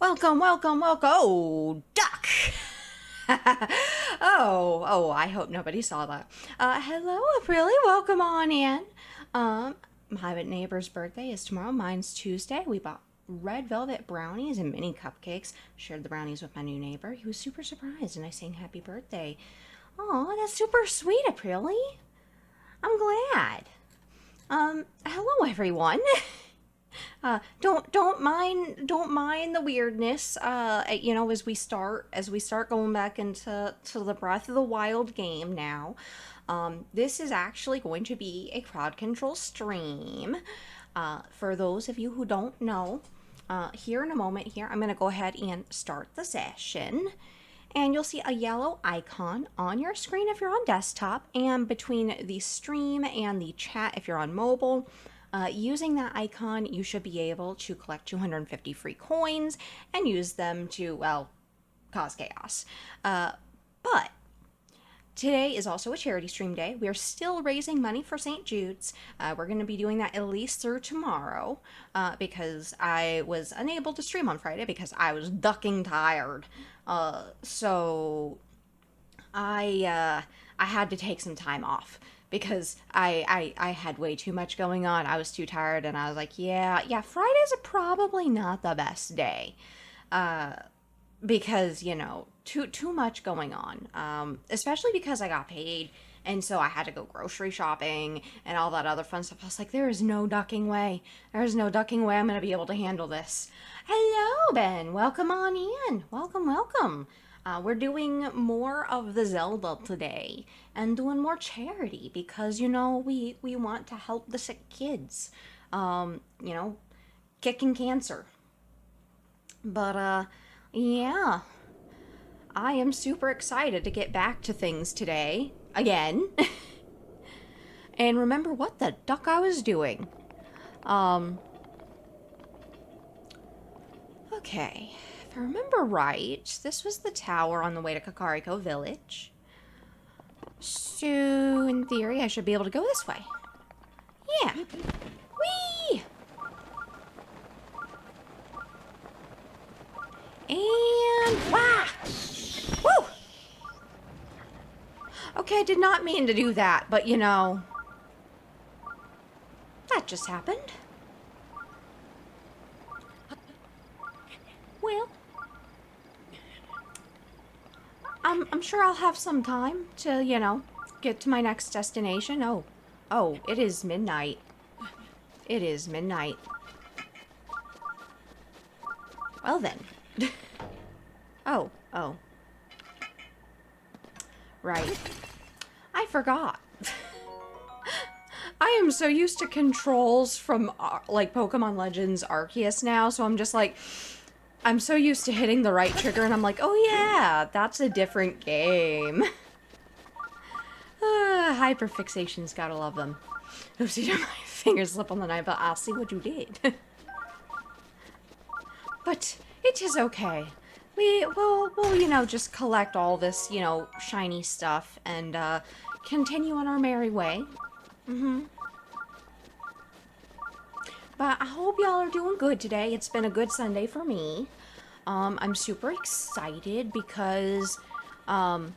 Welcome, welcome, welcome. Oh, duck. I hope nobody saw that. Hello, Aprilia. Welcome on in. My neighbor's birthday is tomorrow. Mine's Tuesday. We bought red velvet brownies and mini cupcakes. Shared the brownies with my new neighbor. He was super surprised, and I sang happy birthday. Oh, that's super sweet, Aprilia. I'm glad. Hello, everyone. Don't mind the weirdness. As we start going back into the Breath of the Wild game now. This is actually going to be a crowd control stream. For those of you who don't know, here in a moment here, I'm gonna go ahead and start the session. And you'll see a yellow icon on your screen if you're on desktop, and between the stream and the chat if you're on mobile. Using that icon, you should be able to collect 250 free coins and use them to, well, cause chaos. But today is also a charity stream day. We are still raising money for St. Jude's. We're going to be doing that at least through tomorrow because I was unable to stream on Friday because I was ducking tired. So I had to take some time off because I had way too much going on. I was too tired, and I was like, yeah, Fridays are probably not the best day. Because, too much going on. Especially because I got paid, and so I had to go grocery shopping and all that other fun stuff. I was like, there is no ducking way. There is no ducking way I'm going to be able to handle this. Hello, Ben. Welcome on in. Welcome, welcome. We're doing more of the Zelda today and doing more charity because, we want to help the sick kids, kicking cancer. But, yeah, I am super excited to get back to things today again and remember what the duck I was doing. Okay. If I remember right, this was the tower on the way to Kakariko Village. So, in theory, I should be able to go this way. Yeah. Whee! And, wah! Woo! Okay, I did not mean to do that, but that just happened. Well, I'm sure I'll have some time to, get to my next destination. Oh, it is midnight. It is midnight. Well then. Oh. Right. I forgot. I am so used to controls from, Pokemon Legends Arceus now, so I'm just like, I'm so used to hitting the right trigger, and I'm like, oh yeah, that's a different game. Hyperfixations, gotta love them. Oopsie, my fingers slip on the knife, but I'll see what you did. But it is okay. We'll, just collect all this, shiny stuff and, continue on our merry way. But I hope y'all are doing good today. It's been a good Sunday for me. I'm super excited because I'm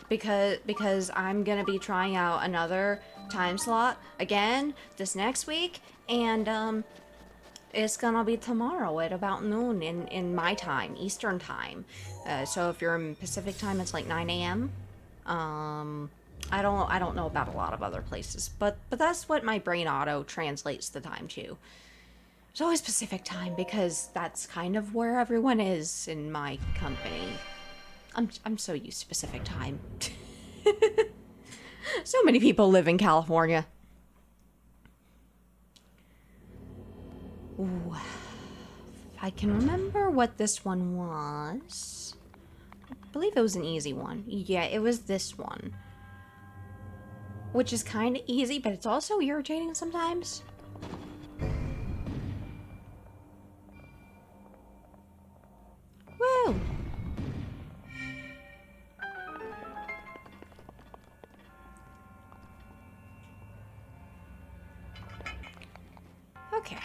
gonna be trying out another time slot again this next week, and it's gonna be tomorrow at about noon in my time, Eastern time. So if you're in Pacific time, it's like 9 a.m. I don't know about a lot of other places, but that's what my brain auto translates the time to. It's always Pacific time because that's kind of where everyone is in my company. I'm so used to Pacific time. So many people live in California. Ooh. If I can remember what this one was. I believe it was an easy one. Yeah, it was this one. Which is kind of easy, but it's also irritating sometimes. Woo! Okay.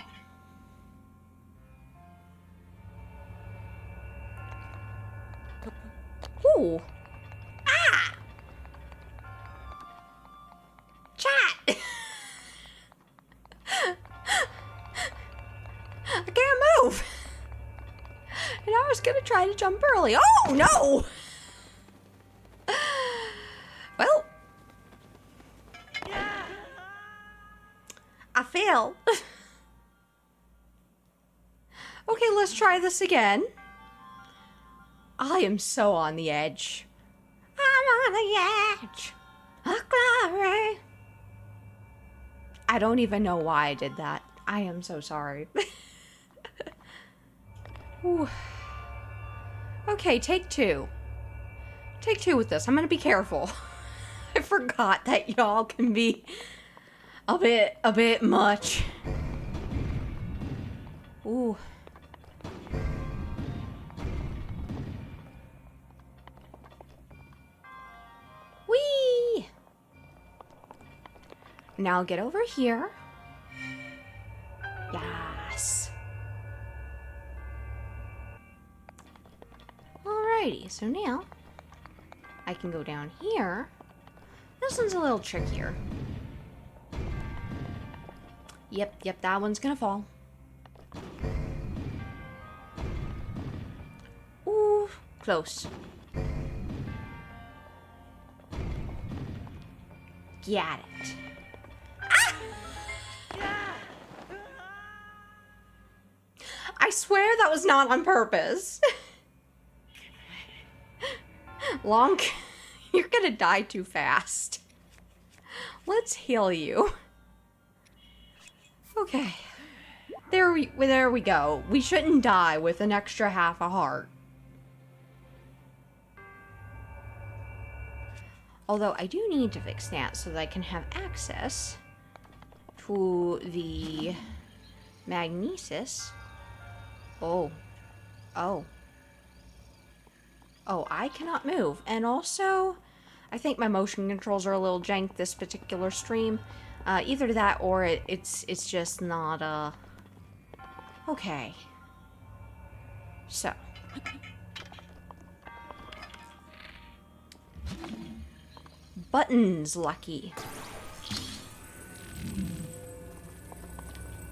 Oh! Ah! Chat! I can't move! And I was gonna try to jump early. Oh, no! Well. I fail. Okay, let's try this again. I am so on the edge. I'm on the edge of glory. I don't even know why I did that. I am so sorry. Ooh. Okay, take two. Take two with this. I'm gonna be careful. I forgot that y'all can be a bit much. Ooh. Whee! Now get over here. Yes. Alrighty, so now I can go down here. This one's a little trickier. Yep, that one's gonna fall. Ooh, close. Got it. Ah! I swear that was not on purpose. Long, you're gonna die too fast. Let's heal you. Okay. There we go. We shouldn't die with an extra half a heart. Although I do need to fix that so that I can have access to the magnesis. Oh, I cannot move. And also, I think my motion controls are a little jank this particular stream. Either that or it's just not, okay. So. Buttons, lucky.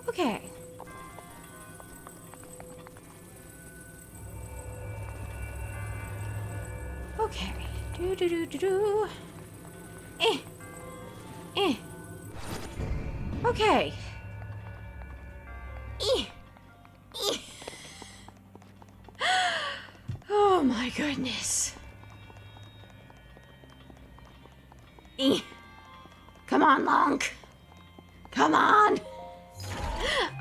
Okay. Okay. Do. Okay. Oh my goodness. Come on, Lonk. Come on.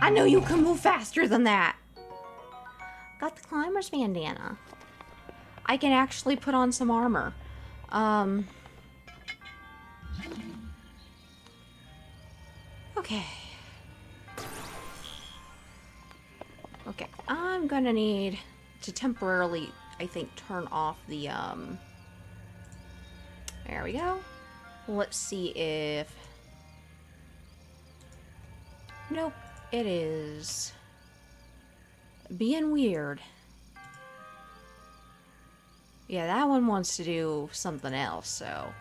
I know you can move faster than that. Got the climber's bandana. I can actually put on some armor. Okay. Okay, I'm gonna need to temporarily, I think, turn off the, there we go. Let's see if... Nope, it is being weird. Yeah, that one wants to do something else, so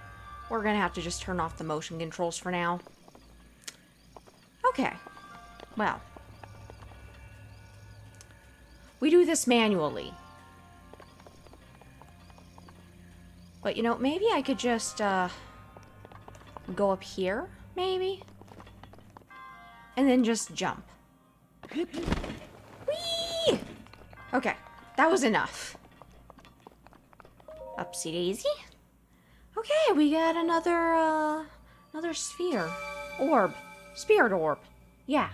we're gonna have to just turn off the motion controls for now. Okay, well, we do this manually. But, you know, maybe I could just, go up here, maybe? And then just jump. Whee! Okay, that was enough. Upsy daisy. Okay, we got another sphere. Orb. Spirit orb. Yeah.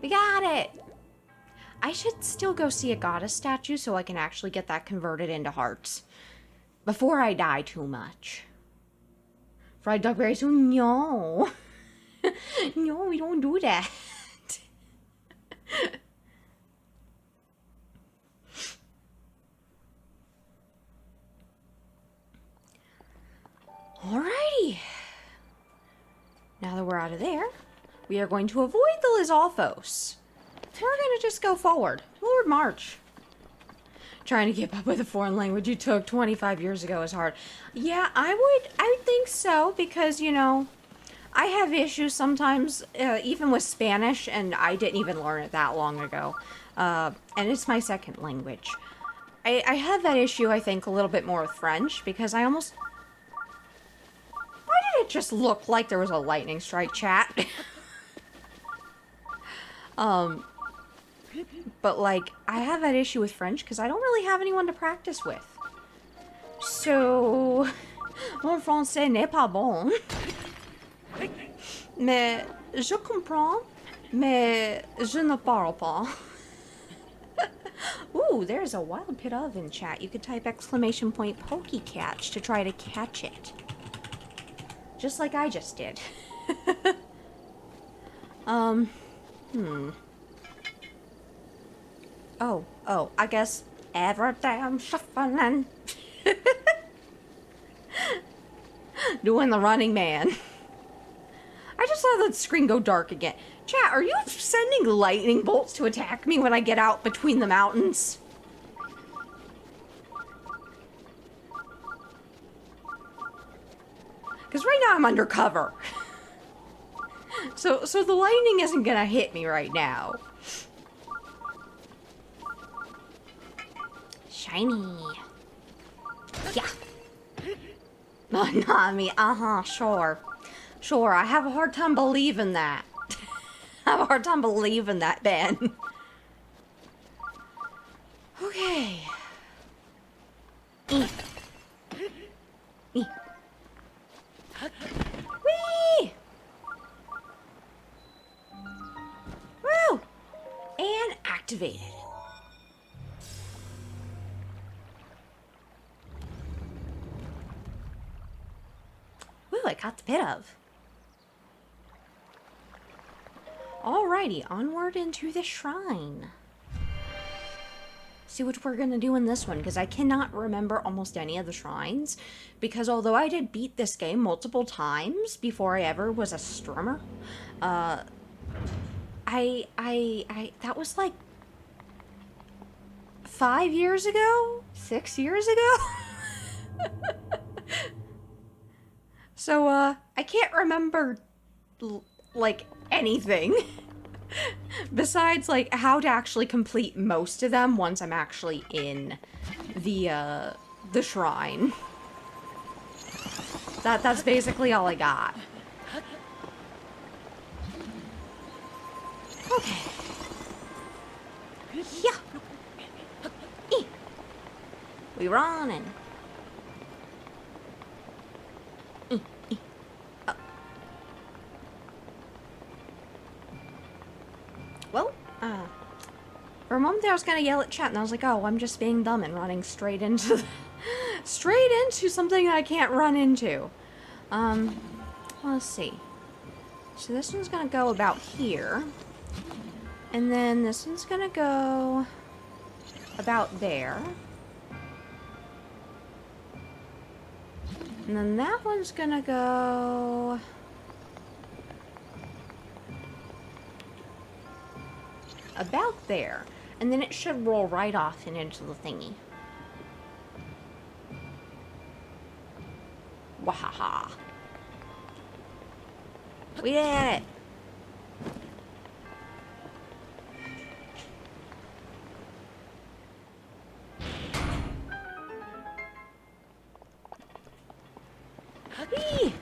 We got it! I should still go see a goddess statue so I can actually get that converted into hearts. Before I die too much. Fried duck berry soon? No. No, we don't do that. Alrighty. Now that we're out of there, we are going to avoid the Lizalfos. We're gonna just go forward. Forward march. Trying to keep up with a foreign language you took 25 years ago is hard. Yeah, I would think so, because, you know, I have issues sometimes, even with Spanish, and I didn't even learn it that long ago. And it's my second language. I have that issue, I think, a little bit more with French, because I almost... Why did it just look like there was a lightning strike, chat? But, like, I have that issue with French because I don't really have anyone to practice with. So, mon français n'est pas bon. Mais je comprends, mais je ne parle pas. Ooh, there's a wild pit oven, chat. You could type exclamation point pokecatch to try to catch it. Just like I just did. Oh, I guess every day I'm shuffling. Doing the running man. I just saw the screen go dark again. Chat, are you sending lightning bolts to attack me when I get out between the mountains? Because right now I'm undercover. So the lightning isn't gonna hit me right now. Shiny. Yeah. Not me. Sure. Sure, I have a hard time believing that. I have a hard time believing that, Ben. Okay. Whee! Woo! And activated. Woo, I got the pit of. Alrighty, onward into the shrine. See what we're gonna do in this one, because I cannot remember almost any of the shrines. Because although I did beat this game multiple times before I ever was a streamer, that was like 5 years ago? 6 years ago? So, I can't remember, like, anything. Besides, like, how to actually complete most of them once I'm actually in the shrine. That's basically all I got. Okay. Yeah. We running. Well, for a moment there I was gonna yell at chat, and I was like, oh, I'm just being dumb and running straight into something I can't run into. Let's see. So this one's gonna go about here. And then this one's gonna go about there. And then that one's gonna go... about there. And then it should roll right off and into the thingy. Wahaha. We did it! Whee!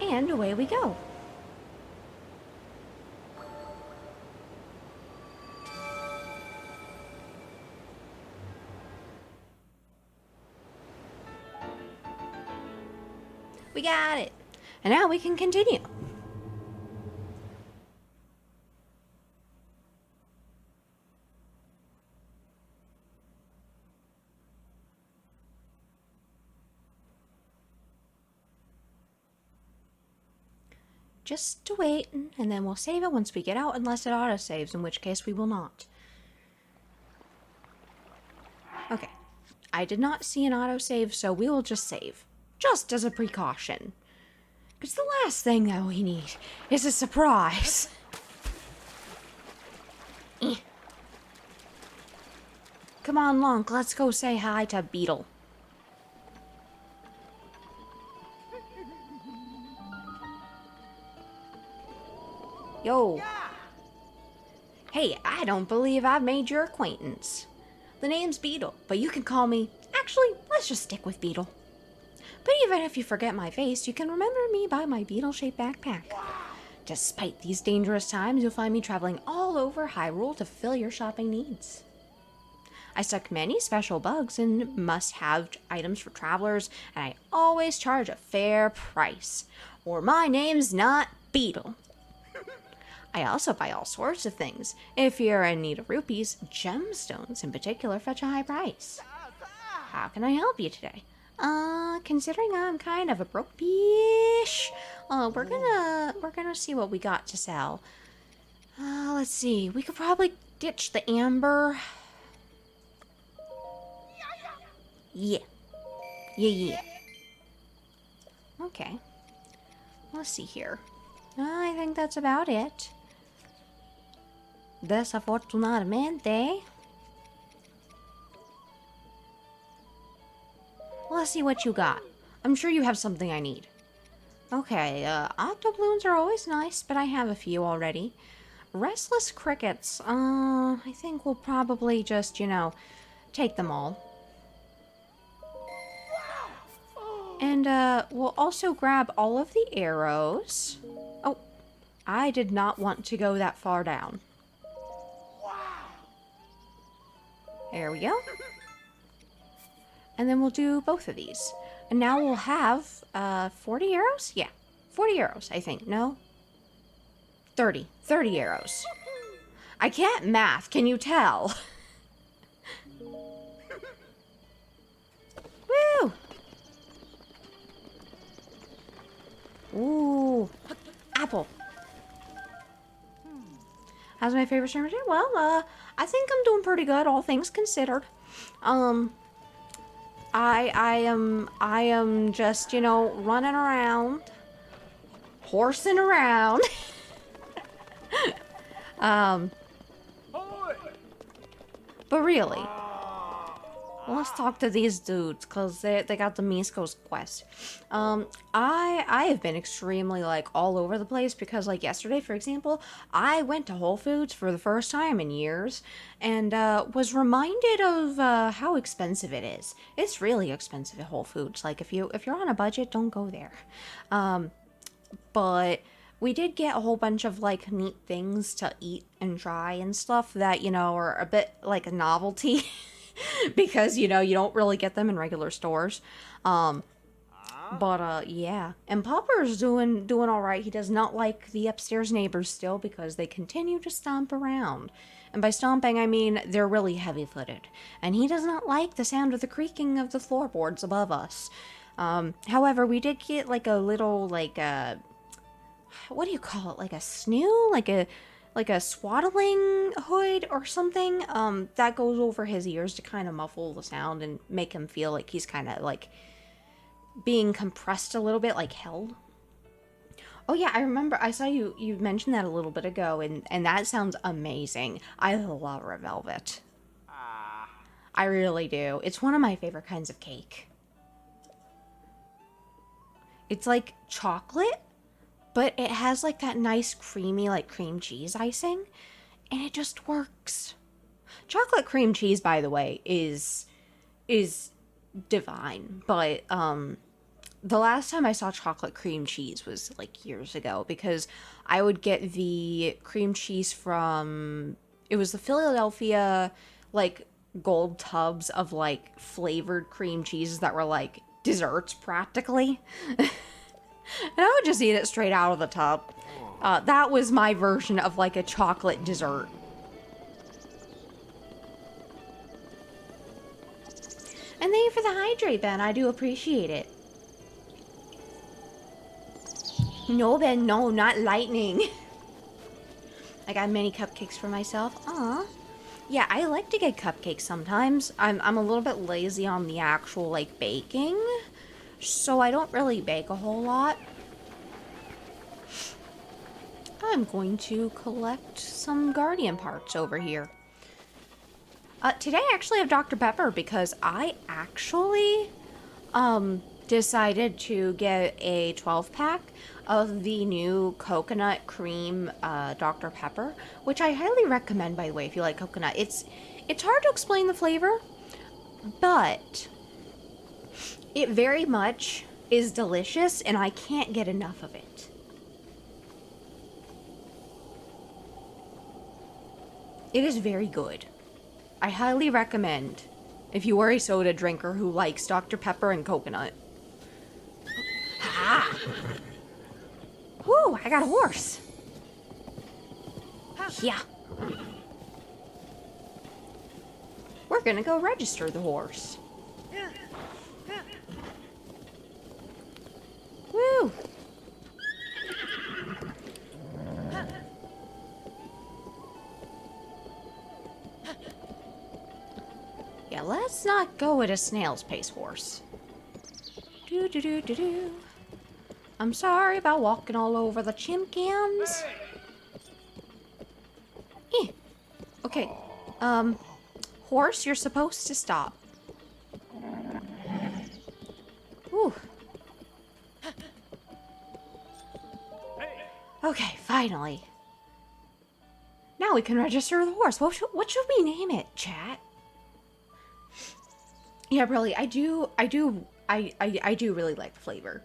And away we go. We got it. And now we can continue. Just wait, and then we'll save it once we get out, unless it autosaves, in which case we will not. Okay. I did not see an autosave, so we will just save. Just as a precaution. Because the last thing that we need is a surprise. Come on, Lunk, let's go say hi to Beetle. Yo. Hey, I don't believe I've made your acquaintance. The name's Beetle, but you can call me... Actually, let's just stick with Beetle. But even if you forget my face, you can remember me by my beetle-shaped backpack. Despite these dangerous times, you'll find me traveling all over Hyrule to fulfill your shopping needs. I stock many special bugs and must-have items for travelers, and I always charge a fair price, or my name's not Beetle. I also buy all sorts of things. If you're in need of rupees, gemstones in particular fetch a high price. How can I help you today? Considering I'm kind of a broke bish, we're gonna see what we got to sell. Let's see. We could probably ditch the amber. Yeah. Okay. Let's see here. I think that's about it. Desafortunadamente. Let's see what you got. I'm sure you have something I need. Okay, octobloons are always nice, but I have a few already. Restless crickets, I think we'll probably just, take them all. And, we'll also grab all of the arrows. Oh, I did not want to go that far down. There we go. And then we'll do both of these. And now we'll have, 40 arrows? Yeah, 40 arrows, I think. No? 30 arrows. I can't math, can you tell? Woo! Ooh, apple. How's my favorite streamer today? Well, I think I'm doing pretty good, all things considered. I am just, running around, horsing around. But really, let's talk to these dudes, because they got the Misko's quest. I have been extremely, all over the place, because, yesterday, for example, I went to Whole Foods for the first time in years, and, was reminded of, how expensive it is. It's really expensive at Whole Foods. If you're on a budget, don't go there. But we did get a whole bunch of, neat things to eat and try and stuff that, are a bit like a novelty. Because, you don't really get them in regular stores. But yeah. And Popper's doing all right. He does not like the upstairs neighbors still because they continue to stomp around. And by stomping, I mean they're really heavy-footed. And he does not like the sound of the creaking of the floorboards above us. However, we did get, a little, what do you call it? A snoo? Like a swaddling hood or something, that goes over his ears to kind of muffle the sound and make him feel like he's kind of, being compressed a little bit, held. Oh yeah, I remember, I saw you mentioned that a little bit ago, and that sounds amazing. I love red velvet. I really do. It's one of my favorite kinds of cake. It's like chocolate, but it has, that nice creamy, cream cheese icing. And it just works. Chocolate cream cheese, by the way, is divine. But, the last time I saw chocolate cream cheese was, years ago. Because I would get the cream cheese from... It was the Philadelphia, gold tubs of, flavored cream cheeses that were, desserts, practically. And I would just eat it straight out of the tub. That was my version of, a chocolate dessert. And thank you for the hydrate, Ben. I do appreciate it. No, Ben, no, not lightning. I got many cupcakes for myself. Aw. Yeah, I like to get cupcakes sometimes. I'm a little bit lazy on the actual, baking. So I don't really bake a whole lot. I'm going to collect some Guardian parts over here. Today I actually have Dr. Pepper because I actually decided to get a 12-pack of the new coconut cream Dr. Pepper, which I highly recommend, by the way, if you like coconut. It's hard to explain the flavor, but it very much is delicious, and I can't get enough of it. It is very good. I highly recommend if you are a soda drinker who likes Dr. Pepper and coconut. Ah! Whoo, I got a horse. Yeah. We're gonna go register the horse. Woo! Yeah, let's not go at a snail's pace horse. Do do do do do. I'm sorry about walking all over the chimkins. Eh. Okay. Horse, you're supposed to stop. Whew. Okay, finally. Now we can register the horse. What should we name it, chat? Yeah, really, I do really like the flavor.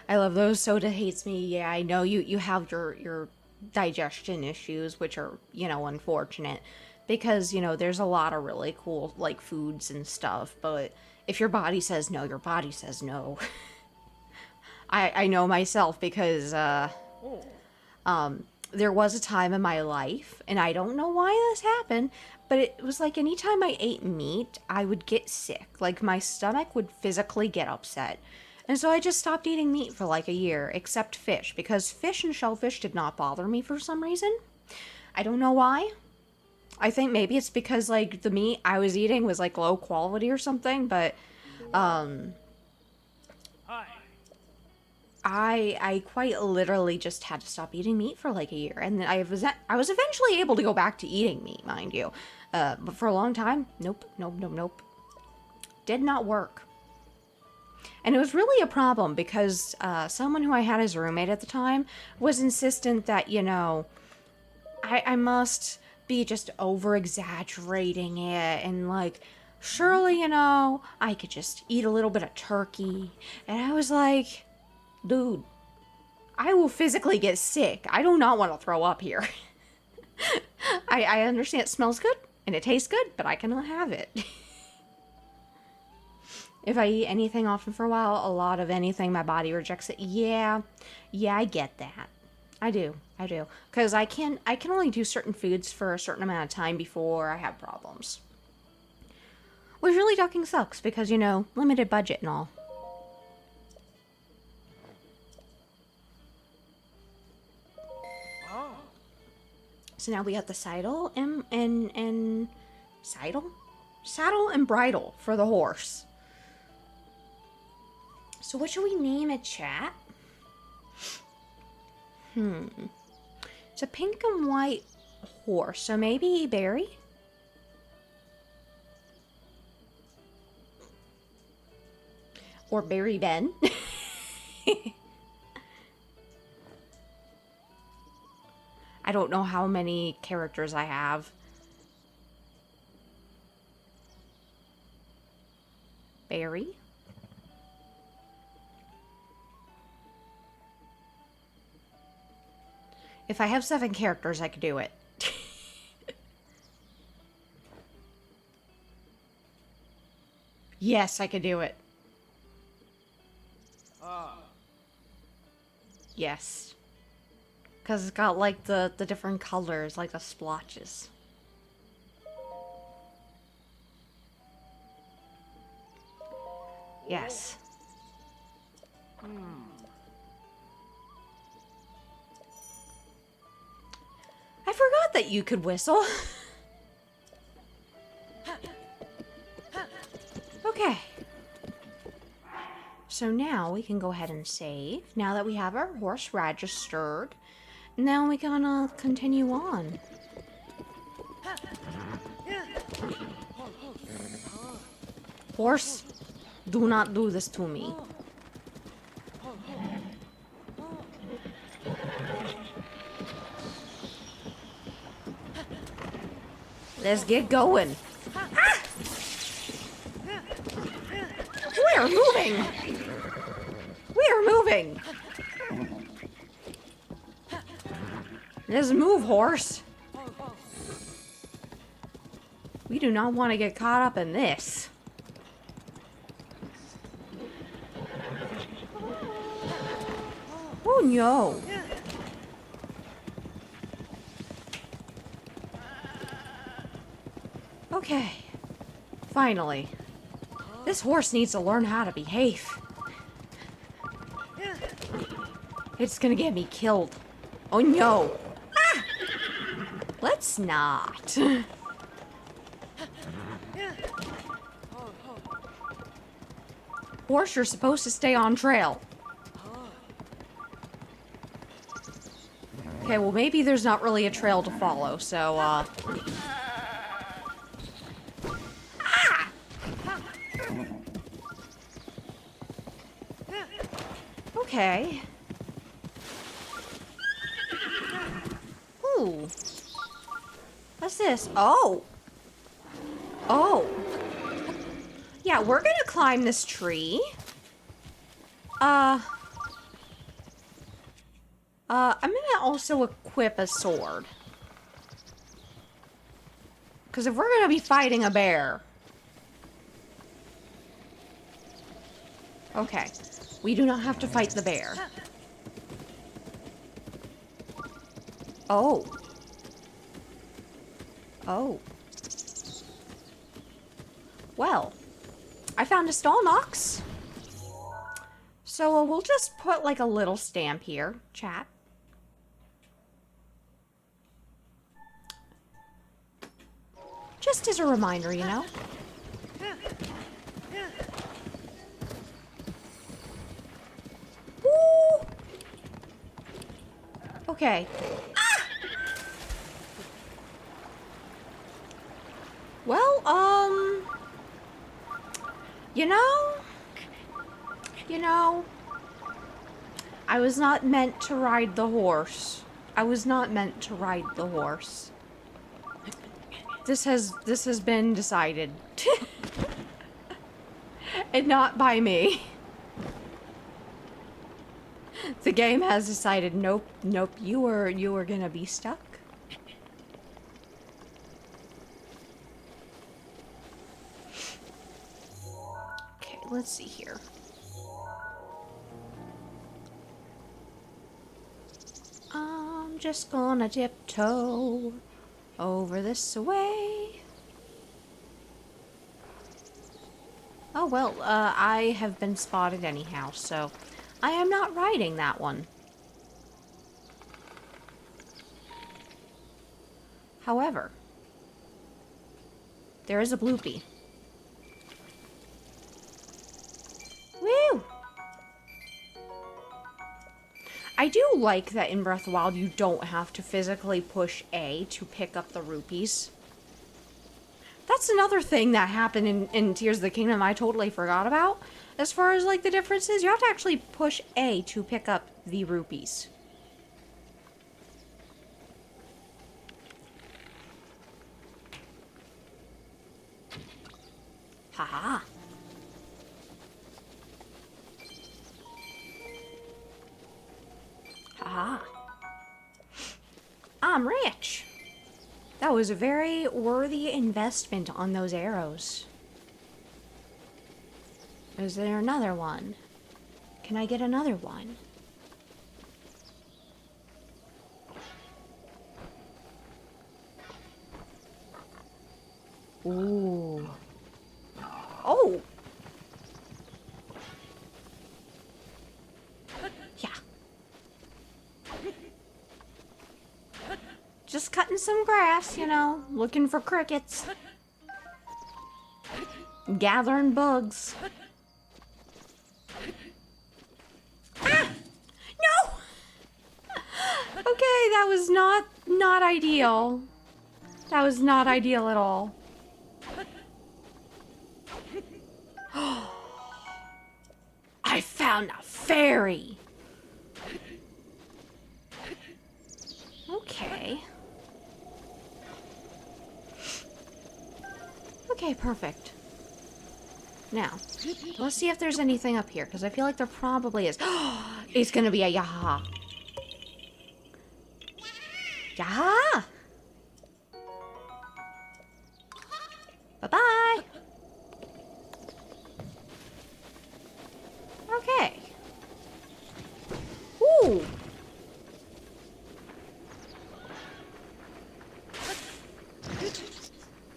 I love those soda hates me. Yeah, I know you have your digestion issues, which are, unfortunate. Because, there's a lot of really cool, like, foods and stuff. But if your body says no, your body says no. I know myself because, there was a time in my life, and I don't know why this happened, but it was like anytime I ate meat, I would get sick. Like, my stomach would physically get upset. And so I just stopped eating meat for like a year, except fish, because fish and shellfish did not bother me for some reason. I don't know why. I think maybe it's because, like, the meat I was eating was, like, low quality or something, but, I quite literally just had to stop eating meat for, like, a year, and then I was eventually able to go back to eating meat, mind you, but for a long time, nope. Did not work. And it was really a problem because, someone who I had as a roommate at the time was insistent that, I must be just over-exaggerating it, and, like, surely, I could just eat a little bit of turkey. And I was like, dude, I will physically get sick. I do not want to throw up here. I understand it smells good, and it tastes good, but I cannot have it. If I eat anything often for a while, a lot of anything, my body rejects it. Yeah, I get that. I do. Because I can only do certain foods for a certain amount of time before I have problems. Which really fucking sucks because, limited budget and all. So now we got the saddle and saddle and bridle for the horse. So what should we name it, chat? It's a pink and white horse, so maybe Barry? Or Barry Ben? I don't know how many characters I have. Barry? If I have 7 characters, I could do it. Yes, I could do it. Yes. Because it's got, like, the different colors, like the splotches. Yes. I forgot that you could whistle. Okay. So now we can go ahead and save. Now that we have our horse registered. now we gotta continue on. Horse, do not do this to me. Let's get going. Ah! We're moving. We're moving. Let's move, horse. We do not want to get caught up in this. Oh no. Okay. Finally. This horse needs to learn how to behave. It's gonna get me killed. Oh no. Ah! Let's not. Horse, you're supposed to stay on trail. Okay, well maybe there's not really a trail to follow, so Ah! Okay. Ooh. What's this? Oh. Oh. Yeah, we're gonna climb this tree. I'm gonna also equip a sword. Because if we're gonna be fighting a bear... Okay. We do not have to fight the bear. Oh. Oh. Well, I found a stall knox. So we'll just put like a little stamp here, chat. Just as a reminder, you know. Woo! Okay. Ah! Well, you know, I was not meant to ride the horse. I was not meant to ride the horse. This has been decided. And not by me. The game has decided, nope, you were gonna be stuck. Okay, let's see here. I'm just gonna tiptoe over this way. Oh, well, I have been spotted anyhow, so I am not riding that one. However, there is a bloopy. Woo! I do like that in Breath of the Wild you don't have to physically push A to pick up the rupees. That's another thing that happened in Tears of the Kingdom I totally forgot about. As far as, like, the differences, you have to actually push A to pick up the rupees. Haha. Haha. I'm rich. That was a very worthy investment on those arrows. Is there another one? Can I get another one? Ooh. Oh! Yeah. Just cutting some grass, you know, looking for crickets. Gathering bugs. Ah! No! Okay, that was not ideal. That was not ideal at all. I found a fairy. Okay. Okay, perfect. Now, let's see if there's anything up here, because I feel like there probably is. It's gonna be a yaha. Yaha! Bye-bye! Okay. Ooh!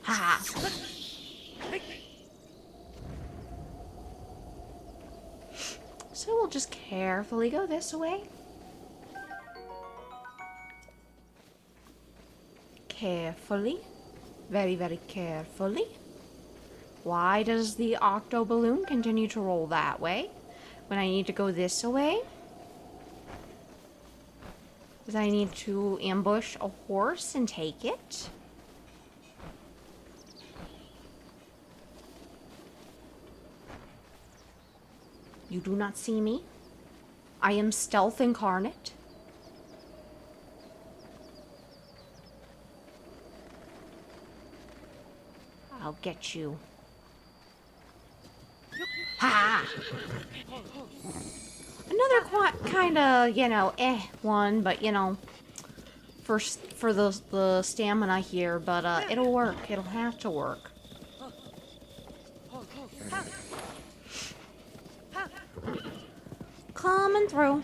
Ha! So we'll just carefully go this way. Carefully. Very, very carefully. Why does the octo balloon continue to roll that way when I need to go this way? Because I need to ambush a horse and take it? You do not see me? I am stealth incarnate. I'll get you. Ha! Another kind of, you know, one, but, you know, for the stamina here, but it'll work. It'll have to work. Coming through.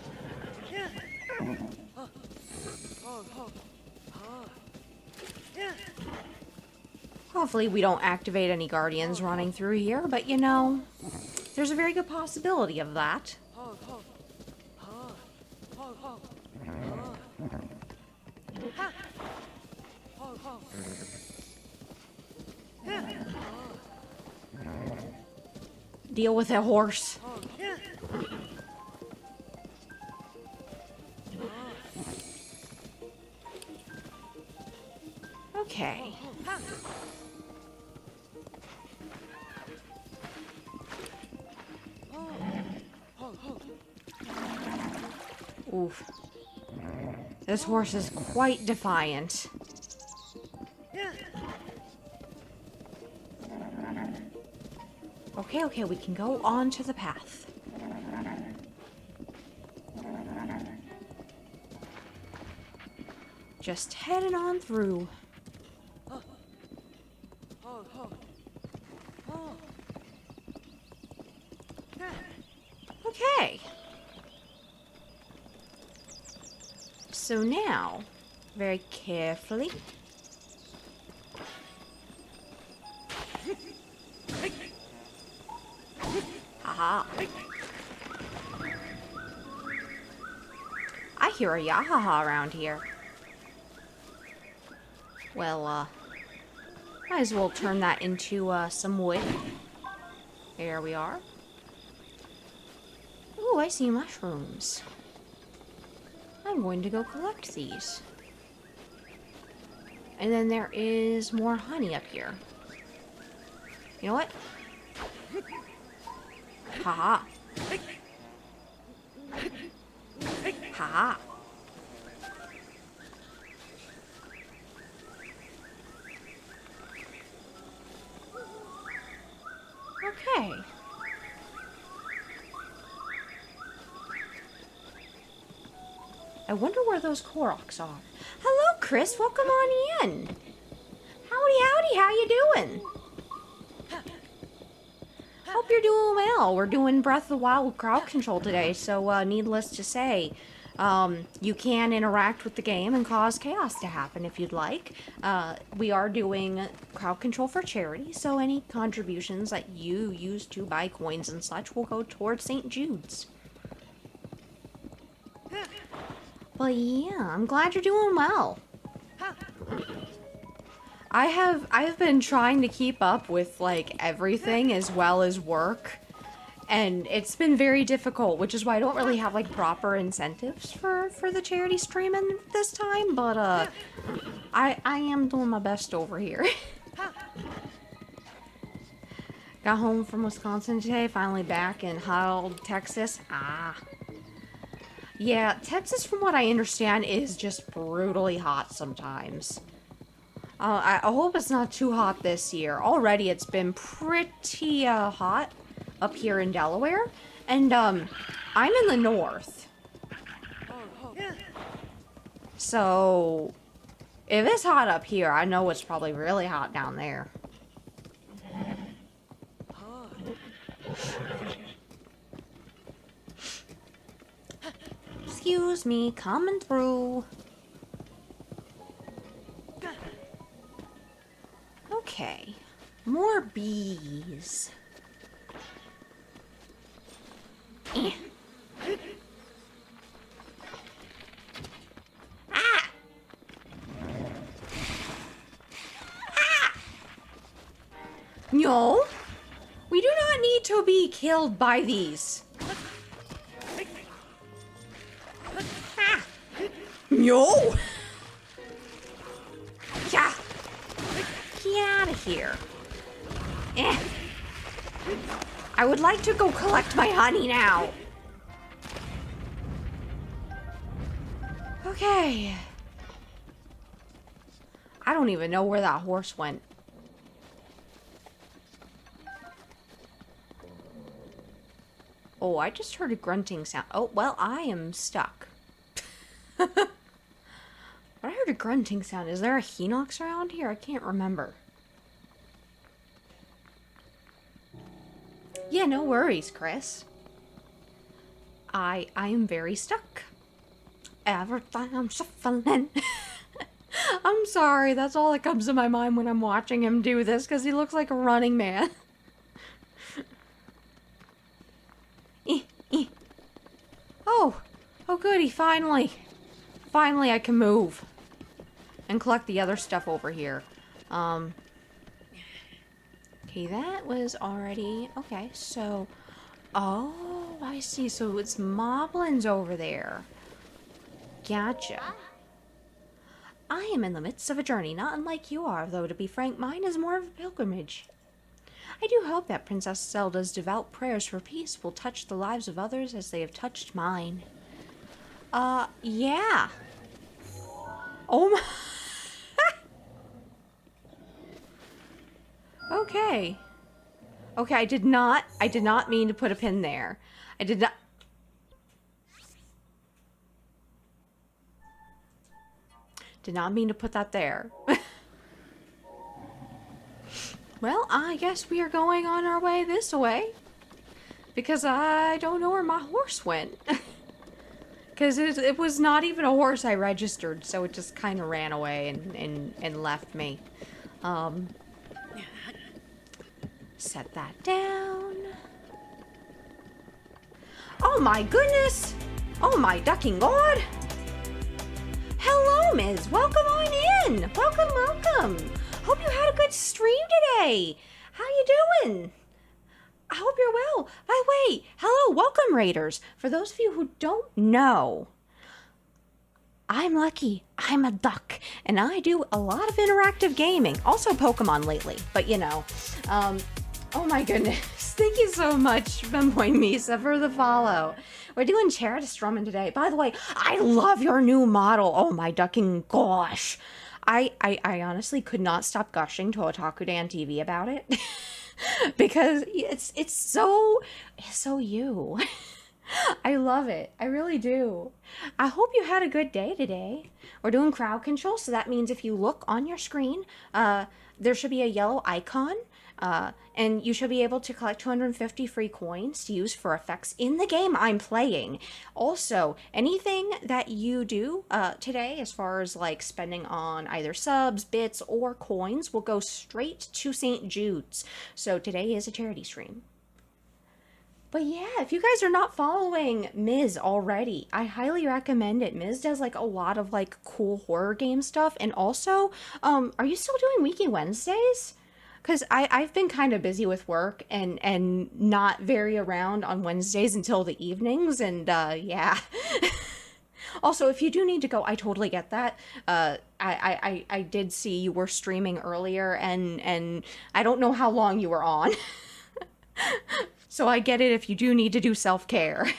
Hopefully we don't activate any guardians running through here, but you know, there's a very good possibility of that. Deal with it, horse. Okay. Oof. This horse is quite defiant. Okay, we can go on to the path. Just heading on through. Okay. So now, very carefully. Haha. I hear a yahaha around here. Well, might as well turn that into some wood. There we are. Ooh, I see mushrooms. I'm going to go collect these. And then there is more honey up here. You know what? Haha. Haha. Okay. I wonder where those Koroks are. Hello, Chris. Welcome on in. Howdy, how you doing? Hope you're doing well. We're doing Breath of the Wild crowd control today, so needless to say, you can interact with the game and cause chaos to happen if you'd like. We are doing crowd control for charity, so any contributions that you use to buy coins and such will go towards St Jude's. But yeah, I'm glad you're doing well. I've been trying to keep up with like everything as well as work, And it's been very difficult, which is why I don't really have like proper incentives for the charity streaming this time, but I am doing my best over here. Got home from Wisconsin today, finally back in hot old Texas. Yeah, Texas, from what I understand, is just brutally hot sometimes. I hope it's not too hot this year. Already it's been pretty hot up here in Delaware, and I'm in the north. So if it's hot up here, I know it's probably really hot down there. Excuse me, coming through. Okay, more bees. Ah! Ah! No, we do not need to be killed by these. Ah! No! Yeah! Get out of here. I would like to go collect my honey now. Okay. I don't even know where that horse went. Oh, I just heard a grunting sound. Oh, well, I am stuck. But I heard a grunting sound. Is there a Hinox around here? I can't remember. Yeah, no worries, Chris. I am very stuck. Everything I'm shuffling. I'm sorry, that's all that comes to my mind when I'm watching him do this, because he looks like a running man. Oh goody, finally. Finally I can move. And collect the other stuff over here. Okay, that was already... Okay, so... Oh, I see. So it's moblins over there. Gotcha. I am in the midst of a journey, not unlike you are, though to be frank, mine is more of a pilgrimage. I do hope that Princess Zelda's devout prayers for peace will touch the lives of others as they have touched mine. Yeah. Oh my... Okay. Okay, I did not mean to put a pin there. I did not... Did not mean to put that there. Well, I guess we are going on our way this way. Because I don't know where my horse went. Because it was not even a horse I registered, so it just kind of ran away and left me. Set that down. Oh my goodness! Oh my ducking god! Hello, Ms. Welcome on in! Welcome, welcome! Hope you had a good stream today! How you doing? I hope you're well. By the way, hello, welcome Raiders. For those of you who don't know, I'm Lucky. I'm a duck, and I do a lot of interactive gaming. Also Pokemon lately, but you know. Oh my goodness. Thank you so much, Femboy Misa, for the follow. We're doing charity strumming today. By the way, I love your new model. Oh my ducking gosh. I honestly could not stop gushing to Otaku Dan TV about it. Because it's so you. I love it. I really do. I hope you had a good day today. We're doing crowd control, so that means if you look on your screen, there should be a yellow icon. And you should be able to collect 250 free coins to use for effects in the game I'm playing. Also, anything that you do today, as far as like spending on either subs, bits, or coins, will go straight to St Jude's. So today is a charity stream. But yeah, if you guys are not following Ms. already, I highly recommend it. Ms. does like a lot of like cool horror game stuff. And also, are you still doing Weeky Wednesdays? because I've been kind of busy with work and not very around on Wednesdays until the evenings, and yeah. Also, if you do need to go, I totally get that. I did see you were streaming earlier, and I don't know how long you were on. So I get it if you do need to do self-care.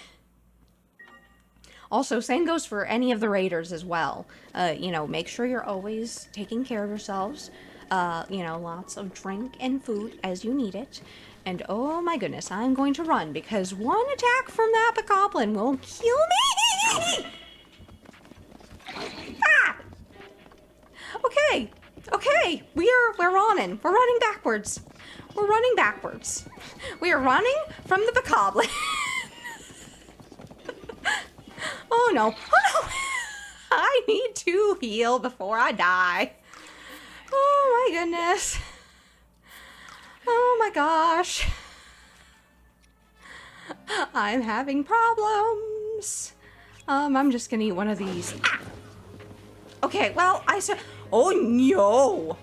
Also, same goes for any of the raiders as well. You know, make sure you're always taking care of yourselves. You know, lots of drink and food as you need it. And oh my goodness, I'm going to run because one attack from that bokoblin will kill me! Ah! Okay, okay, we're running. We're running backwards. We're running backwards. We are running from the bokoblin. Oh no, oh no! I need to heal before I die. Oh my goodness. Oh my gosh. I'm having problems. I'm just gonna eat one of these. Ah! Okay, well, I said, oh no.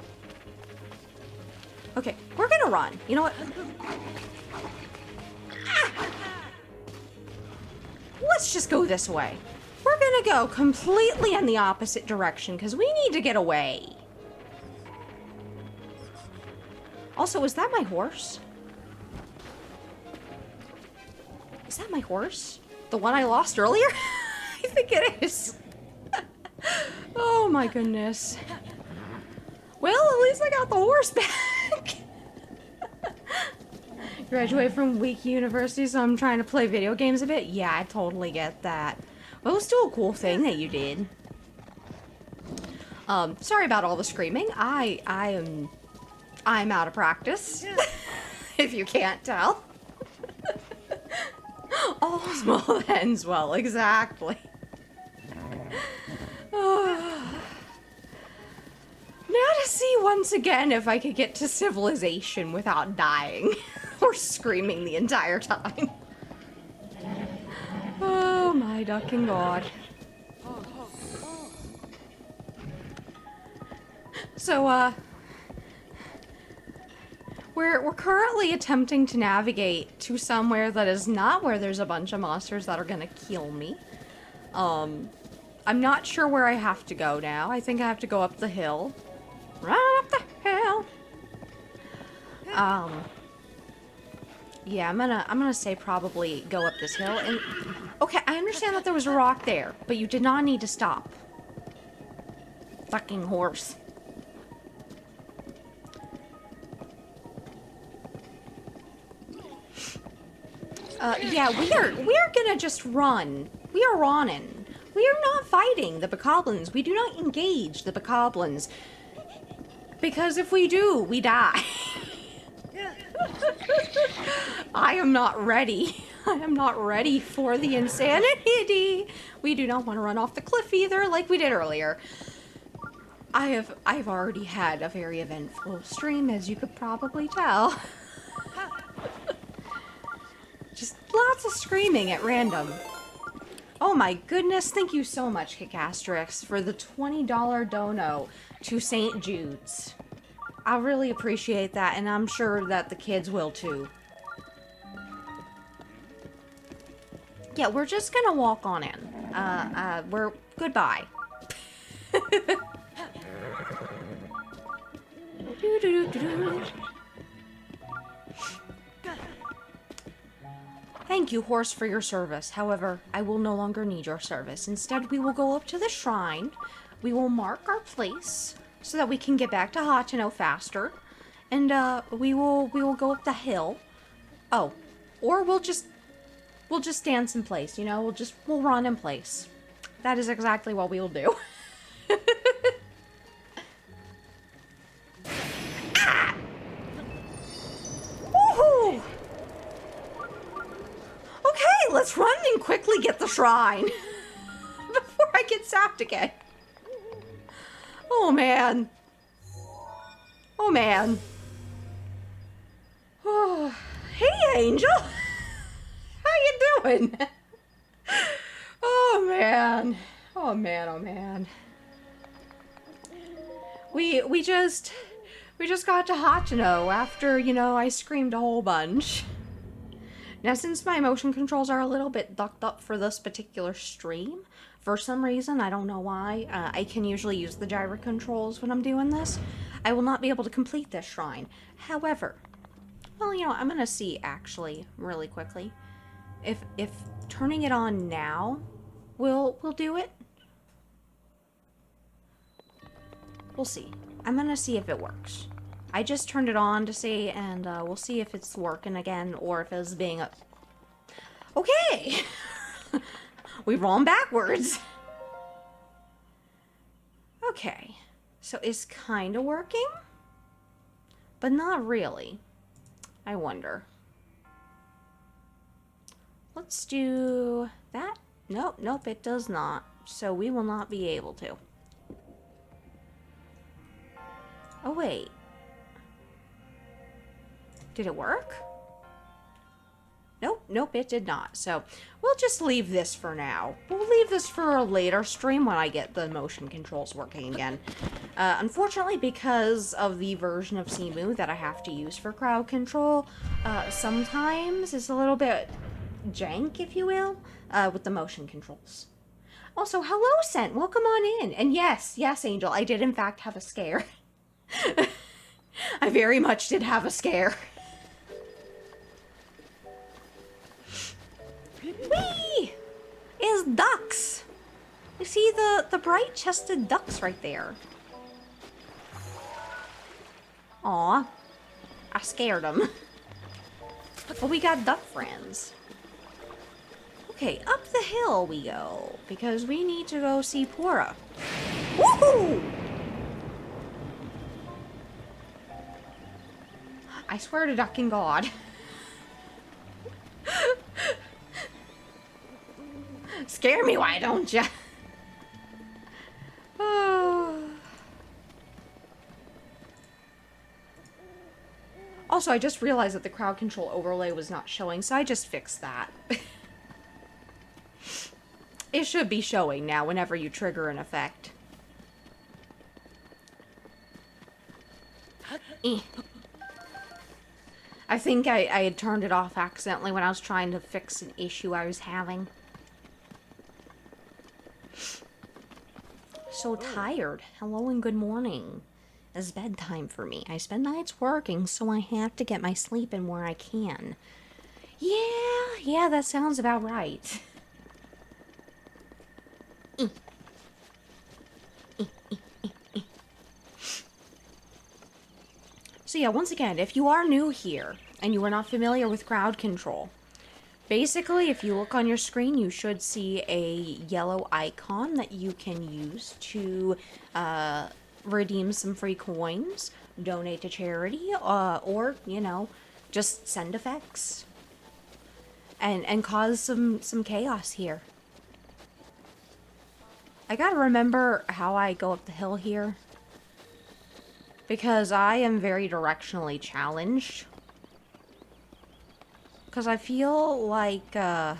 Okay, we're gonna run. You know what? Ah! Let's just go this way. We're gonna go completely in the opposite direction because we need to get away. Also, is that my horse? Is that my horse? The one I lost earlier? I think it is. Oh my goodness. Well, at least I got the horse back. Graduated from weak university, so I'm trying to play video games a bit. Yeah, I totally get that. Well, it was still a cool thing that you did. Sorry about all the screaming. I'm out of practice. If you can't tell. All small ends well, exactly. Now to see once again if I could get to civilization without dying or screaming the entire time. Oh my ducking god. So, we're currently attempting to navigate to somewhere that is not where there's a bunch of monsters that are gonna kill me. I'm not sure where I have to go now. I think I have to go up the hill. Run up the hill! Yeah, I'm gonna say probably go up this hill and... Okay, I understand that there was a rock there, but you did not need to stop. Fucking horse. Yeah, we're gonna just run. We are running. We are not fighting the bokoblins. We do not engage the bokoblins. Because if we do, we die. I am not ready. I am not ready for the insanity. We do not want to run off the cliff either, like we did earlier. I've already had a very eventful stream, as you could probably tell. Just lots of screaming at random. Oh my goodness, thank you so much, Kikastrix, for the $20 dono to St Jude's. I really appreciate that, and I'm sure that the kids will too. Yeah, we're just gonna walk on in. We're... Goodbye. Thank you, horse, for your service. However, I will no longer need your service. Instead, we will go up to the shrine. We will mark our place so that we can get back to Hateno faster. And we will go up the hill. Oh, or we'll just dance in place, you know? We'll run in place. That is exactly what we will do. Ah! Woohoo! Okay, let's run and quickly get the shrine before I get zapped again. Oh man. Oh man. Oh, hey Angel. How you doing? Oh man. Oh man, oh man. We just got to Hachino after, you know, I screamed a whole bunch. Now, since my motion controls are a little bit ducked up for this particular stream, for some reason, I don't know why, I can usually use the gyro controls when I'm doing this. I will not be able to complete this shrine. However, well, you know, I'm gonna see, actually, really quickly, if turning it on now will do it. We'll see. I'm gonna see if it works. I just turned it on to see, and we'll see if it's working again, or if it's being a... Okay! We've rolled backwards. Okay. So it's kind of working, but not really. I wonder. Let's do that. Nope, nope, it does not. So we will not be able to. Oh, wait. Did it work? Nope, nope, it did not. So we'll just leave this for now. We'll leave this for a later stream when I get the motion controls working again. Unfortunately, because of the version of Simu that I have to use for crowd control, sometimes it's a little bit jank, if you will, with the motion controls. Also, hello, Scent. Welcome on in. And yes, Angel, I did in fact have a scare. I very much did have a scare. Whee! Is ducks. You see the bright-chested ducks right there. Aw. I scared them. But we got duck friends. Okay, up the hill we go, because we need to go see Pura. Woohoo! I swear to ducking God. Scare me, why don't ya? Also, I just realized that the crowd control overlay was not showing, so I just fixed that. It should be showing now whenever you trigger an effect. I think I had turned it off accidentally when I was trying to fix an issue I was having. So tired. Hello and good morning. It's bedtime for me. I spend nights working, so I have to get my sleep in where I can. Yeah, that sounds about right. So yeah, once again, if you are new here and you are not familiar with crowd control, basically, if you look on your screen, you should see a yellow icon that you can use to redeem some free coins, donate to charity, or, you know, just send effects and cause some chaos here. I gotta remember how I go up the hill here, because I am very directionally challenged. Because I feel like I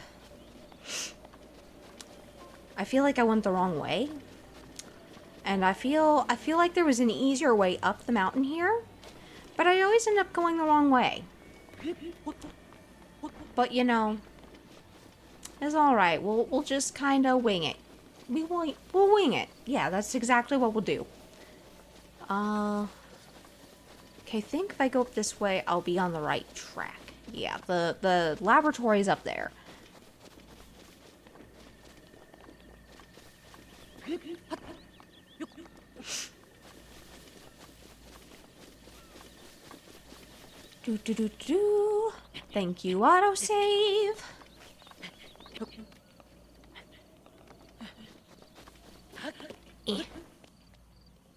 went the wrong way. And I feel like there was an easier way up the mountain here, but I always end up going the wrong way. But you know, it's all right. We'll just kind of wing it. We'll wing it. Yeah, that's exactly what we'll do. Okay, I think if I go up this way, I'll be on the right track. Yeah, the laboratory's up there. Do. Thank you, autosave.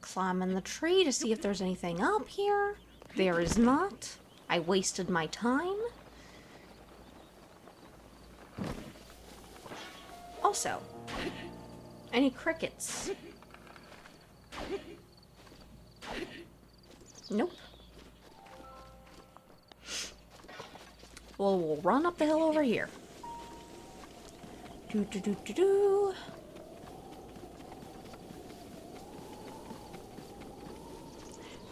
Climbing the tree to see if there's anything up here. There is not. I wasted my time. Also, any crickets? Nope. Well, we'll run up the hill over here. Do.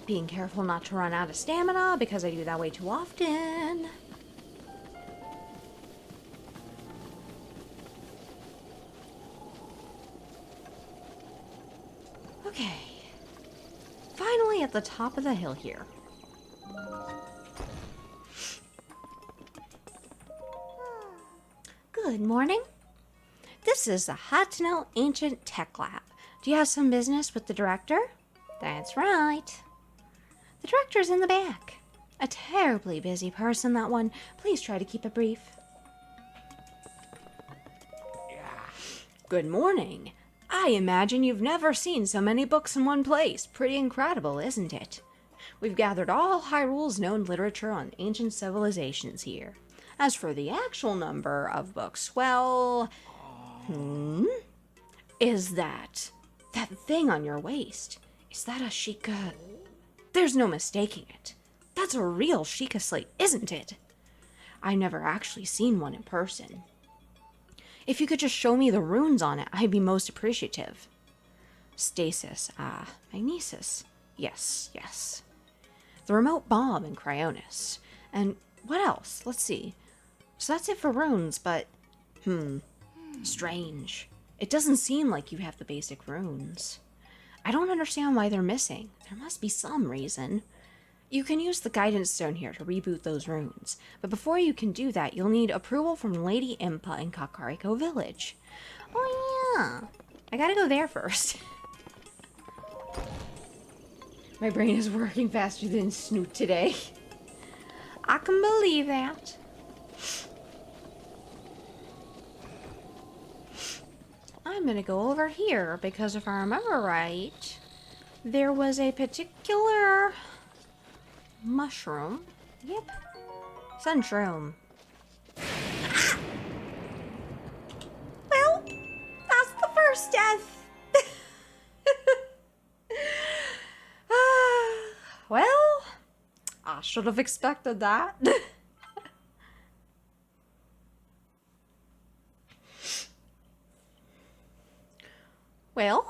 Being careful not to run out of stamina because I do that way too often. Okay. Finally at the top of the hill here. Good morning. This is the Hatno Ancient Tech Lab. Do you have some business with the director? That's right. The director's in the back. A terribly busy person, that one. Please try to keep it brief. Good morning. I imagine you've never seen so many books in one place. Pretty incredible, isn't it? We've gathered all Hyrule's known literature on ancient civilizations here. As for the actual number of books, well... Is that thing on your waist? Is that a Sheikah? There's no mistaking it. That's a real Sheikah slate, isn't it? I've never actually seen one in person. If you could just show me the runes on it, I'd be most appreciative. Stasis, magnesis. Yes. The remote bomb in Cryonis. And what else? Let's see. So that's it for runes, but... Strange. It doesn't seem like you have the basic runes. I don't understand why they're missing. There must be some reason. You can use the guidance stone here to reboot those runes, but before you can do that, you'll need approval from Lady Impa in Kakariko Village. Oh yeah, I gotta go there first. My brain is working faster than Snoot today. I can believe that. I'm gonna go over here because if I remember right, there was a particular mushroom. Yep. Sunshroom. Well, that's the first death. Well, I should have expected that. Well,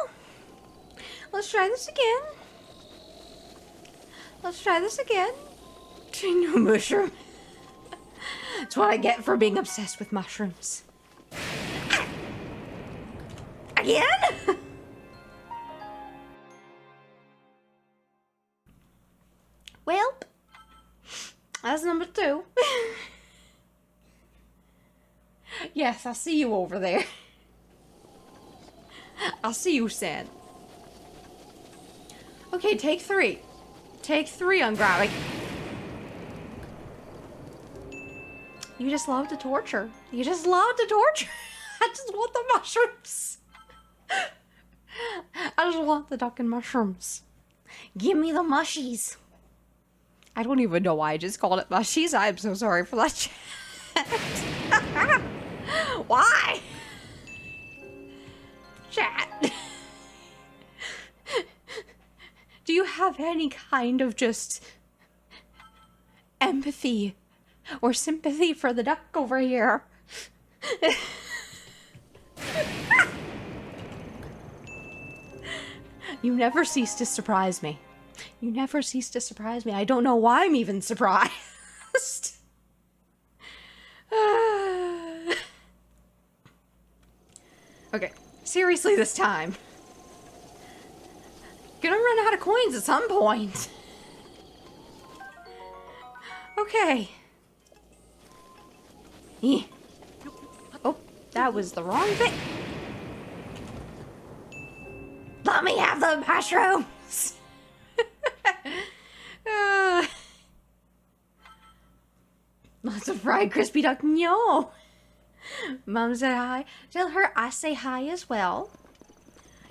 let's try this again. No mushroom. That's what I get for being obsessed with mushrooms. Again? Well, that's number 2. Yes, I see you over there. I'll see you, Sam. Okay, take 3. Take 3 on grabbing. You just love to torture. I just want the mushrooms. I just want the duck and mushrooms. Give me the mushies. I don't even know why I just called it mushies. I'm so sorry for that chat. Why? Chat. Do you have any kind of just empathy or sympathy for the duck over here? You never cease to surprise me. I don't know why I'm even surprised. Okay, seriously this time. Gonna run out of coins at some point. Okay. Oh, that was the wrong thing. Let me have the mushrooms. Lots of fried crispy duck. No. Mom said hi. Tell her I say hi as well.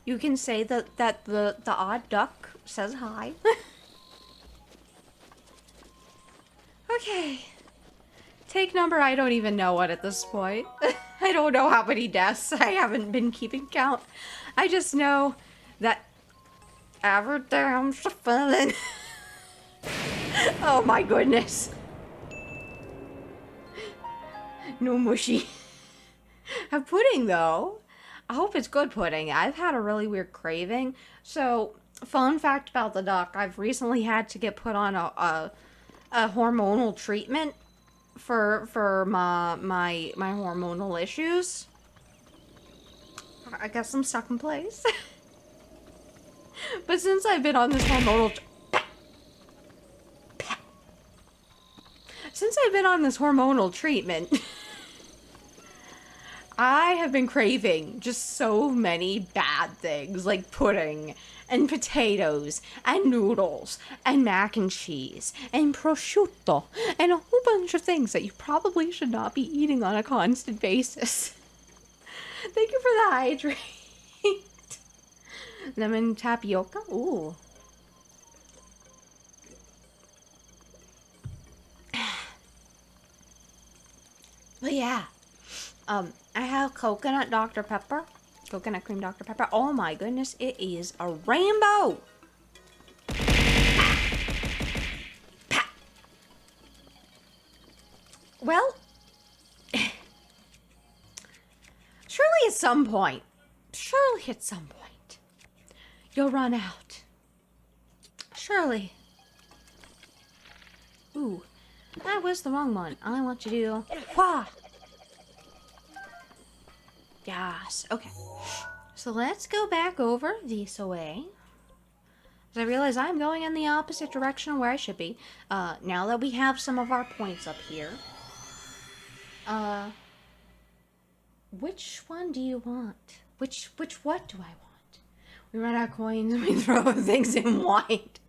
You can say that the odd duck says hi. Okay. Take number, I don't even know what at this point. I don't know how many deaths. I haven't been keeping count. I just know that everything's feeling. Oh my goodness. No mushy. Have pudding though. I hope it's good pudding. I've had a really weird craving. So Fun fact about the duck, I've recently had to get put on a hormonal treatment for my hormonal issues. I guess I'm stuck in place. But since I've been on this hormonal treatment, I have been craving just so many bad things, like pudding and potatoes and noodles and mac and cheese and prosciutto and a whole bunch of things that you probably should not be eating on a constant basis. Thank you for the hydrate. Lemon tapioca? Ooh. But yeah. I have coconut Dr. Pepper. Coconut cream Dr. Pepper. Oh my goodness, it is a rainbow! Well, surely at some point, you'll run out. Surely. Ooh, that was the wrong one. I want you to do... Wah! Yes, okay. So let's go back over this way. As I realize I'm going in the opposite direction of where I should be. Now that we have some of our points up here. Which one do you want? Which what do I want? We run out of coins and we throw things in white.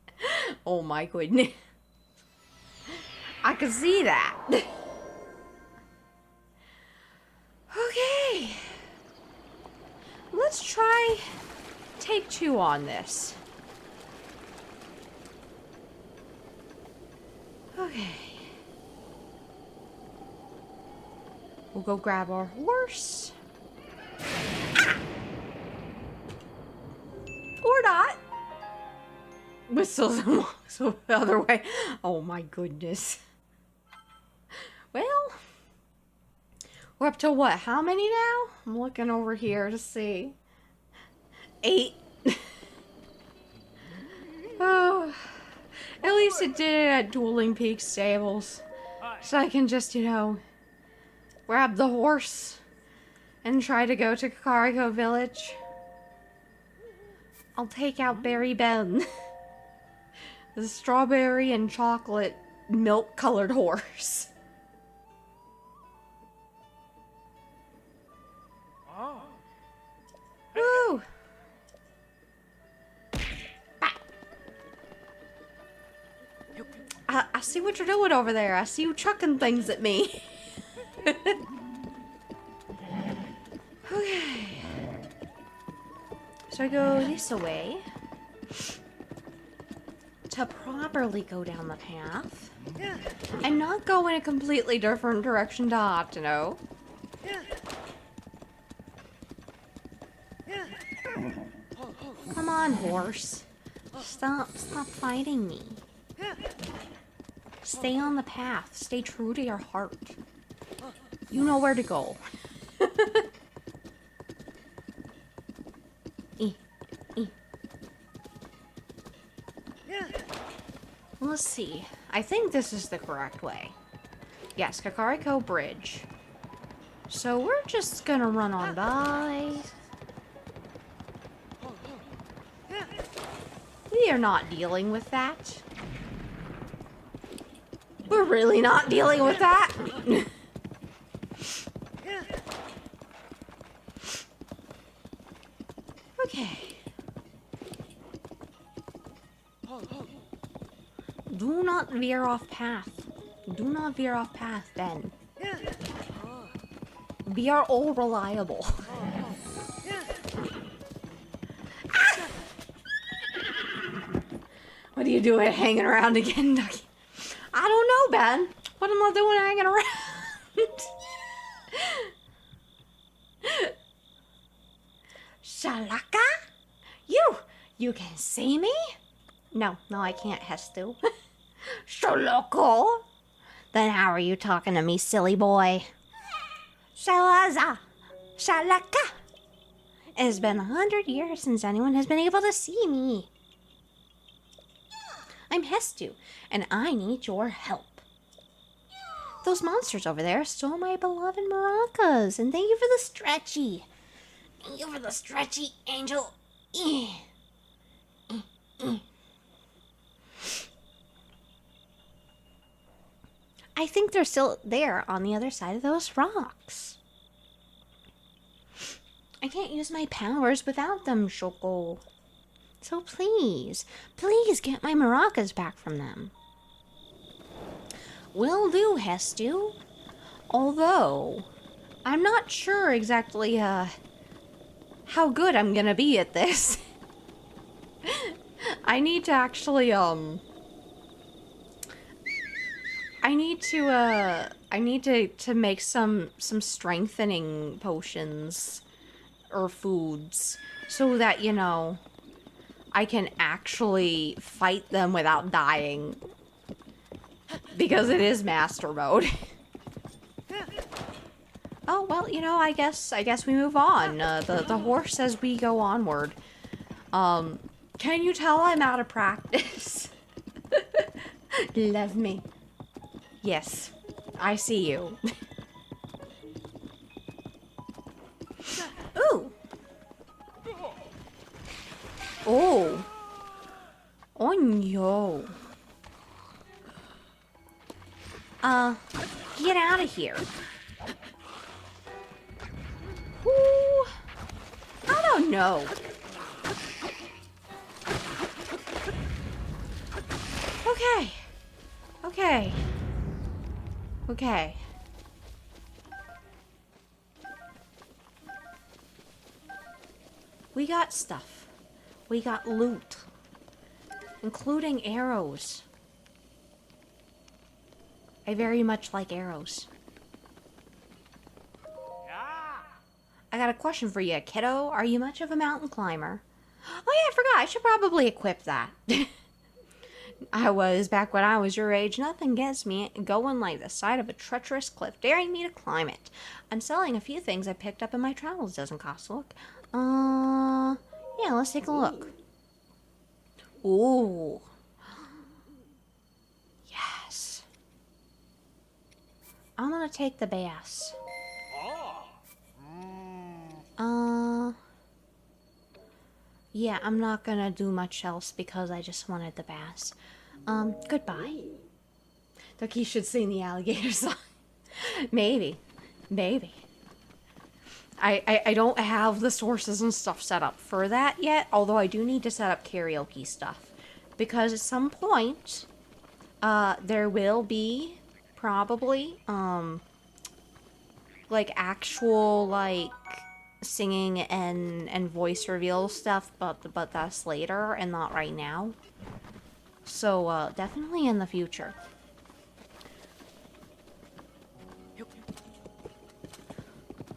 Oh my goodness. I can see that. Okay. Let's try take 2 on this. Okay. We'll go grab our horse. Ah! Or not. Whistle the other way. Oh my goodness. Well, we're up to what? How many now? I'm looking over here to see. 8. Oh, at least it did it at Dueling Peak Stables. So I can just, grab the horse and try to go to Kakariko Village. I'll take out Berry Ben. The strawberry and chocolate milk-colored horse. Woo! I see what you're doing over there. I see you chucking things at me. Okay. So I go this way to properly go down the path and not go in a completely different direction to Hateno. Come on, horse. Stop fighting me. Stay on the path. Stay true to your heart. You know where to go. Let's see. I think this is the correct way. Yes, Kakariko Bridge. So we're just gonna run on by. We are not dealing with that. We're really not dealing with that. Okay. Do not veer off path. Do not veer off path, Ben. We are all reliable. What are you doing hanging around again, Ducky? I don't know, Ben. What am I doing hanging around? Shalaka? You can see me? No, I can't, Hestu. Shalaka? Then how are you talking to me, silly boy? Shalaza. Shalaka. It has been 100 years since anyone has been able to see me. I'm Hestu, and I need your help. Those monsters over there stole my beloved maracas, and thank you for the stretchy. Thank you for the stretchy, Angel. I think they're still there on the other side of those rocks. I can't use my powers without them, Choco. So please, please get my maracas back from them. Will do, Hestu. Although, I'm not sure exactly, how good I'm gonna be at this. I need to actually, I need to make some strengthening potions or foods so that, you know, I can actually fight them without dying. Because it is master mode. Oh, well, you know, I guess we move on. The horse says we go onward. Can you tell I'm out of practice? Love me. Yes, I see you. Ooh. Oh. Oh no. Get out of here. Ooh. I don't know. Okay. Okay. Okay. We got stuff. We got loot. Including arrows. I very much like arrows. I got a question for you, kiddo. Are you much of a mountain climber? Oh yeah, I forgot. I should probably equip that. Back when I was your age, nothing gets me going like the side of a treacherous cliff, daring me to climb it. I'm selling a few things I picked up in my travels. Doesn't cost a look. Yeah, let's take a look. Ooh. Yes. I'm gonna take the bass. Yeah, I'm not gonna do much else because I just wanted the bass. Goodbye. Like he should sing the alligator song. Maybe. Maybe. I don't have the sources and stuff set up for that yet, although I do need to set up karaoke stuff. Because at some point, there will be probably, like actual, like, singing and voice reveal stuff, but that's later and not right now. So, definitely in the future.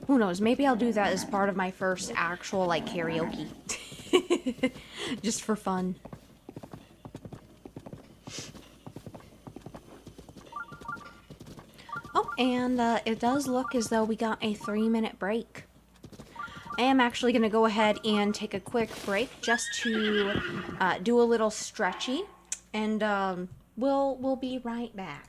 Who knows? Maybe I'll do that as part of my first actual, like, karaoke. Just for fun. Oh, and it does look as though we got a 3-minute break. I am actually going to go ahead and take a quick break just to do a little stretchy, and we'll be right back.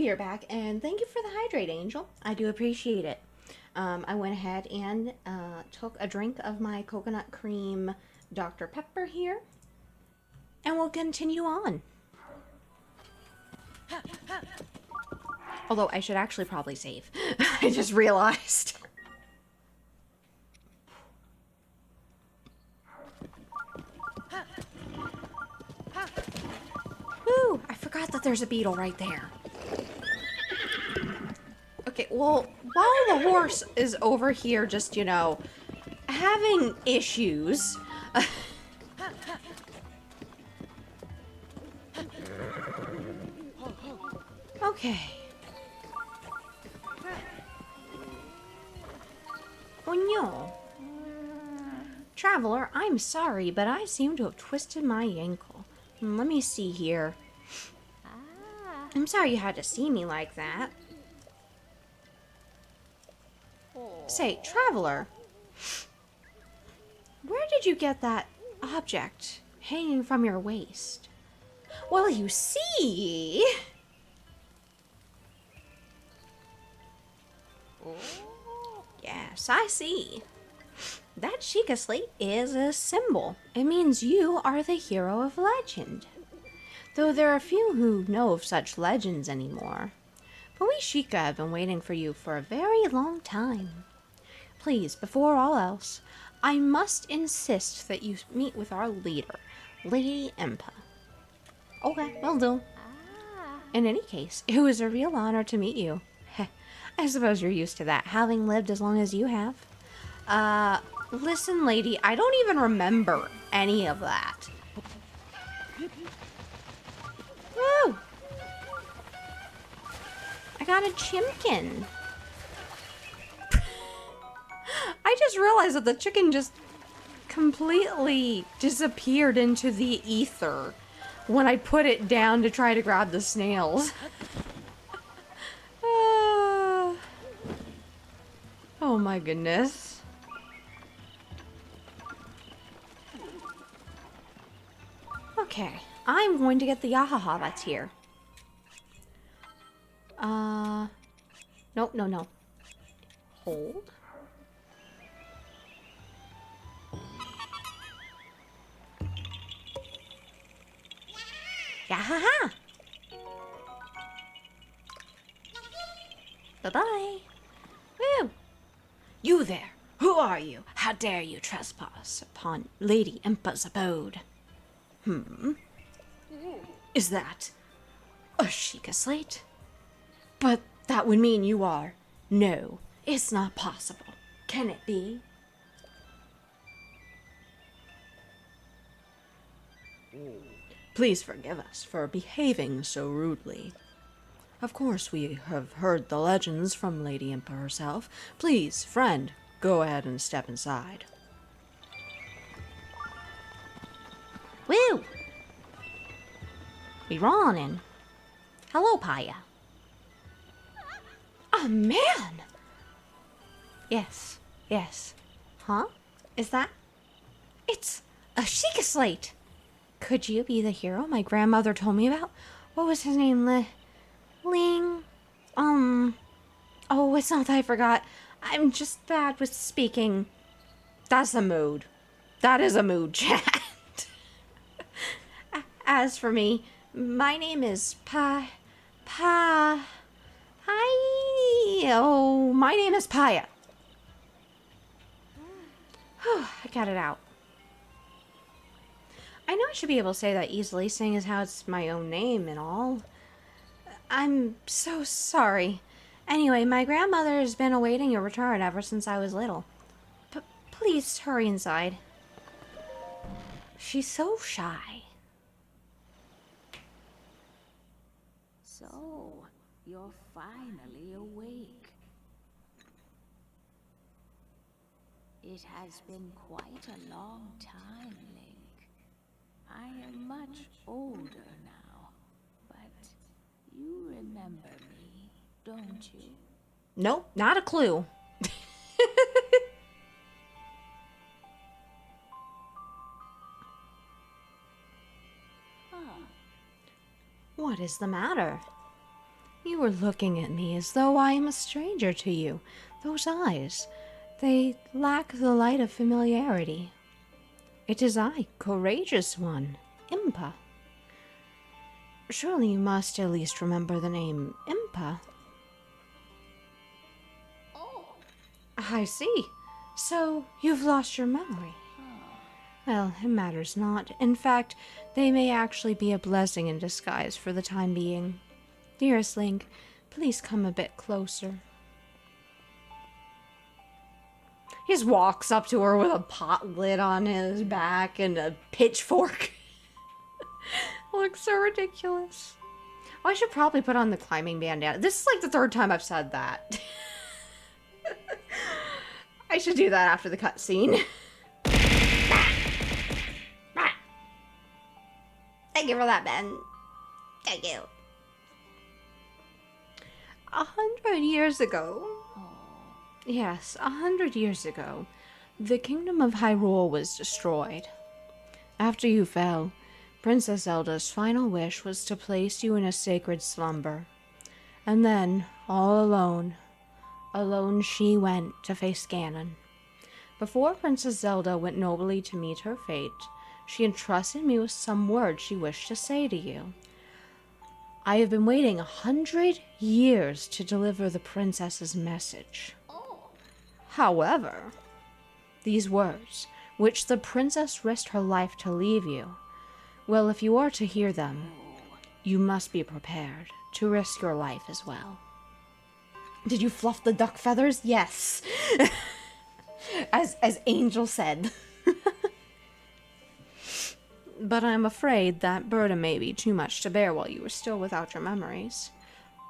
We are back, and thank you for the hydrate, Angel. I do appreciate it. I went ahead and took a drink of my coconut cream Dr. Pepper here, and we'll continue on. Although I should actually probably save. I just realized. Woo! I forgot that there's a beetle right there. Okay, well, while the horse is over here just, you know, having issues. Okay. Oh no. Traveler, I'm sorry, but I seem to have twisted my ankle. Let me see here. I'm sorry you had to see me like that. Say, Traveler, where did you get that object hanging from your waist? Well, you see... Yes, I see. That Sheikah slate is a symbol. It means you are the hero of legend. Though there are few who know of such legends anymore. But we Sheikah have been waiting for you for a very long time. Please, before all else, I must insist that you meet with our leader, Lady Impa. Okay, will do. In any case, it was a real honor to meet you. I suppose you're used to that, having lived as long as you have. Listen, lady, I don't even remember any of that. Woo! I got a chimkin. I just realized that the chicken just completely disappeared into the ether when I put it down to try to grab the snails. Oh my goodness. Okay, I'm going to get the Yahaha that's here. Nope, no. Hold. Yahaha! Bye-bye. Woo! You there! Who are you? How dare you trespass upon Lady Impa's abode? Is that a Sheikah slate? But that would mean you are... No, it's not possible. Can it be? Please forgive us for behaving so rudely. Of course, we have heard the legends from Lady Impa herself. Please, friend, go ahead and step inside. Woo! We running. Hello, Paya. A man! Yes. Huh? Is that... It's a Sheikah slate! Could you be the hero my grandmother told me about? What was his name? Ling? Oh, it's not that I forgot. I'm just bad with speaking. That's a mood. That is a mood, chat. As for me, my name is Hi. Oh, my name is Paya. I got it out. I know I should be able to say that easily, seeing as how it's my own name and all. I'm so sorry. Anyway, my grandmother has been awaiting your return ever since I was little. Please hurry inside. She's so shy. So, you're finally awake. It has been quite a long time, Link. I am much older now, but you remember me, don't you? Nope, not a clue. What is the matter? You were looking at me as though I am a stranger to you. Those eyes, they lack the light of familiarity. It is I, courageous one, Impa. Surely you must at least remember the name Impa. I see. So you've lost your memory. Well, it matters not. In fact, they may actually be a blessing in disguise for the time being. Dearest Link, please come a bit closer. He just walks up to her with a pot lid on his back and a pitchfork. Looks so ridiculous. Oh, I should probably put on the climbing bandana. This is like the third time I've said that. I should do that after the cutscene. Thank you for that, Ben. Thank you. 100 years ago. Yes, 100 years ago, the kingdom of Hyrule was destroyed. After you fell, Princess Zelda's final wish was to place you in a sacred slumber. And then, all alone she went to face Ganon. Before Princess Zelda went nobly to meet her fate, she entrusted me with some words she wished to say to you. I have been waiting 100 years to deliver the princess's message. However, these words, which the princess risked her life to leave you, well, if you are to hear them, you must be prepared to risk your life as well. Did you fluff the duck feathers? Yes. as Angel said. But I'm afraid that burden may be too much to bear while you are still without your memories.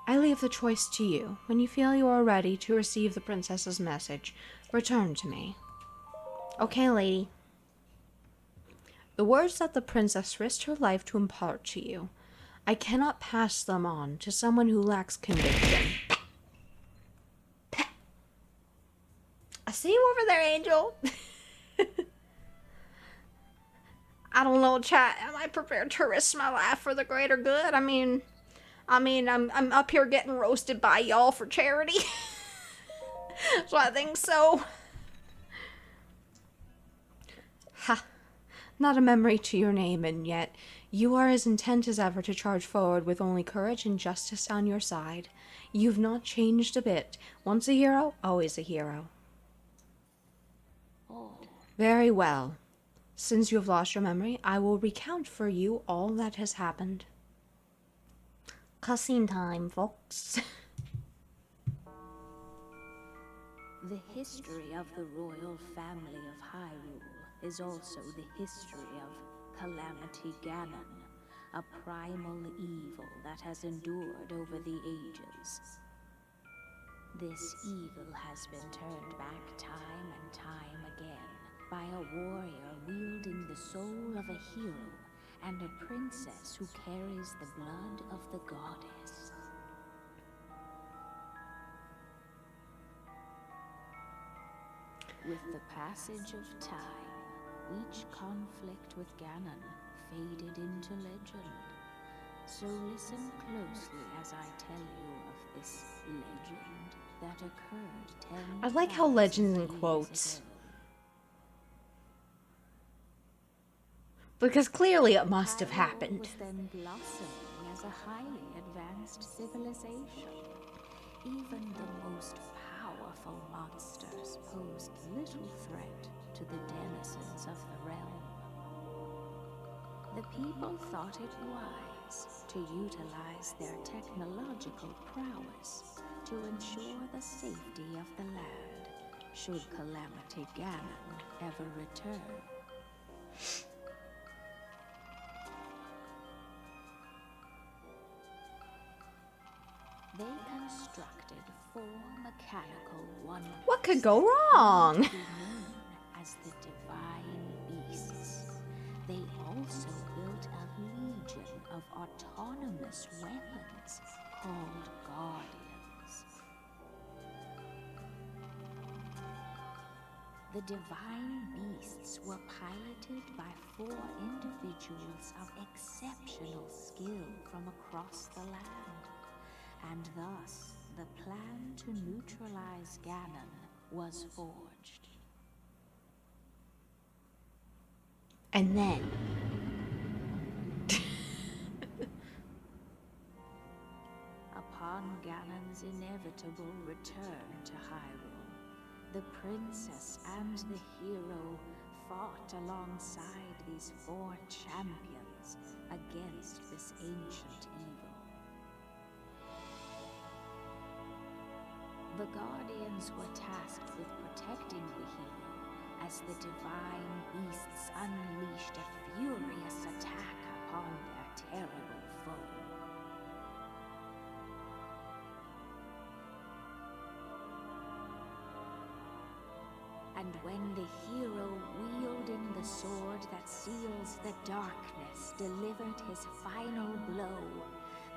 I leave the choice to you. When you feel you are ready to receive the princess's message, return to me. Okay, lady. The words that the princess risked her life to impart to you, I cannot pass them on to someone who lacks conviction. I see you over there, Angel. I don't know, chat. Am I prepared to risk my life for the greater good? I mean, I'm up here getting roasted by y'all for charity. So I think so. Ha. Not a memory to your name, and yet you are as intent as ever to charge forward with only courage and justice on your side. You've not changed a bit. Once a hero, always a hero. Very well. Since you have lost your memory, I will recount for you all that has happened. Cussing time, folks. The history of the royal family of Hyrule is also the history of Calamity Ganon, a primal evil that has endured over the ages. This evil has been turned back time and time again by a warrior wielding the soul of a hero and a princess who carries the blood of the goddess. With the passage of time, each conflict with Ganon faded into legend. So listen closely as I tell you of this legend that occurred 10,000 I like how legends in years quotes. ago. Because clearly it must have Hyrule happened. was then blossoming as a highly advanced civilization. Even the most powerful monsters posed little threat to the denizens of the realm. The people thought it wise to utilize their technological prowess to ensure the safety of the land, should Calamity Ganon ever return. They constructed 4 mechanical wonders. What could go wrong? To be known as the Divine Beasts. They also built a legion of autonomous weapons called Guardians. The Divine Beasts were piloted by 4 individuals of exceptional skill from across the land. And thus, the plan to neutralize Ganon was forged. And then... Upon Ganon's inevitable return to Hyrule, the princess and the hero fought alongside these 4 champions against this ancient evil. The Guardians were tasked with protecting the hero as the divine beasts unleashed a furious attack upon their terrible foe. And when the hero wielding the sword that seals the darkness delivered his final blow,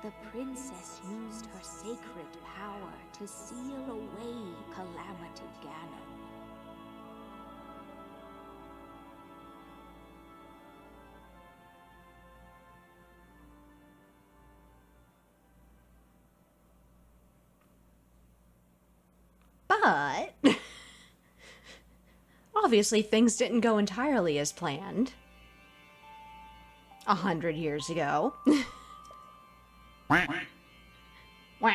the princess used her sacred power to seal away Calamity Ganon. But... obviously, things didn't go entirely as planned. 100 years ago. Wah.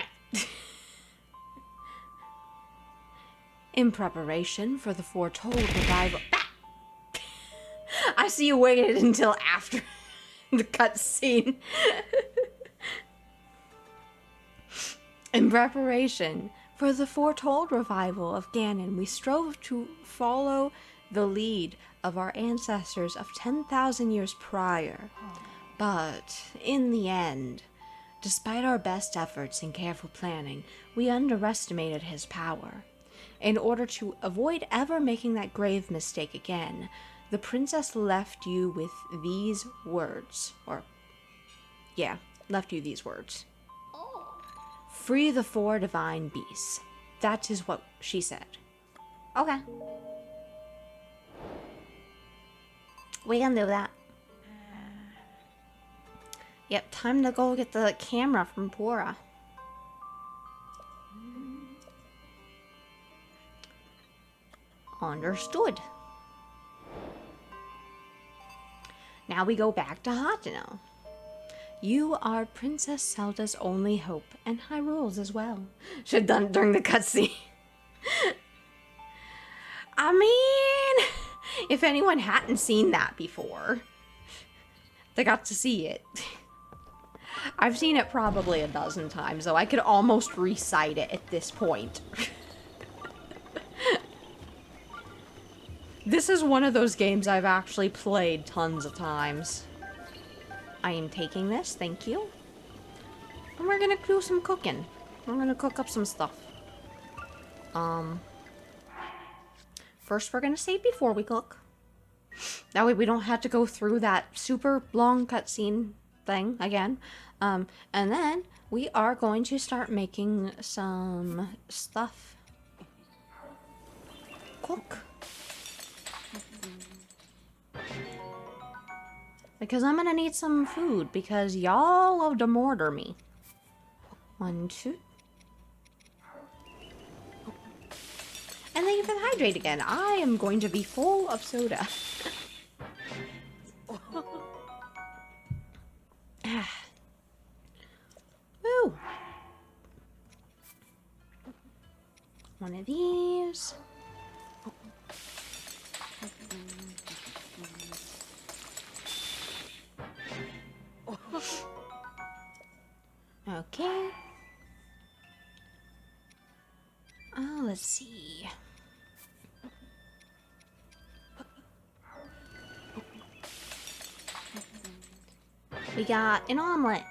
In preparation for the foretold revival... I see you waited until after the cutscene. In preparation for the foretold revival of Ganon, we strove to follow the lead of our ancestors of 10,000 years prior. But in the end, despite our best efforts and careful planning, we underestimated his power. In order to avoid ever making that grave mistake again, the princess left you with these words. Left you these words. Free the 4 divine beasts. That is what she said. Okay. We can do that. Yep, time to go get the camera from Pora. Understood. Now we go back to Hateno. You are Princess Zelda's only hope, and Hyrule's as well. Should have done it during the cutscene. I mean, if anyone hadn't seen that before, they got to see it. I've seen it probably a dozen times, though I could almost recite it at this point. This is one of those games I've actually played tons of times. I am taking this, thank you. And we're gonna do some cooking. We're gonna cook up some stuff. First we're gonna save before we cook. That way we don't have to go through that super long cutscene thing again. And then we are going to start making some stuff. Cook. Because I'm gonna need some food, because y'all love to murder me. 1, 2. And thank you for the hydrate again. I am going to be full of soda. Woo! One of these. Okay. Let's see. We got an omelet.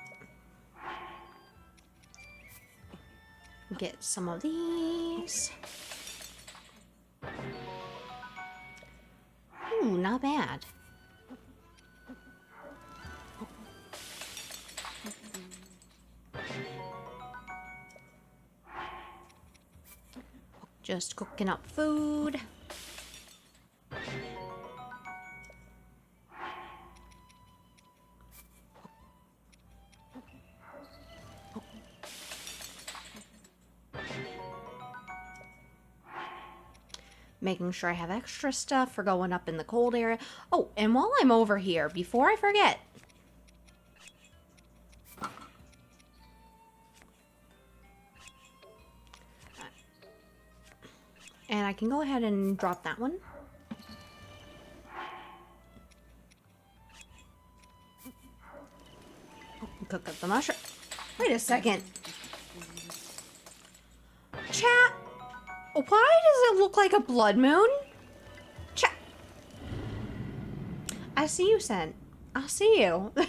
Get some of these. Ooh, not bad. Just cooking up food. making sure I have extra stuff for going up in the cold area. Oh, and while I'm over here, before I forget, and I can go ahead and drop that one. Cook up the mushroom. Wait a second. Chat, why does it look like a blood moon? Chat. I see you, Scent. I'll see you. The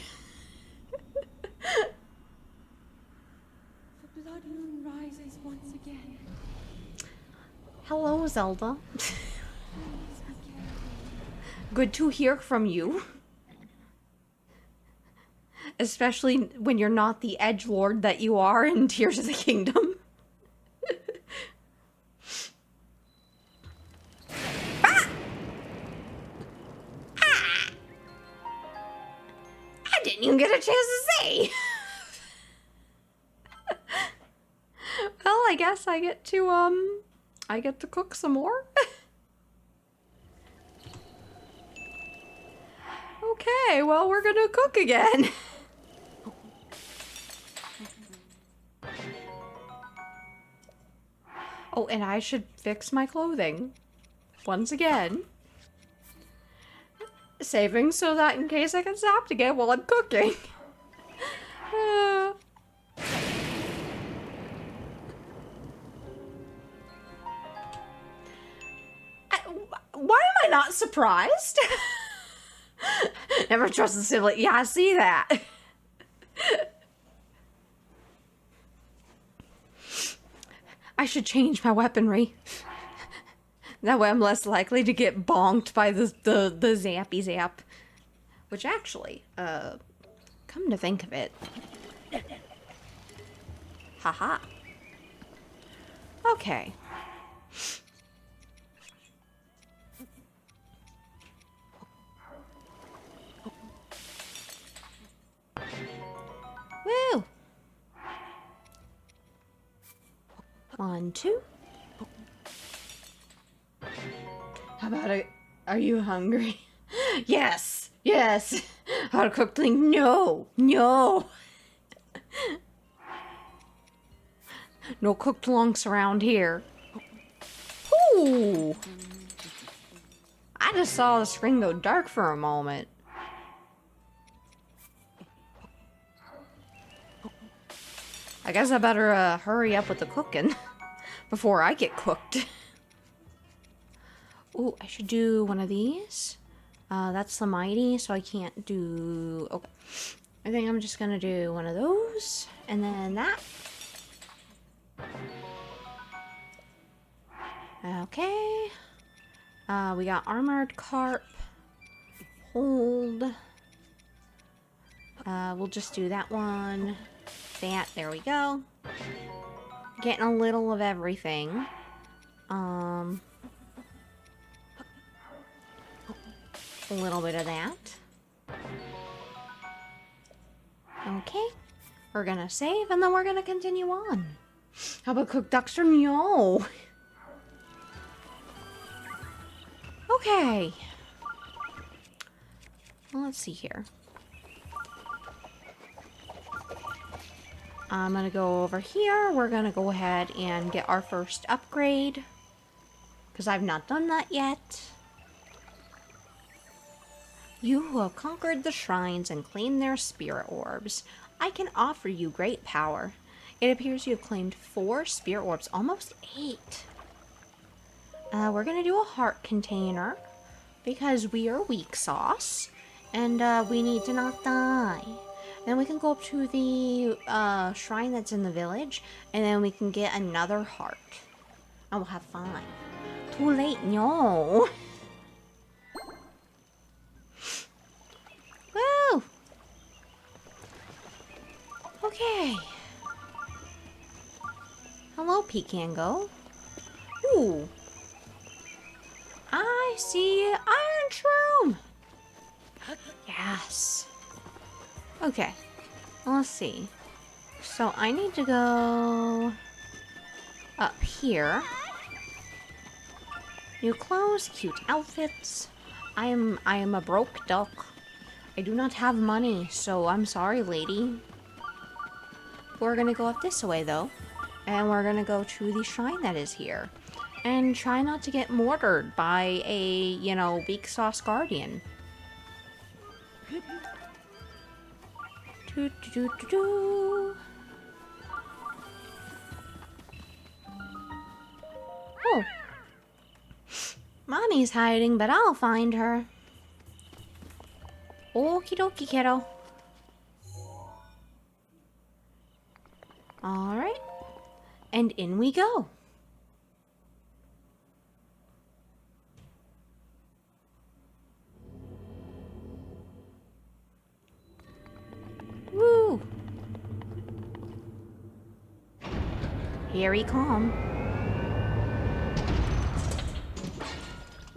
blood moon rises once again. Hello, Zelda. Please be careful. Good to hear from you. Especially when you're not the edgelord that you are in Tears of the Kingdom. Ah! Ah! I didn't even get a chance to say. Well, I guess I get to cook some more. Okay, well, we're gonna cook again. Oh, and I should fix my clothing. Once again. Saving so that in case I get zapped again while I'm cooking. Why am I not surprised? Never trust the sibling. Yeah, I see that. I should change my weaponry. That way I'm less likely to get bonked by the zappy zap. Which actually, come to think of it. Haha. Okay. Woo! 1, 2. How about are you hungry? Yes! Yes! How to cook things? No! No! No cooked lunks around here. Ooh! I just saw the screen go dark for a moment. I guess I better hurry up with the cooking before I get cooked. Ooh, I should do one of these. That's the mighty, so I can't do... Okay. I think I'm just gonna do one of those, and then that. Okay. We got armored carp. Hold. We'll just do that one. That, there we go. Getting a little of everything. A little bit of that. Okay. We're gonna save and then we're gonna continue on. How about cooked ducks or no? Okay. Well, let's see here. I'm gonna go over here. We're gonna go ahead and get our first upgrade. Because I've not done that yet. You who have conquered the shrines and claimed their spirit orbs, I can offer you great power. It appears you have claimed 4 spirit orbs, almost 8. We're gonna do a heart container because we are weak sauce and we need to not die. Then we can go up to the shrine that's in the village and then we can get another heart. And we'll have fun. Too late, no. Woo! Okay. Hello, Pecan Go. Ooh. I see iron shroom. Yes. Okay. Let's see. So I need to go up here. New clothes, cute outfits. I am a broke duck. I do not have money, so I'm sorry, lady. We're gonna go up this way, though. And we're gonna go to the shrine that is here. And try not to get mortared by a, you know, weak sauce guardian. Do. Oh. Mommy's hiding, but I'll find her. Okie dokie, kiddo. Alright. And in we go. Woo! Here he come.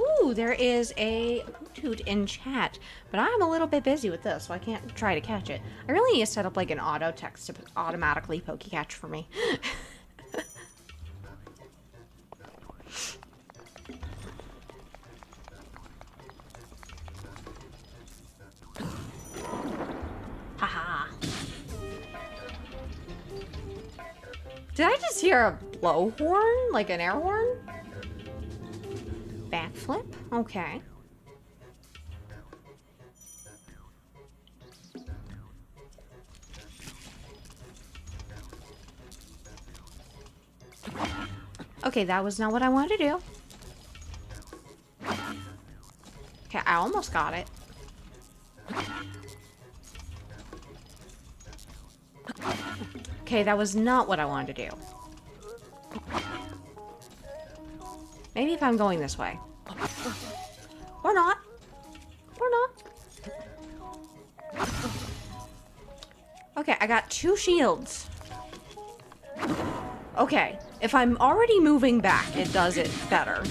Ooh, there is a toot in chat, but I'm a little bit busy with this, so I can't try to catch it. I really need to set up like an auto text to automatically pokecatch for me. Haha. Did I just hear a blowhorn? Like an air horn? Backflip? Okay. Okay, that was not what I wanted to do. Okay, I almost got it. Okay, that was not what I wanted to do. Maybe if I'm going this way. Or not. Or not. Okay, I got 2 shields. Okay, if I'm already moving back, it does it better.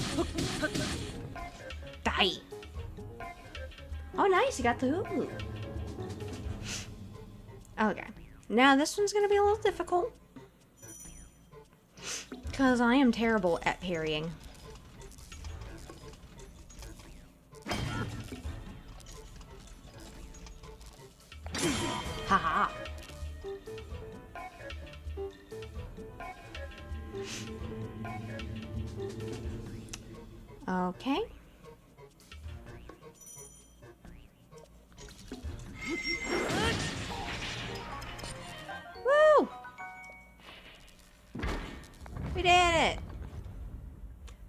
Die. Oh, nice, you got the hoop. Okay. Now this one's gonna be a little difficult. Because I am terrible at parrying. Haha. Okay. Woo! We did it!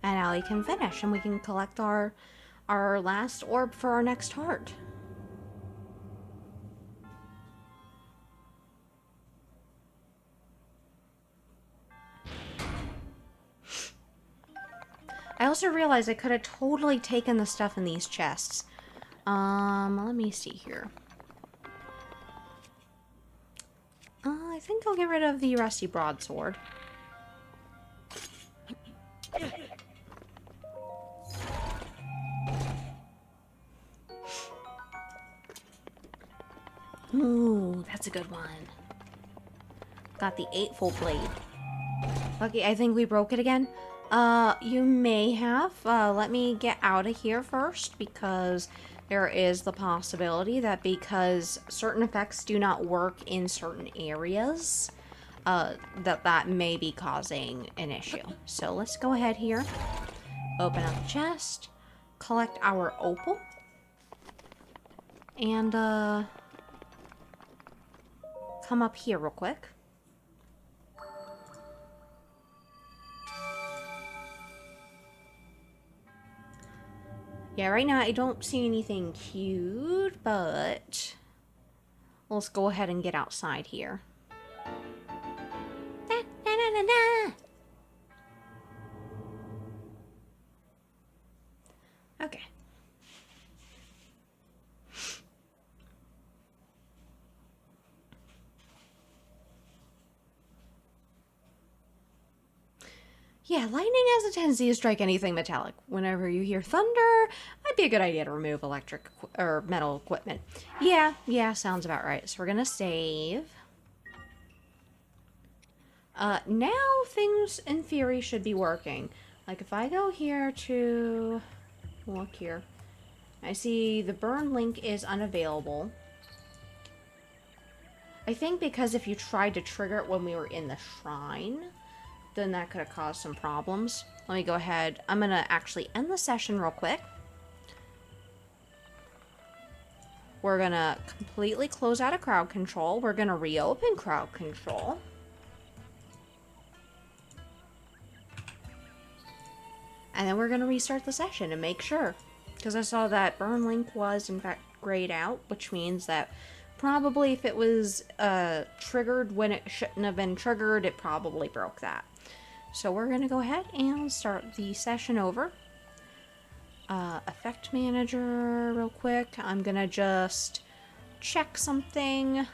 And now we can finish and we can collect our last orb for our next heart. I also realized I could have totally taken the stuff in these chests. Let me see here. I think I'll get rid of the rusty broadsword. Ooh, that's a good one. Got the 8-fold blade. Okay, I think we broke it again. You may have. Let me get out of here first, because there is the possibility that because certain effects do not work in certain areas, that may be causing an issue. So let's go ahead here. Open up the chest. Collect our opal. And, come up here real quick. Yeah, right now I don't see anything cute, but let's go ahead and get outside here. Da, da, da, da, da. Okay. Yeah, lightning has a tendency to strike anything metallic. Whenever you hear thunder, might be a good idea to remove electric or metal equipment. Yeah, sounds about right. So we're gonna save. Now things in theory should be working. Like if I go here to look here, I see the burn link is unavailable. I think because if you tried to trigger it when we were in the shrine, then that could have caused some problems. Let me go ahead. I'm going to actually end the session real quick. We're going to completely close out of crowd control. We're going to reopen crowd control. And then we're going to restart the session and make sure. Because I saw that burn link was, in fact, grayed out, which means that probably if it was triggered when it shouldn't have been triggered, it probably broke that. So we're going to go ahead and start the session over. Effect manager real quick. I'm going to just check something.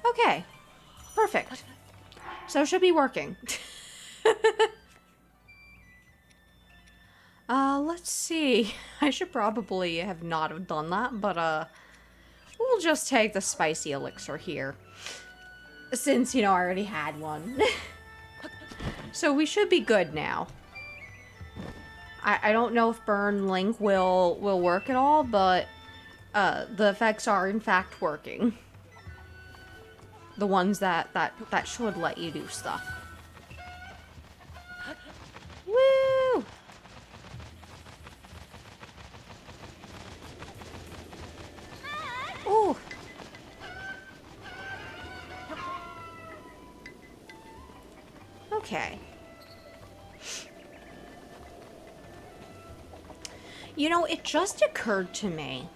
Okay. Perfect. So it should be working. Let's see. I should probably have not have done that, but, we'll just take the spicy elixir here. Since, you know, I already had one. So we should be good now. I don't know if Burn Link will work at all, but, the effects are, in fact, working. The ones that should let you do stuff. Woo! Ooh. Okay. You know, it just occurred to me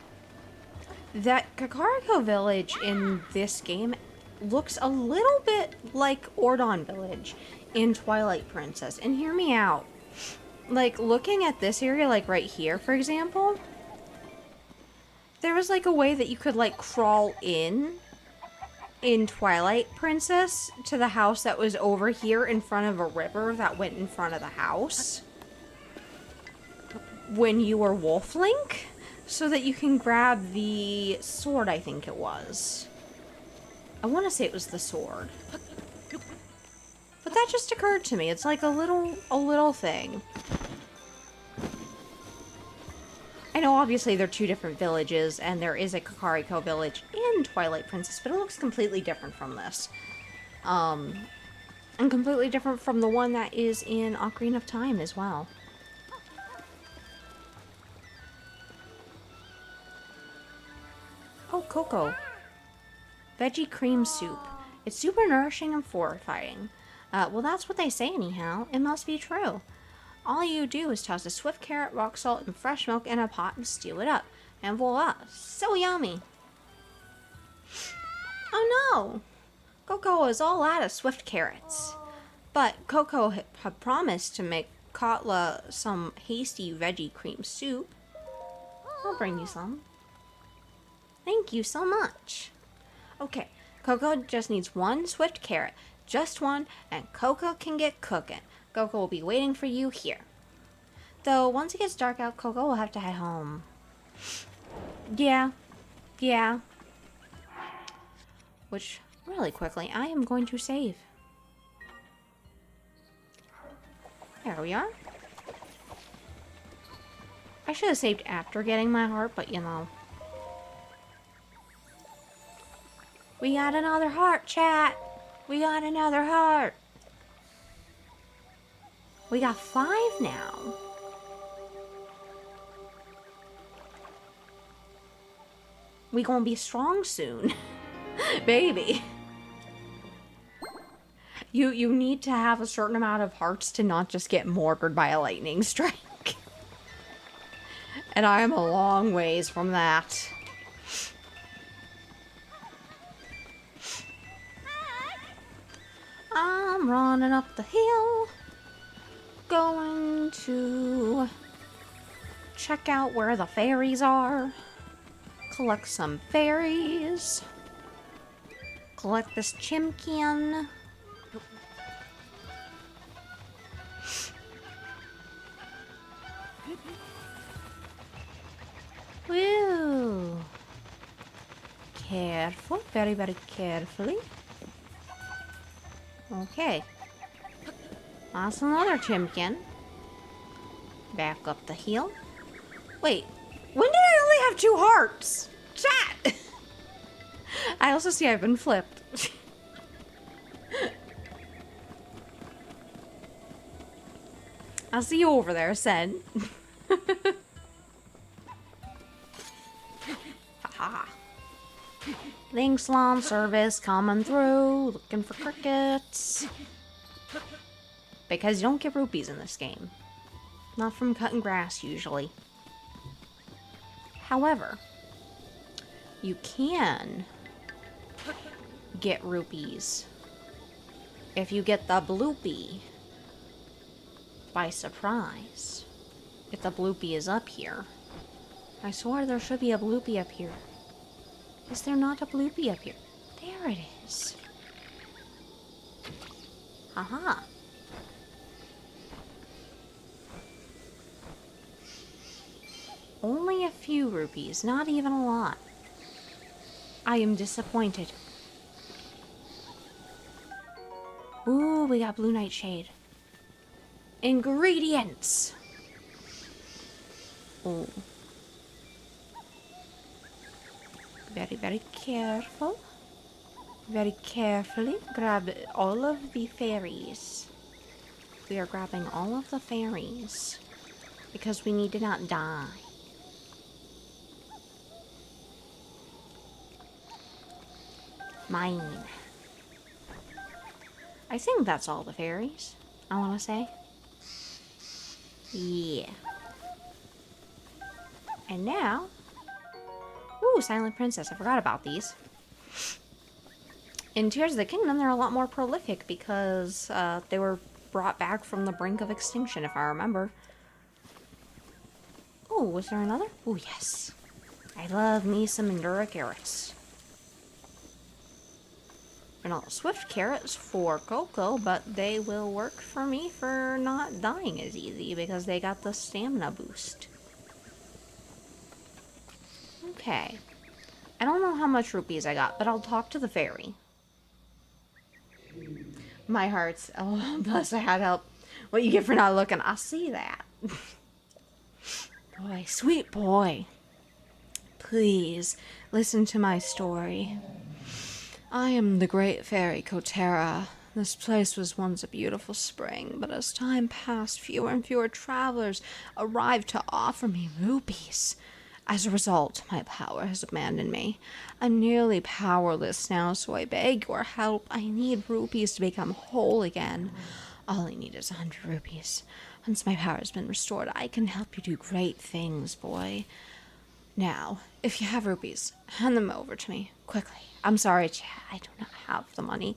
that Kakariko Village in this game looks a little bit like Ordon Village in Twilight Princess. And hear me out. Like, looking at this area, like right here, for example, there was like a way that you could like crawl in Twilight Princess to the house that was over here in front of a river that went in front of the house when you were Wolf Link, so that you can grab the sword, I think it was. I want to say it was the sword. But that just occurred to me. It's like a little thing. I know obviously they're two different villages, and there is a Kakariko village in Twilight Princess, but it looks completely different from this. And completely different from the one that is in Ocarina of Time as well. Oh, Coco. Veggie cream soup. It's super nourishing and fortifying. Well, that's what they say anyhow. It must be true. All you do is toss a swift carrot, rock salt, and fresh milk in a pot and stew it up. And voila, so yummy. Oh no! Coco is all out of swift carrots. But Coco had promised to make Katla some hasty veggie cream soup. I'll bring you some. Thank you so much. Okay, Coco just needs one swift carrot. Just one, and Coco can get cooking. Coco will be waiting for you here. Though, once it gets dark out, Coco will have to head home. Yeah. Which, really quickly, I am going to save. There we are. I should have saved after getting my heart, but you know. We got another heart, chat. We got another heart. We got 5 now. We gonna be strong soon. Baby. You need to have a certain amount of hearts to not just get mortared by a lightning strike. And I am a long ways from that. I'm running up the hill. Going to check out where the fairies are. Collect some fairies. Collect this chimkin. Woo! Careful, very, very carefully. Okay. That's another Chimkin. Back up the hill. Wait, when did I only have 2 hearts? Chat! I also see I've been flipped. I'll see you over there, Sen. Haha. Thanks, lawn service, coming through, looking for crickets. Because you don't get rupees in this game. Not from cutting grass, usually. However, you can get rupees if you get the bloopy by surprise. If the bloopy is up here. I swear there should be a bloopy up here. Is there not a bloopy up here? There it is. Haha. Only a few rupees, not even a lot. I am disappointed. Ooh, we got blue nightshade. Ingredients! Ooh. Very, very careful. Very carefully grab all of the fairies. We are grabbing all of the fairies because we need to not die. Mine. I think that's all the fairies, I want to say. Yeah. And now... Ooh, Silent Princess. I forgot about these. In Tears of the Kingdom, they're a lot more prolific because they were brought back from the brink of extinction, if I remember. Oh, was there another? Oh, yes. I love me some Endura carrots. They're not swift carrots for Coco, but they will work for me for not dying as easy because they got the stamina boost. Okay. I don't know how much rupees I got, but I'll talk to the fairy. My heart's... Oh, plus I had help. What you get for not looking. I see that. Boy, sweet boy. Please, listen to my story. I am the great fairy Kotera. This place was once a beautiful spring, but as time passed, fewer and fewer travelers arrived to offer me rupees. As a result, my power has abandoned me. I'm nearly powerless now, so I beg your help. I need rupees to become whole again. All I need is 100 rupees. Once my power has been restored, I can help you do great things, boy. Now, if you have rupees, hand them over to me, quickly. I'm sorry, Chad, I do not have the money.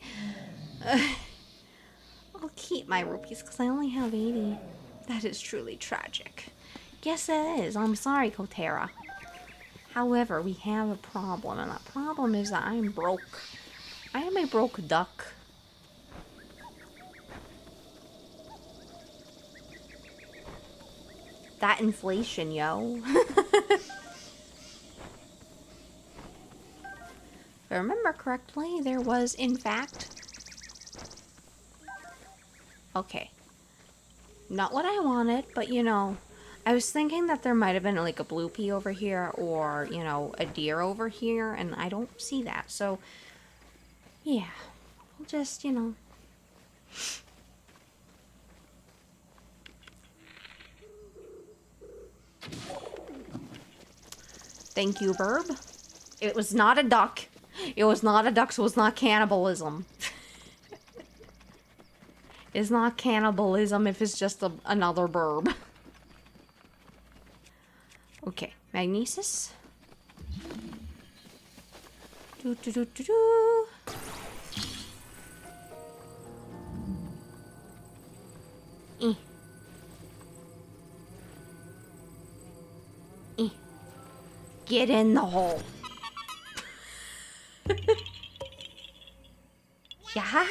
I'll keep my rupees because I only have 80. That is truly tragic. Yes, it is. I'm sorry, Kotera. However, we have a problem, and that problem is that I'm broke. I am a broke duck. That inflation, yo. If I remember correctly, there was, in fact... Okay. Not what I wanted, but you know... I was thinking that there might have been like a bloopy over here or, you know, a deer over here, and I don't see that. So, yeah. We'll just, you know... Thank you, Burb. It was not a duck. It was not a duck, so it's not cannibalism. It's not cannibalism if it's just another burb. Okay, magnesis. Do do do do do. Eh. Eh. Get in the hole. Yeah.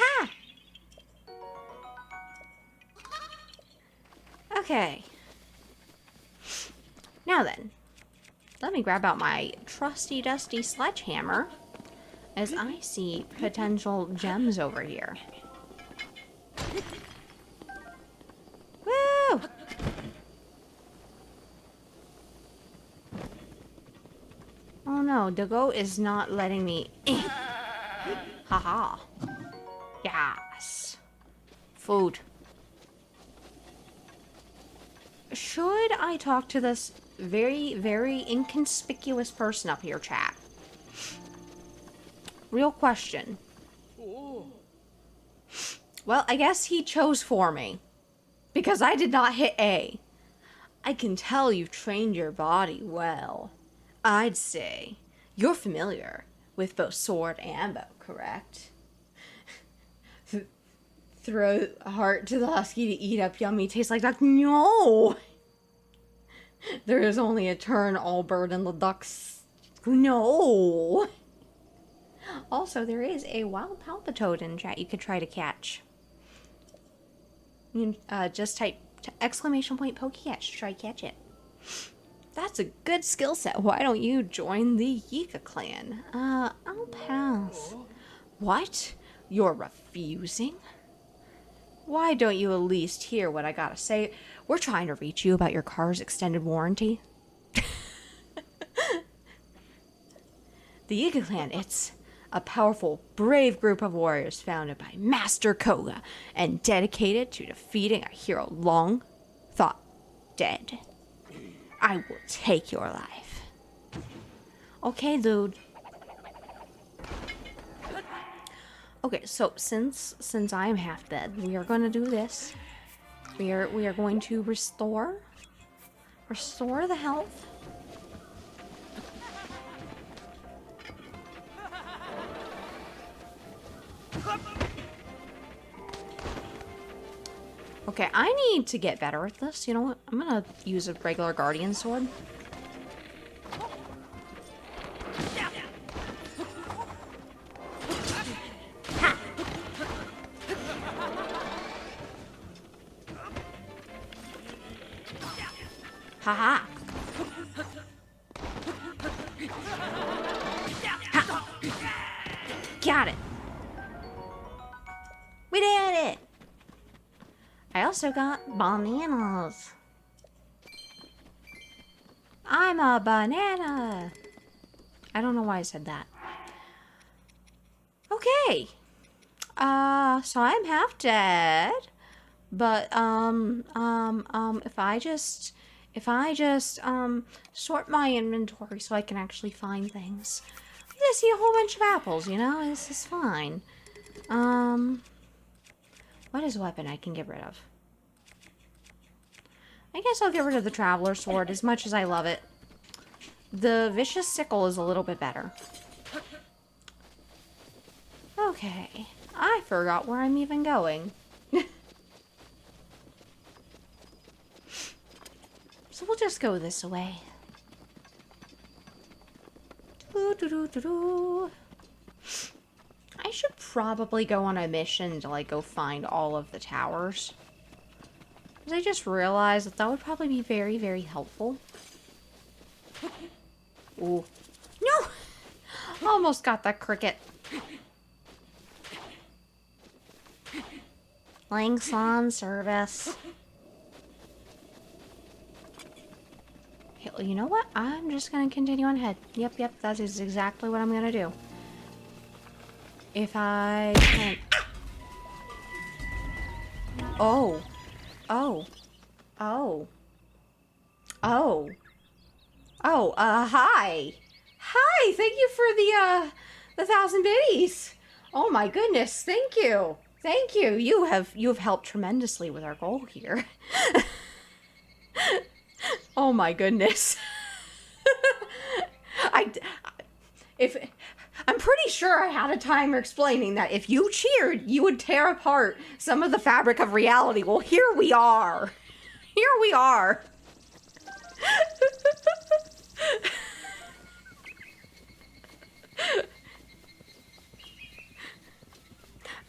Okay. Now then, let me grab out my trusty dusty sledgehammer as I see potential gems over here. Woo! Oh no, the goat is not letting me in. Haha. Yes. Food. Should I talk to this very, very inconspicuous person up here, chat? Real question. Well, I guess he chose for me. Because I did not hit A. I can tell you've trained your body well. I'd say you're familiar with both sword and bow, correct? Throw a heart to the husky to eat up yummy tastes like duck. No! There is only a turn all bird and the ducks. No! Also, there is a wild palpitoad in chat you could try to catch. You can, just type exclamation point Pokecatch to try to catch it. That's a good skill set. Why don't you join the Yika clan? I'll pass. What? You're refusing? Why don't you at least hear what I gotta say? We're trying to reach you about your car's extended warranty. The Yika clan, it's a powerful, brave group of warriors founded by Master Koga and dedicated to defeating a hero long thought dead. I will take your life. Okay, dude. Okay, so since I am half dead, we are gonna do this. We are going to restore the health. Okay, I need to get better at this. You know what? I'm gonna use a regular guardian sword. Ha! Haha! Ha! Got it! We did it! I also got bananas. I'm a banana. I don't know why I said that. Okay. So I'm half dead. But, if I just, sort my inventory so I can actually find things. I just see a whole bunch of apples, you know? This is fine. What is a weapon I can get rid of? I guess I'll get rid of the Traveler Sword as much as I love it. The Vicious Sickle is a little bit better. Okay. I forgot where I'm even going. So we'll just go this way. Doo-doo-doo-doo-doo. I should probably go on a mission to, like, go find all of the towers. Because I just realized that would probably be very, very helpful. Ooh. No! Almost got that cricket. Links on service. You know what? I'm just going to continue on ahead. Yep, that is exactly what I'm going to do. If I can... Oh. Hi. Hi, thank you for the 1,000 biddies. Oh my goodness, thank you. Thank you. You have helped tremendously with our goal here. Oh my goodness. I'm pretty sure I had a timer explaining that if you cheered, you would tear apart some of the fabric of reality. Well, here we are. Here we are.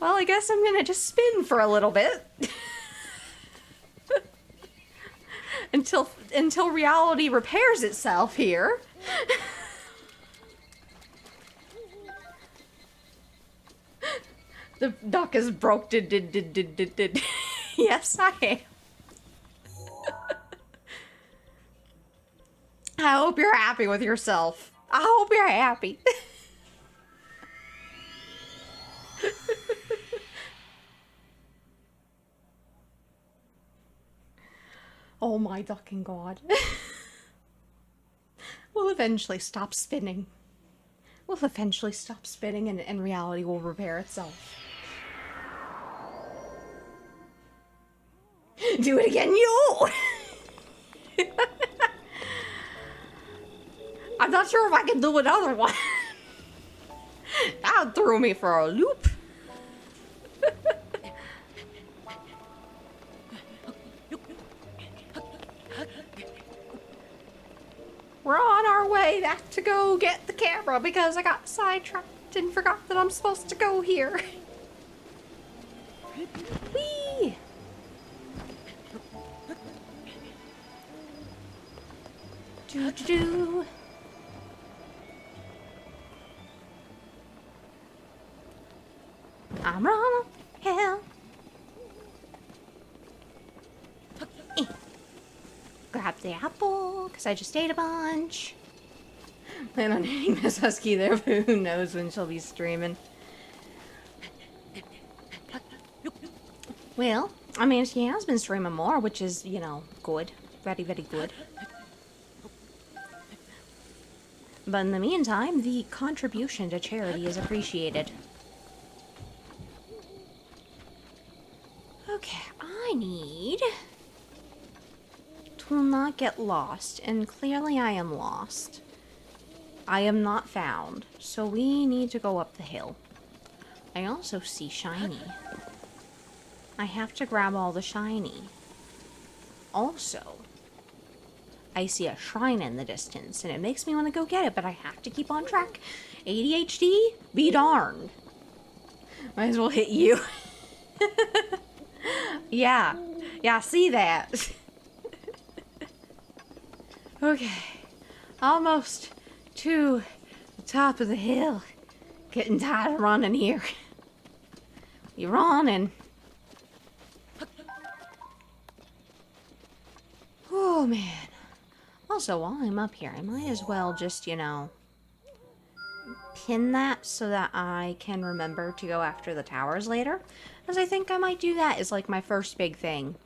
Well, I guess I'm gonna just spin for a little bit. until reality repairs itself here. The duck is broke. Did. Yes, I am. I hope you're happy with yourself. I hope you're happy. Oh my ducking god. We'll eventually stop spinning. We'll eventually stop spinning and reality will repair itself. Do it again, yo! I'm not sure if I can do another one. That threw me for a loop. We're on our way back to go get the camera because I got sidetracked and forgot that I'm supposed to go here. Whee! Do. I'm on hell. Grab the apple, because I just ate a bunch. Plan on hitting Miss Husky there, but who knows when she'll be streaming. Well, I mean, she has been streaming more, which is, you know, good. Very, very good. But in the meantime, the contribution to charity is appreciated. Okay, I need to not get lost, and clearly I am lost. I am not found, so we need to go up the hill. I also see shiny. I have to grab all the shiny. Also, I see a shrine in the distance, and it makes me want to go get it, but I have to keep on track. ADHD? Be darned. Might as well hit you. Yeah, see that. Okay, almost to the top of the hill. Getting tired of running here. You're running. Oh, man. Also, while I'm up here, I might as well just, you know, pin that so that I can remember to go after the towers later. Because I think I might do that as, like, my first big thing.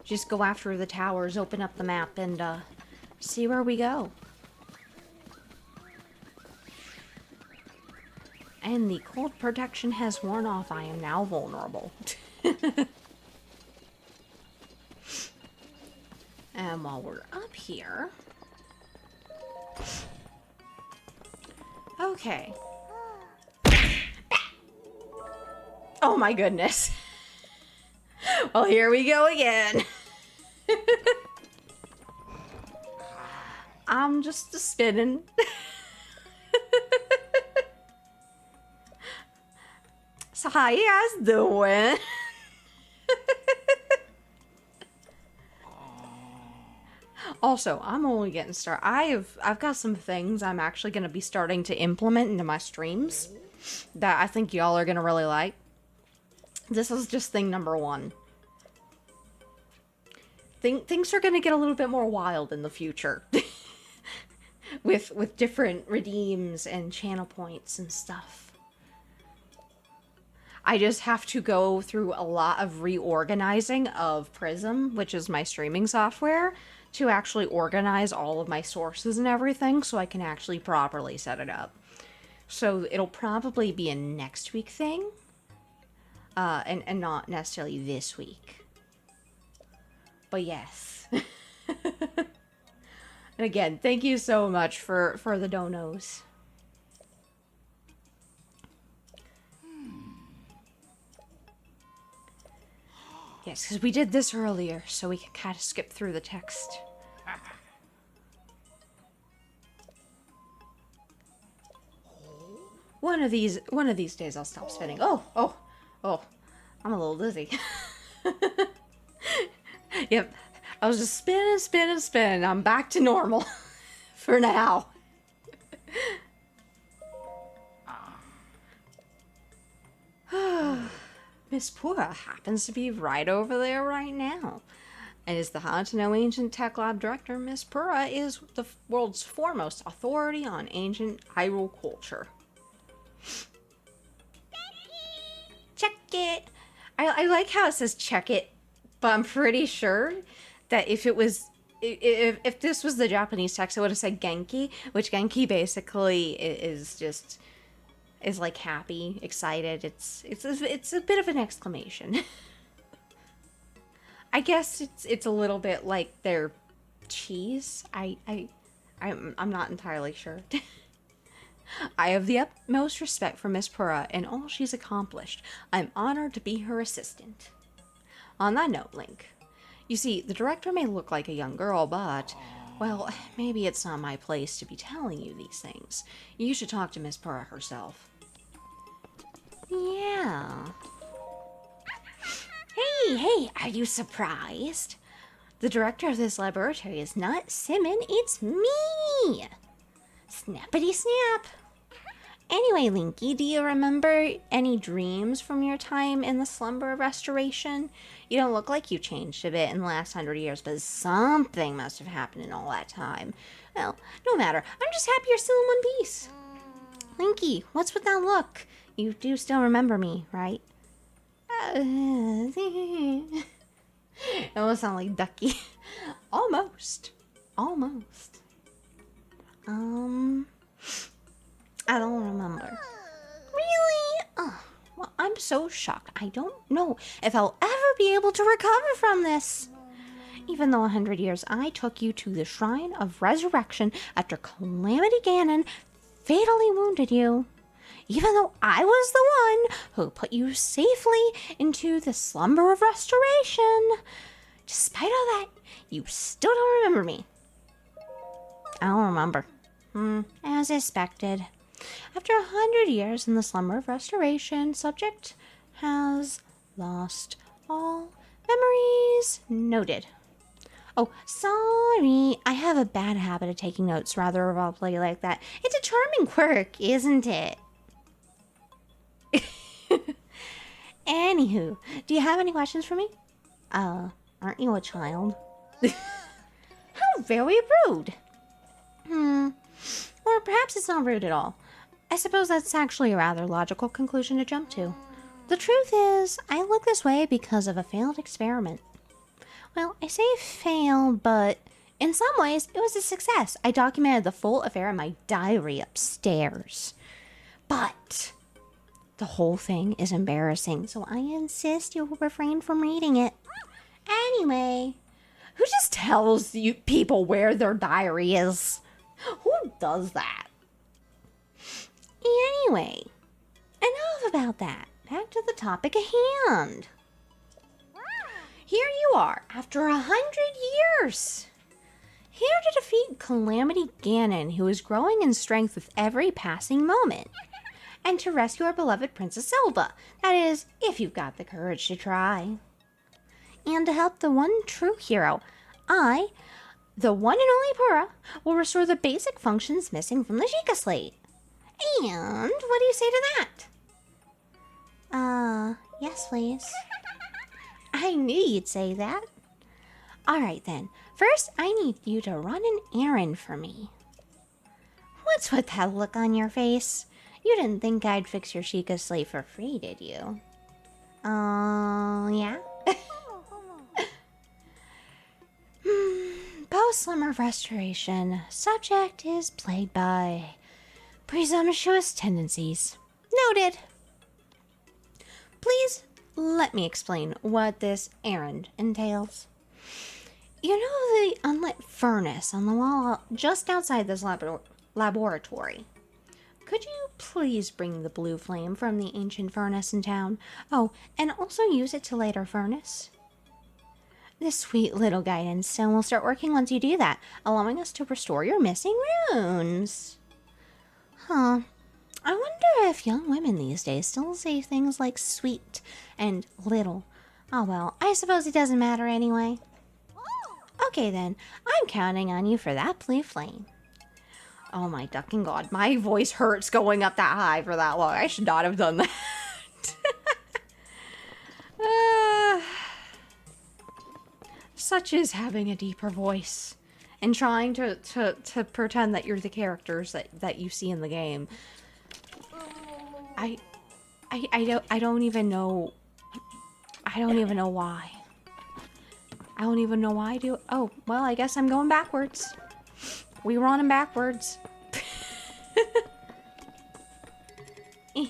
Just go after the towers, open up the map, and, see where we go. And the cold protection has worn off. I am now vulnerable. And while we're up here... Okay. Oh my goodness. Well, here we go again. I'm just a spinning. So how you guys doing? Also, I'm only getting started. I've got some things I'm actually going to be starting to implement into my streams that I think y'all are going to really like. This is just thing number one. Things are going to get a little bit more wild in the future. with different redeems and channel points and stuff. I just have to go through a lot of reorganizing of Prism, which is my streaming software, to actually organize all of my sources and everything so I can actually properly set it up. So it'll probably be a next week thing, and not necessarily this week. But yes. And again, thank you so much for the donos. Yes, because we did this earlier, so we can kind of skip through the text. One of these days I'll stop spinning. Oh, I'm a little dizzy. Yep, I was just spinning. I'm back to normal. for now. Miss Pura happens to be right over there right now. As the Hard to Know Ancient Tech Lab Director, Miss Pura is the world's foremost authority on ancient Hyrule culture. Check it! I like how it says check it, but I'm pretty sure that if this was the Japanese text, it would have said Genki, which Genki basically is like happy, excited. It's a bit of an exclamation. I guess it's a little bit like their cheese. I'm not entirely sure. I have the utmost respect for Miss Pura and all she's accomplished. I'm honored to be her assistant. On that note, Link, you see, the director may look like a young girl, but, well, maybe it's not my place to be telling you these things. You should talk to Miss Pura herself. Yeah. Hey, are you surprised? The director of this laboratory is not Simon, it's me! Snappity snap! Anyway, Linky, do you remember any dreams from your time in the slumber of restoration? You don't look like you changed a bit in the last 100 years, but something must have happened in all that time. Well, no matter. I'm just happy you're still in one piece. Linky, what's with that look? You do still remember me, right? It almost sound like Ducky. Almost. I don't remember. Really? Oh, well, I'm so shocked. I don't know if I'll ever be able to recover from this. Even though 100 years I took you to the Shrine of Resurrection after Calamity Ganon fatally wounded you. Even though I was the one who put you safely into the slumber of restoration. Despite all that, you still don't remember me. I don't remember. As expected. After 100 years in the slumber of restoration, subject has lost all memories. Noted. Oh, sorry. I have a bad habit of taking notes rather abruptly like that. It's a charming quirk, isn't it? Anywho, do you have any questions for me? Aren't you a child? How very rude. Or perhaps it's not rude at all. I suppose that's actually a rather logical conclusion to jump to. The truth is, I look this way because of a failed experiment. Well, I say failed, but in some ways, it was a success. I documented the full affair in my diary upstairs. But the whole thing is embarrassing, so I insist you will refrain from reading it. Anyway, who just tells you people where their diary is? Who does that? Anyway, enough about that. Back to the topic at hand. Here you are, after 100 years. Here to defeat Calamity Ganon, who is growing in strength with every passing moment. And to rescue our beloved Princess Zelda. That is, if you've got the courage to try. And to help the one true hero, I, the one and only Pura, will restore the basic functions missing from the Sheikah Slate. And what do you say to that? Yes, please. I knew you'd say that. Alright then, first I need you to run an errand for me. What's with that look on your face? You didn't think I'd fix your Sheikah Slate for free, did you? Yeah? Post-slumber restoration. Subject is plagued by presumptuous tendencies. Noted. Please let me explain what this errand entails. You know the unlit furnace on the wall just outside this laboratory? Could you please bring the blue flame from the ancient furnace in town? Oh, and also use it to light our furnace? This sweet little guidance stone will start working once you do that, allowing us to restore your missing runes. Huh. I wonder if young women these days still say things like sweet and little. Oh well, I suppose it doesn't matter anyway. Okay then, I'm counting on you for that blue flame. Oh my ducking god. My voice hurts going up that high for that long. I should not have done that. Uh, such is having a deeper voice. And trying to pretend that you're the characters that you see in the game. I don't even know. I don't even know why. I don't even know why I do. Oh, well, I guess I'm going backwards. We were running backwards. Eh.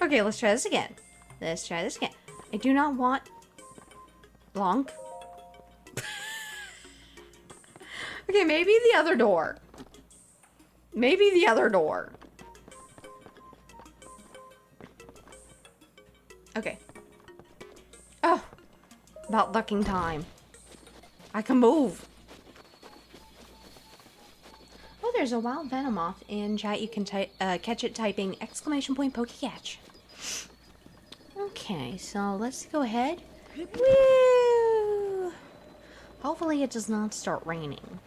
Okay, let's try this again. Let's try this again. I do not want long. Okay, maybe the other door. Maybe the other door. Okay. Oh, about ducking time. I can move. Oh, there's a wild Venomoth in chat. You can catch it typing !PokeCatch. Okay, so let's go ahead. Woo! Hopefully it does not start raining.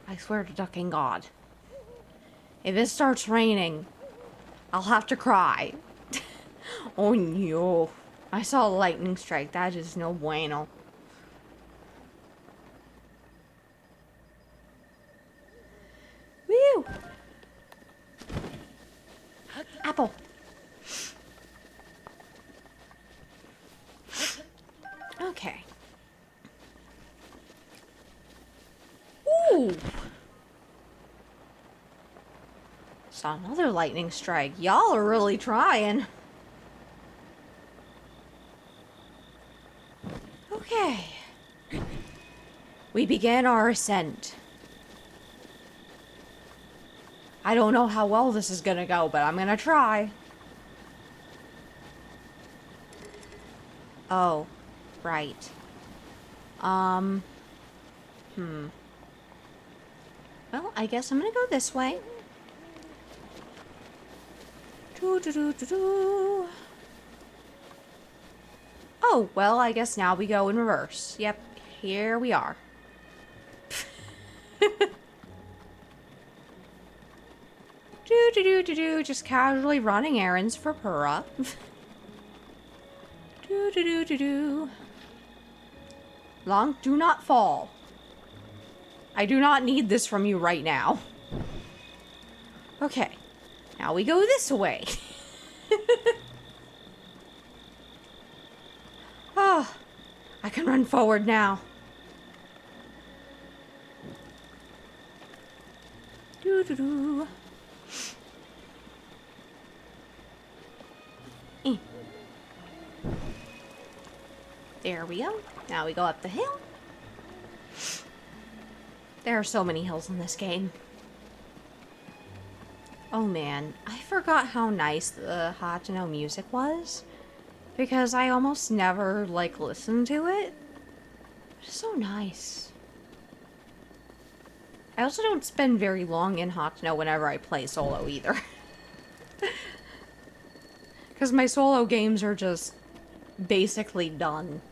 I swear to ducking God. If it starts raining, I'll have to cry. Oh no. I saw a lightning strike. That is no bueno. Woo! Apple. Okay. Ooh! Saw another lightning strike. Y'all are really trying. Okay. We begin our ascent. I don't know how well this is gonna go, but I'm gonna try. Oh, right. Well, I guess I'm gonna go this way. Doo-doo-doo-doo-doo. Oh, well, I guess now we go in reverse. Yep, here we are. Do-do-do-do-do, just casually running errands for Purra. Do-do-do-do-do. Long, do not fall. I do not need this from you right now. Okay, now we go this way. Oh, I can run forward now. Doo-doo-doo. There we go. Now we go up the hill. There are so many hills in this game. Oh man, I forgot how nice the Hot to Know music was. Because I almost never, like, listen to it. It's so nice. I also don't spend very long in Hot to Know whenever I play solo either. Because my solo games are just basically done.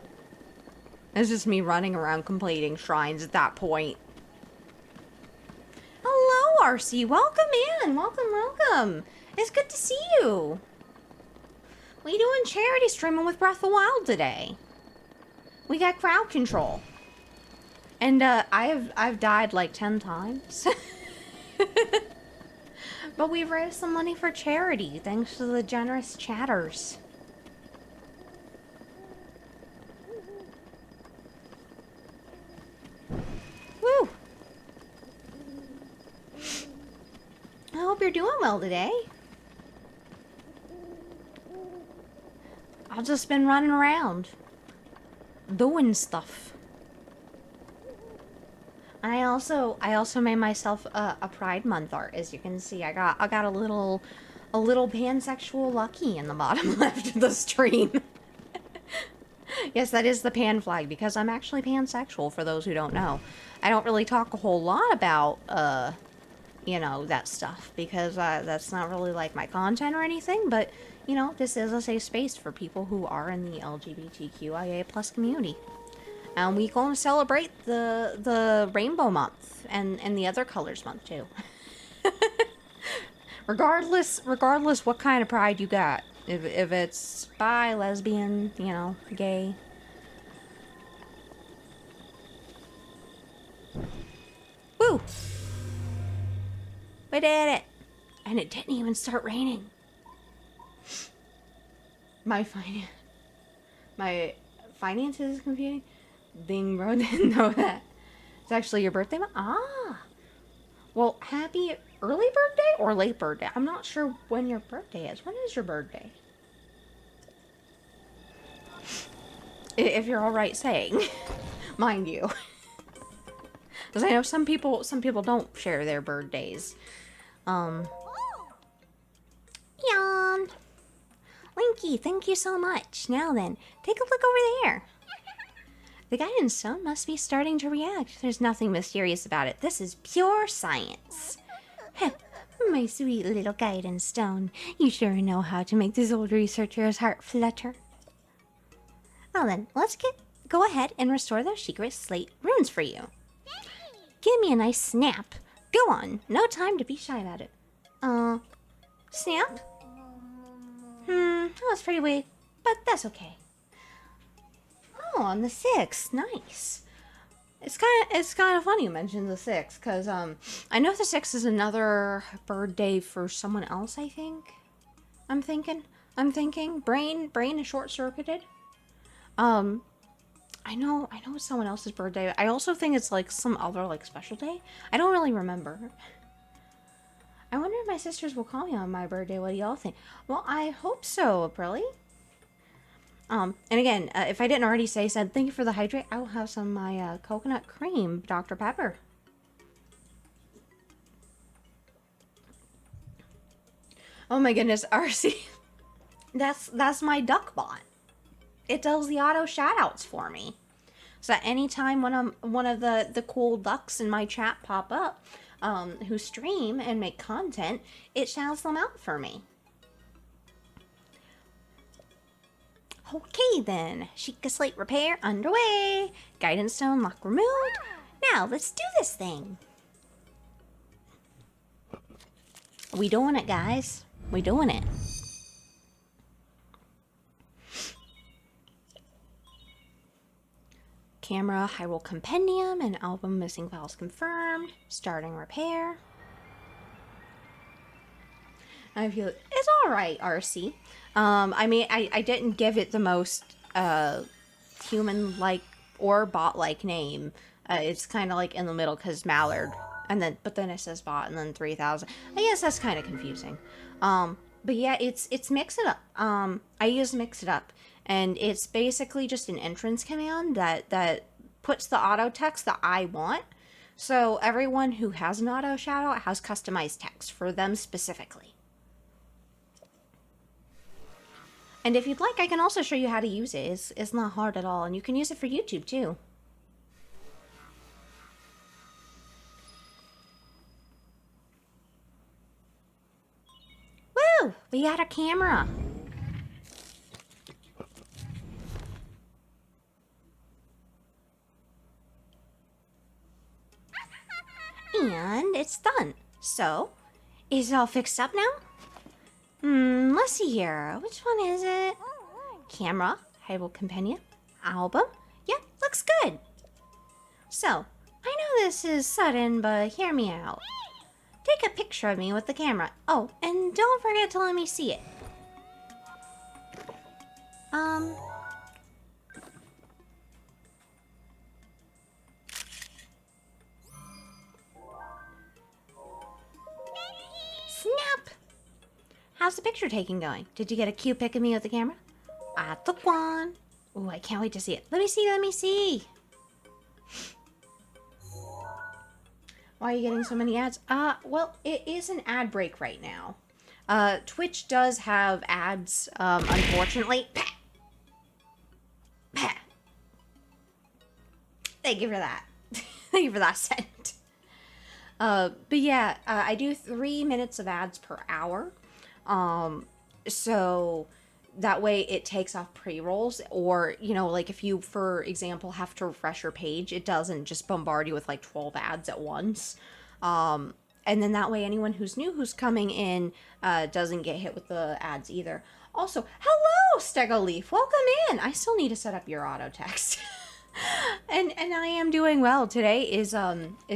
It's just me running around completing shrines at that point. Hello, RC. Welcome in. Welcome, welcome. It's good to see you. We doing charity streaming with Breath of the Wild today. We got crowd control. And I've died like 10 times. But we've raised some money for charity thanks to the generous chatters. Woo! I hope you're doing well today. I've just been running around doing stuff. I also made myself a Pride Month art. As you can see, I got a little pansexual Lucky in the bottom left of the stream. Yes, that is the pan flag because I'm actually pansexual. For those who don't know, I don't really talk a whole lot about you know, that stuff because that's not really like my content or anything. But you know, this is a safe space for people who are in the LGBTQIA+ community. And we gonna celebrate the rainbow month and the other colors month too. regardless what kind of pride you got. If it's bi, lesbian, you know, gay. Woo! We did it! And it didn't even start raining. My finances is confusing. Ding, bro, didn't know that. It's actually your birthday month? Ah! Well, happy early birthday or late birthday? I'm not sure when your birthday is. When is your birthday? If you're alright saying. Mind you. Because I know some people don't share their birthdays. Yawn. Linky, thank you so much. Now then, take a look over there. The guidance stone must be starting to react. There's nothing mysterious about it. This is pure science. Heh, my sweet little guidance stone. You sure know how to make this old researcher's heart flutter. Well then, let's go ahead and restore those secret slate runes for you. Give me a nice snap. Go on, no time to be shy about it. Snap? That was pretty weak, but that's okay. Oh, on the 6th, nice. It's kind of funny you mentioned the 6th, because I know the 6th is another birthday for someone else, I think. I'm thinking. Brain is short-circuited. I know it's someone else's birthday. I also think it's like some other like special day. I don't really remember. I wonder if my sisters will call me on my birthday. What do y'all think? Well, I hope so, Aprilly. And again, if I didn't already say, said thank you for the hydrate. I will have some of my coconut cream, Dr. Pepper. Oh my goodness, RC. That's my duck bot. It does the auto shoutouts for me. So that anytime one of the cool ducks in my chat pop up, who stream and make content, it shouts them out for me. Okay then, Sheikah Slate repair underway. Guidance stone lock removed. Now let's do this thing. We doing it, guys. We doing it. Camera Hyrule Compendium and album missing files confirmed. Starting repair. I feel it's all right, RC. I mean, I didn't give it the most human-like or bot-like name. It's kind of like in the middle because Mallard, but then it says bot and then 3000. I guess that's kind of confusing. But yeah, it's Mix It Up. I use Mix It Up, and it's basically just an entrance command that puts the auto text that I want. So everyone who has an auto shadow has customized text for them specifically. And if you'd like, I can also show you how to use it. It's not hard at all, and you can use it for YouTube too. Woo! We got a camera. And it's done. So, is it all fixed up now? Let's see here. Which one is it? Camera, Hyrule Companion, album. Yep, looks good. So, I know this is sudden, but hear me out. Take a picture of me with the camera. Oh, and don't forget to let me see it. Snap! How's the picture taking going? Did you get a cute pic of me with the camera? I took one. Ooh, I can't wait to see it. Let me see. Why are you getting so many ads? Well, it is an ad break right now. Twitch does have ads, unfortunately. Thank you for that. Thank you for that scent. But yeah, I do 3 minutes of ads per hour. So that way it takes off pre-rolls, or, you know, like if you, for example, have to refresh your page, it doesn't just bombard you with like 12 ads at once. And then that way anyone who's new who's coming in doesn't get hit with the ads either. Also, hello, Stegoleaf, welcome in. I still need to set up your auto text. and I am doing well. Today is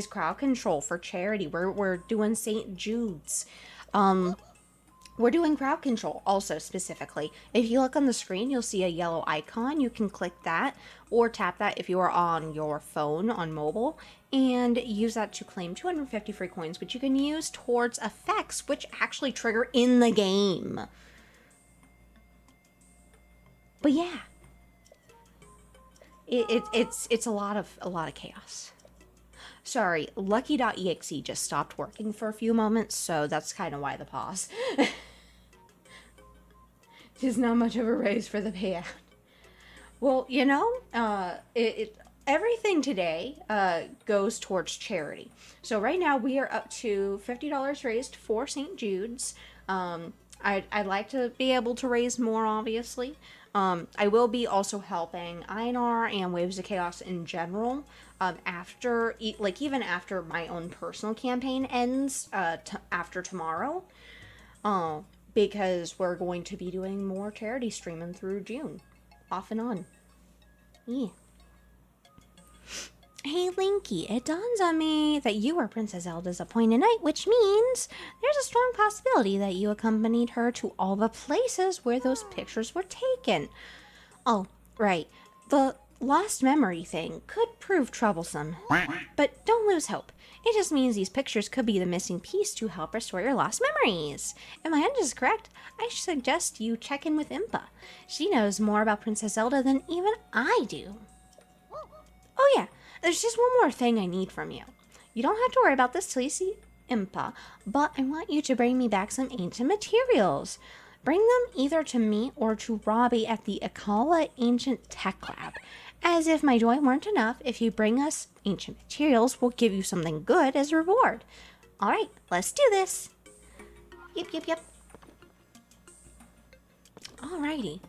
crowd control for charity. We're doing St Jude's. We're doing crowd control also specifically. If you look on the screen, you'll see a yellow icon. You can click that or tap that if you are on your phone on mobile, and use that to claim 250 free coins, which you can use towards effects which actually trigger in the game. But yeah, it's a lot of chaos. Sorry, Lucky.exe just stopped working for a few moments, so that's kind of why the pause. There's not much of a raise for the payout. Well, you know, everything today goes towards charity. So right now we are up to $50 raised for St. Jude's. I'd like to be able to raise more, obviously. I will be also helping Einar and Waves of Chaos in general. After, like, even after my own personal campaign ends, after tomorrow. Because we're going to be doing more charity streaming through June. Off and on. Yeah. Hey, Linky, it dawns on me that you were Princess Zelda's appointed knight, which means there's a strong possibility that you accompanied her to all the places where those pictures were taken. Oh, right. The lost memory thing could prove troublesome. But don't lose hope. It just means these pictures could be the missing piece to help restore your lost memories. If my hunch is correct, I suggest you check in with Impa. She knows more about Princess Zelda than even I do. Oh yeah, there's just one more thing I need from you. You don't have to worry about this till you see Impa, but I want you to bring me back some ancient materials. Bring them either to me or to Robbie at the Akala Ancient Tech Lab. As if my joy weren't enough, if you bring us ancient materials, we'll give you something good as a reward. Alright, let's do this. Yep. Alrighty.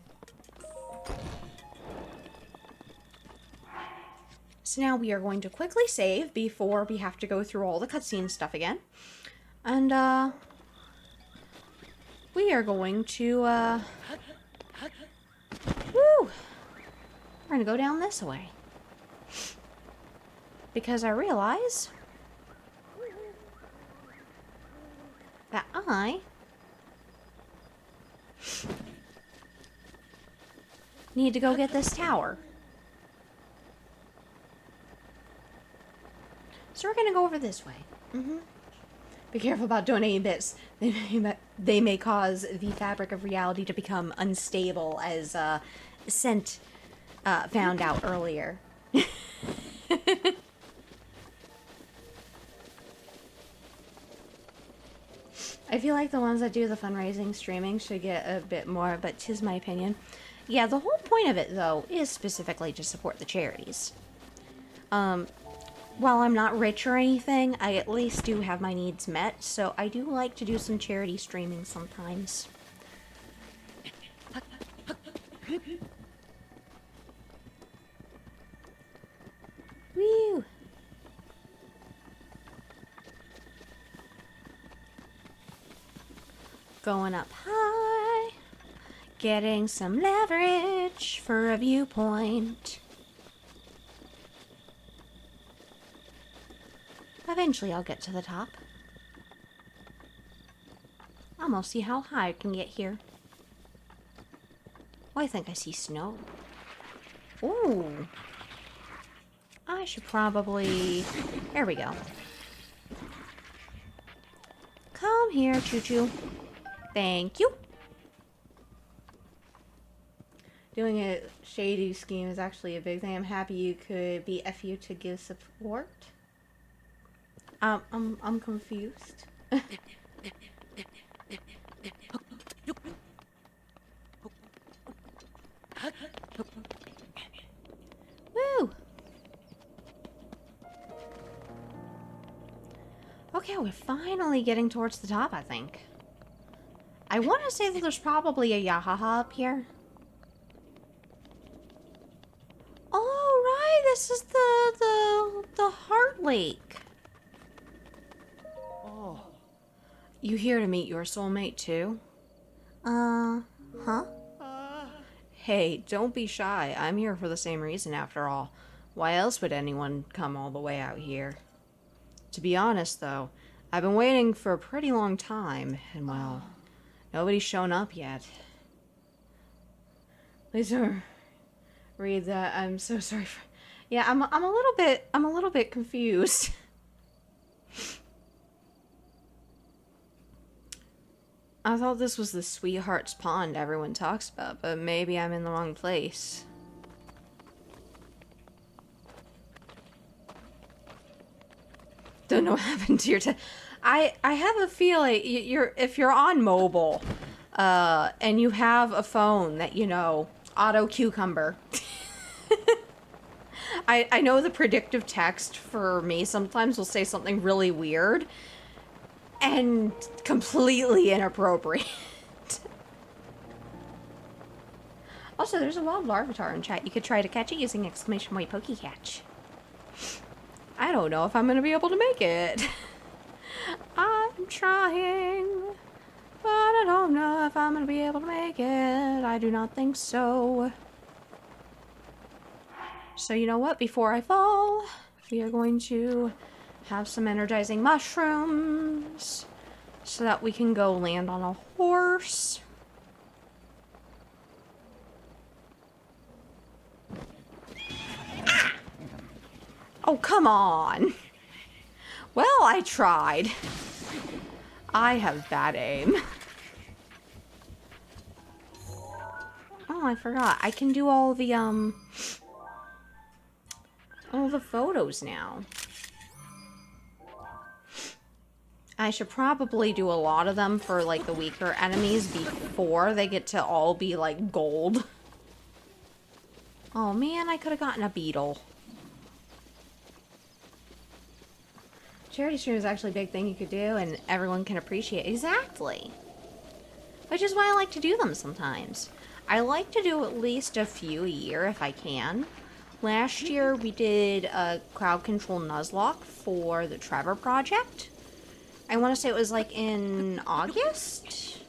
So now we are going to quickly save before we have to go through all the cutscene stuff again. And, we are going to, woo! We're gonna go down this way. Because I realize that I need to go get this tower. So we're gonna go over this way. Be careful about donating bits. They may cause the fabric of reality to become unstable, as Scent found out earlier. I feel like the ones that do the fundraising streaming should get a bit more, but 'tis my opinion. Yeah, the whole point of it, though, is specifically to support the charities. While I'm not rich or anything, I at least do have my needs met, so I do like to do some charity streaming sometimes. Woo! Going up high, getting some leverage for a viewpoint. Eventually I'll get to the top. Almost see how high I can get here. Oh, I think I see snow. Ooh. I should probably... There we go. Come here, Choo-Choo. Thank you. Doing a shady scheme is actually a big thing. I'm happy you could be FU to give support. I'm confused. Woo! Okay, we're finally getting towards the top, I think. I want to say that there's probably a Yahaha up here. Oh, right, this is the Heart Lake. Oh. You here to meet your soulmate too? Huh? Hey, don't be shy. I'm here for the same reason after all. Why else would anyone come all the way out here? To be honest though, I've been waiting for a pretty long time, and well, nobody's shown up yet. Please don't read that. I'm so sorry for... Yeah, I'm a little bit confused. I thought this was the Sweetheart's Pond everyone talks about, but maybe I'm in the wrong place. Don't know what happened to your I have a feeling if you're on mobile, and you have a phone that, you know, auto cucumber. I know the predictive text for me sometimes will say something really weird and completely inappropriate. Also, there's a wild larvitar in chat. You could try to catch it using exclamation point Pokecatch. I don't know if I'm gonna be able to make it. I'm trying, but I don't know if I'm gonna be able to make it. I do not think so. So you know what? Before I fall, we are going to have some energizing mushrooms so that we can go land on a horse. Ah! Oh, come on. Well, I tried. I have bad aim. Oh, I forgot. I can do all the photos now. I should probably do a lot of them for, like, the weaker enemies before they get to all be, like, gold. Oh, man, I could have gotten a beetle. Charity stream is actually a big thing you could do, and everyone can appreciate. Exactly. Which is why I like to do them sometimes. I like to do at least a few a year if I can. Last year, we did a crowd control Nuzlocke for the Trevor Project. I want to say it was like in August.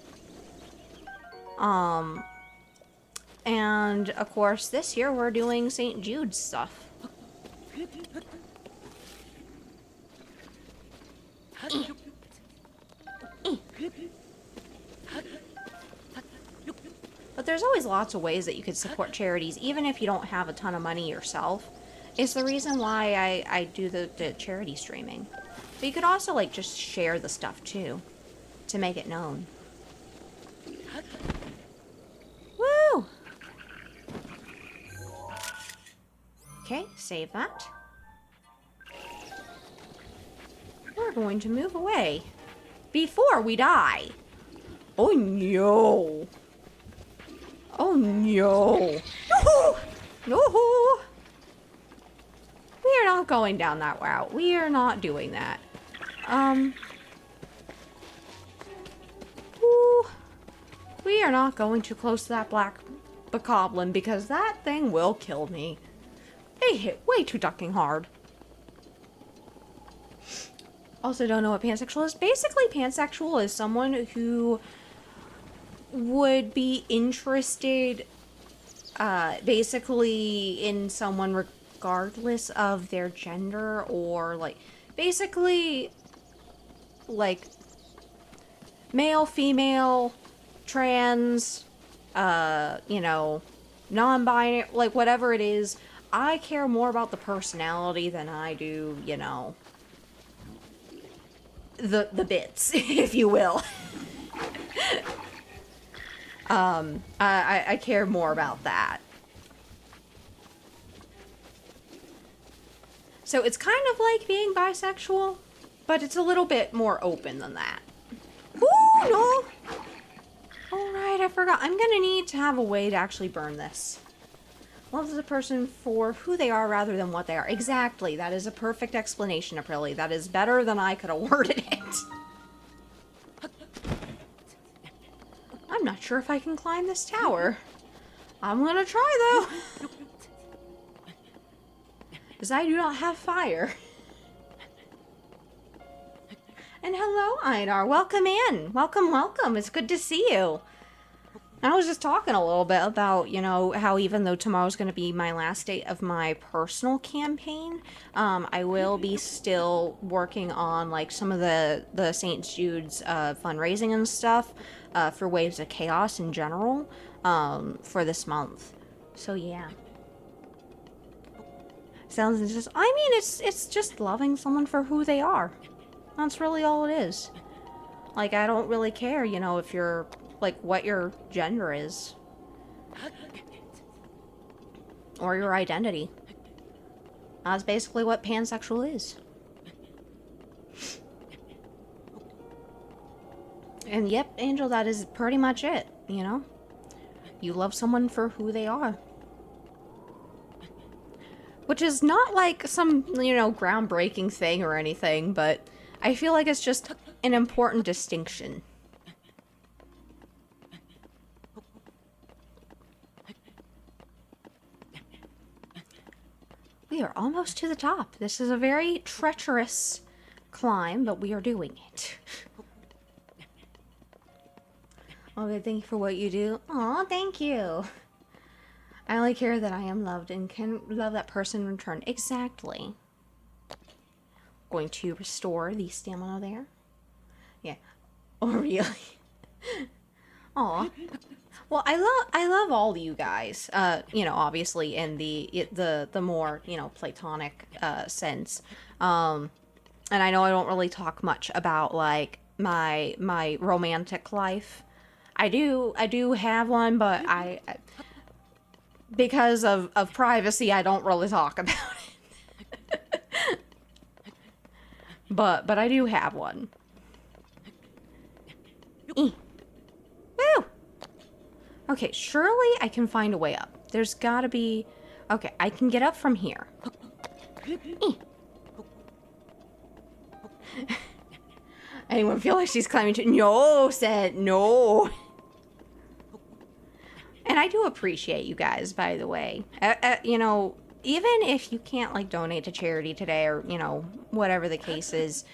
And of course this year we're doing St. Jude stuff. But there's always lots of ways that you could support charities, even if you don't have a ton of money yourself. It's the reason why I do the charity streaming. But you could also, like, just share the stuff, too, to make it known. Woo! Okay, save that. We're going to move away before we die. Oh, no. Oh, no. No! No! We are not going down that route. We are not doing that. Ooh, we are not going too close to that black bokoblin because that thing will kill me. They hit way too ducking hard. Also, don't know what pansexual is. Basically, pansexual is someone who would be interested, basically in someone regardless of their gender, or, like, basically, like, male, female, trans, you know, non-binary, like, whatever it is. I care more about the personality than I do, you know, the bits, if you will. I care more about that. So it's kind of like being bisexual, but it's a little bit more open than that. Ooh, no! Alright, I forgot. I'm gonna need to have a way to actually burn this. Love the person for who they are rather than what they are. Exactly. That is a perfect explanation, Aprilli. That is better than I could have worded it. not sure if I can climb this tower. I'm gonna try though. Because I do not have fire. And hello, Einar. Welcome in. Welcome, welcome. It's good to see you. I was just talking a little bit about, you know, how even though tomorrow's going to be my last day of my personal campaign, I will be still working on, like, some of the St. Jude's fundraising and stuff for Waves of Chaos in general for this month. So, yeah. Sounds just, I mean, it's just loving someone for who they are. That's really all it is. Like, I don't really care, you know, if you're, like, what your gender is. Or your identity. That's basically what pansexual is. And yep, Angel, that is pretty much it, you know? You love someone for who they are. Which is not like some, you know, groundbreaking thing or anything, but I feel like it's just an important distinction. We are almost to the top. This is a very treacherous climb, but we are doing it. Okay, thank you for what you do. Aw, thank you. I only care that I am loved and can love that person in return. Exactly. Going to restore the stamina there. Yeah. Oh, really? Aw. Well, I love all of you guys. You know, obviously in the more, you know, platonic sense. And I know I don't really talk much about like my romantic life. I do have one, but I because of privacy, I don't really talk about it. But I do have one. Woo! Okay, surely I can find a way up. There's gotta be... Okay, I can get up from here. Anyone feel like she's climbing to... No, said no. And I do appreciate you guys, by the way. You know, even if you can't, like, donate to charity today or, you know, whatever the case is,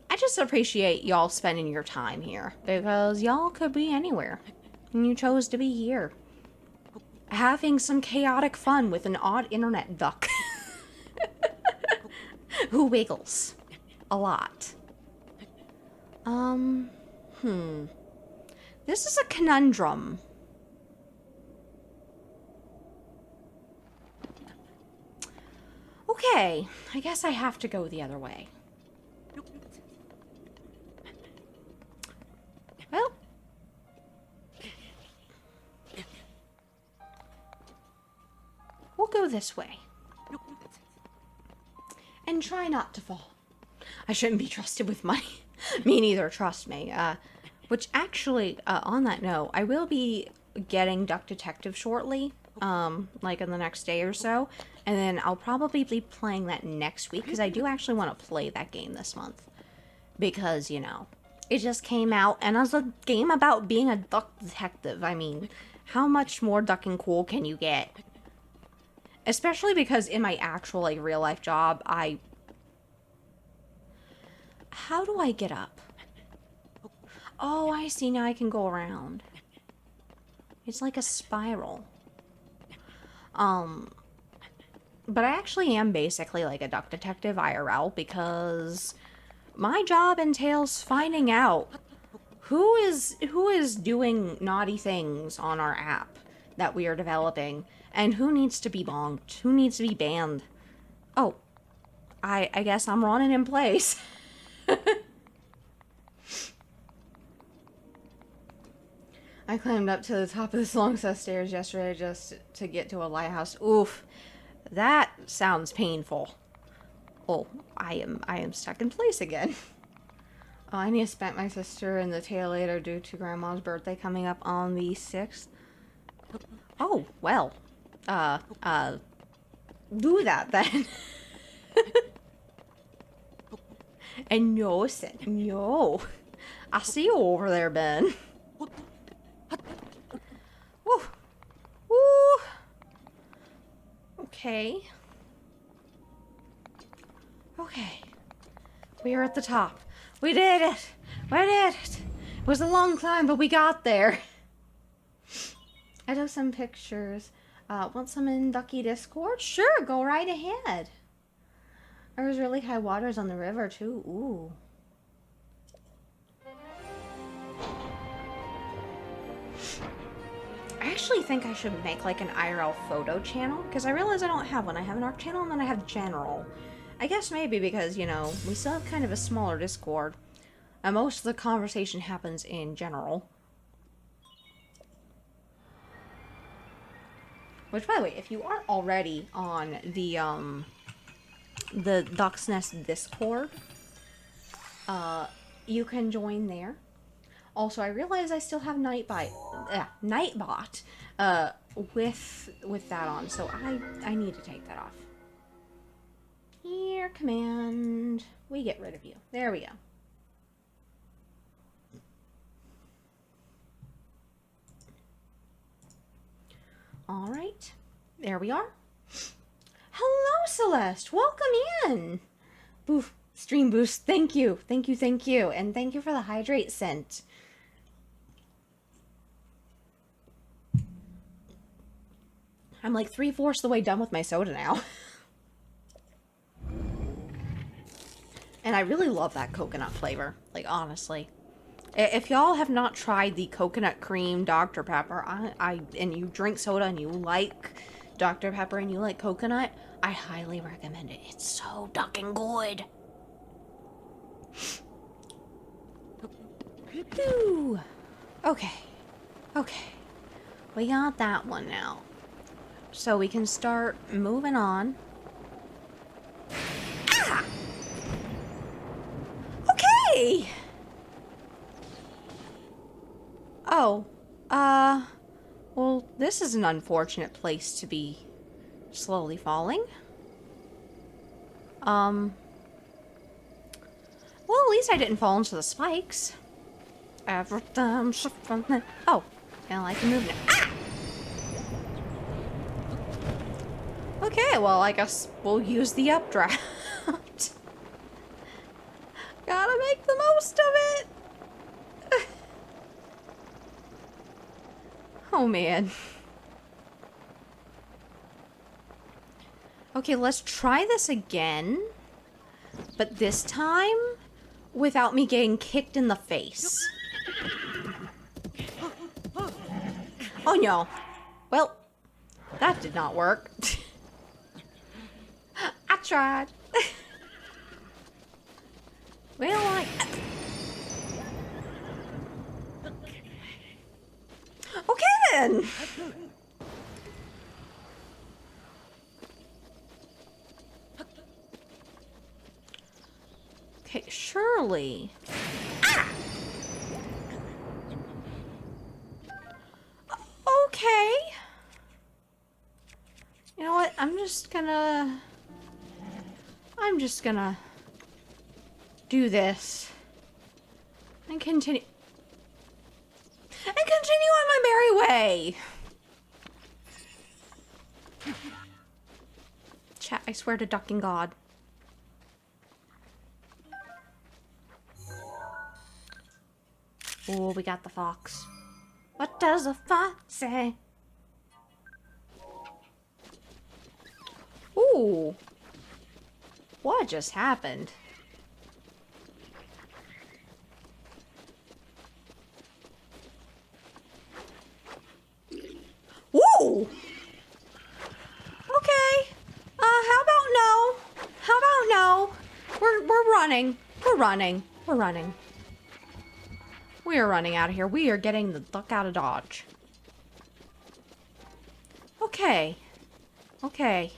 I just appreciate y'all spending your time here. Because y'all could be anywhere. And you chose to be here. Having some chaotic fun with an odd internet duck. Who wiggles. A lot. This is a conundrum. Okay, I guess I have to go the other way. Well. We'll go this way. And try not to fall. I shouldn't be trusted with money. Me neither, trust me. Which actually, on that note, I will be getting Duck Detective shortly. Like in the next day or so. And then I'll probably be playing that next week. Because I do actually want to play that game this month. Because, you know, it just came out. And as a game about being a duck detective, I mean, how much more ducking cool can you get? Especially because in my actual, like, real life job, How do I get up? Oh, I see. Now I can go around. It's like a spiral. But I actually am basically like a duck detective IRL because my job entails finding out who is doing naughty things on our app that we are developing and who needs to be bonked, who needs to be banned. Oh, I guess I'm running in place. I climbed up to the top of this long set of stairs yesterday just to get to a lighthouse. Oof. That sounds painful. Oh, I am stuck in place again. Oh, I need to spend my sister in the tail later due to Grandma's birthday coming up on the 6th. Oh, well. Do that then. And no, no. I see you over there, Ben. Okay. Okay. We are at the top. We did it! We did it! It was a long climb, but we got there. I took some pictures. Want some in Ducky Discord? Sure, go right ahead. There was really high waters on the river, too. Ooh. I actually think I should make like an IRL photo channel, because I realize I don't have one. I have an art channel and then I have general. I guess maybe because, you know, we still have kind of a smaller Discord. And most of the conversation happens in general. Which, by the way, if you aren't already on the Duck's Nest Discord, you can join there. Also, I realize I still have Nightbot with that on, so I need to take that off. Here, command. We get rid of you. There we go. All right. There we are. Hello, Celeste. Welcome in. Boof. Stream boost. Thank you. Thank you. Thank you. And thank you for the hydrate scent. I'm like 3/4 the way done with my soda now. And I really love that coconut flavor. Like, honestly. If y'all have not tried the coconut cream Dr. Pepper, and you drink soda and you like Dr. Pepper and you like coconut, I highly recommend it. It's so fucking good. Okay. Okay. We got that one now. So we can start moving on. Ah! Okay! Oh, well, this is an unfortunate place to be slowly falling. Well, at least I didn't fall into the spikes. Everything. Oh, and I can move now. Ah! Okay, well, I guess we'll use the updraft. Gotta make the most of it. Oh, man. Okay, let's try this again. But this time, without me getting kicked in the face. Oh, no. Well, that did not work. I tried. Well, okay, then. Okay, surely. Ah! Okay. You know what? I'm just gonna do this. And continue. And continue on my merry way. Chat, I swear to ducking God. Oh, we got the fox. What does a fox say? Ooh. What just happened? Ooh. Okay. How about no? How about no? We're running. We're running. We're running. We are running out of here. We are getting the fuck out of Dodge. Okay. Okay.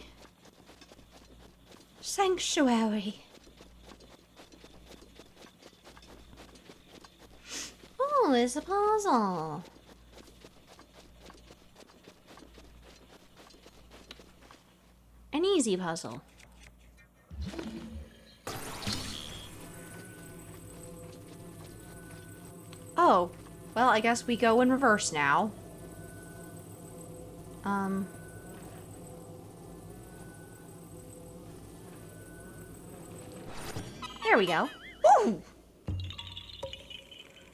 Sanctuary. Oh, it's a puzzle. An easy puzzle. Oh, well, I guess we go in reverse now. There we go. Ooh!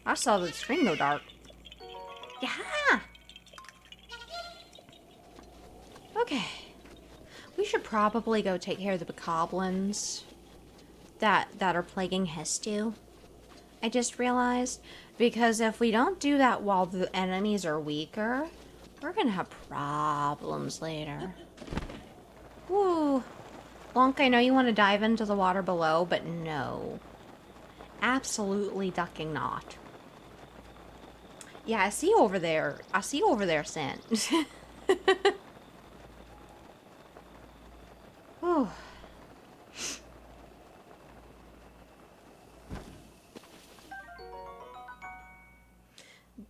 I saw the screen go dark. Yeah! Okay. We should probably go take care of the bokoblins that are plaguing Hestu. I just realized, because if we don't do that while the enemies are weaker, we're gonna have problems later. Woo! Blanc, I know you want to dive into the water below, but no. Absolutely ducking not. Yeah, I see over there. I see over there, Sin. Oh.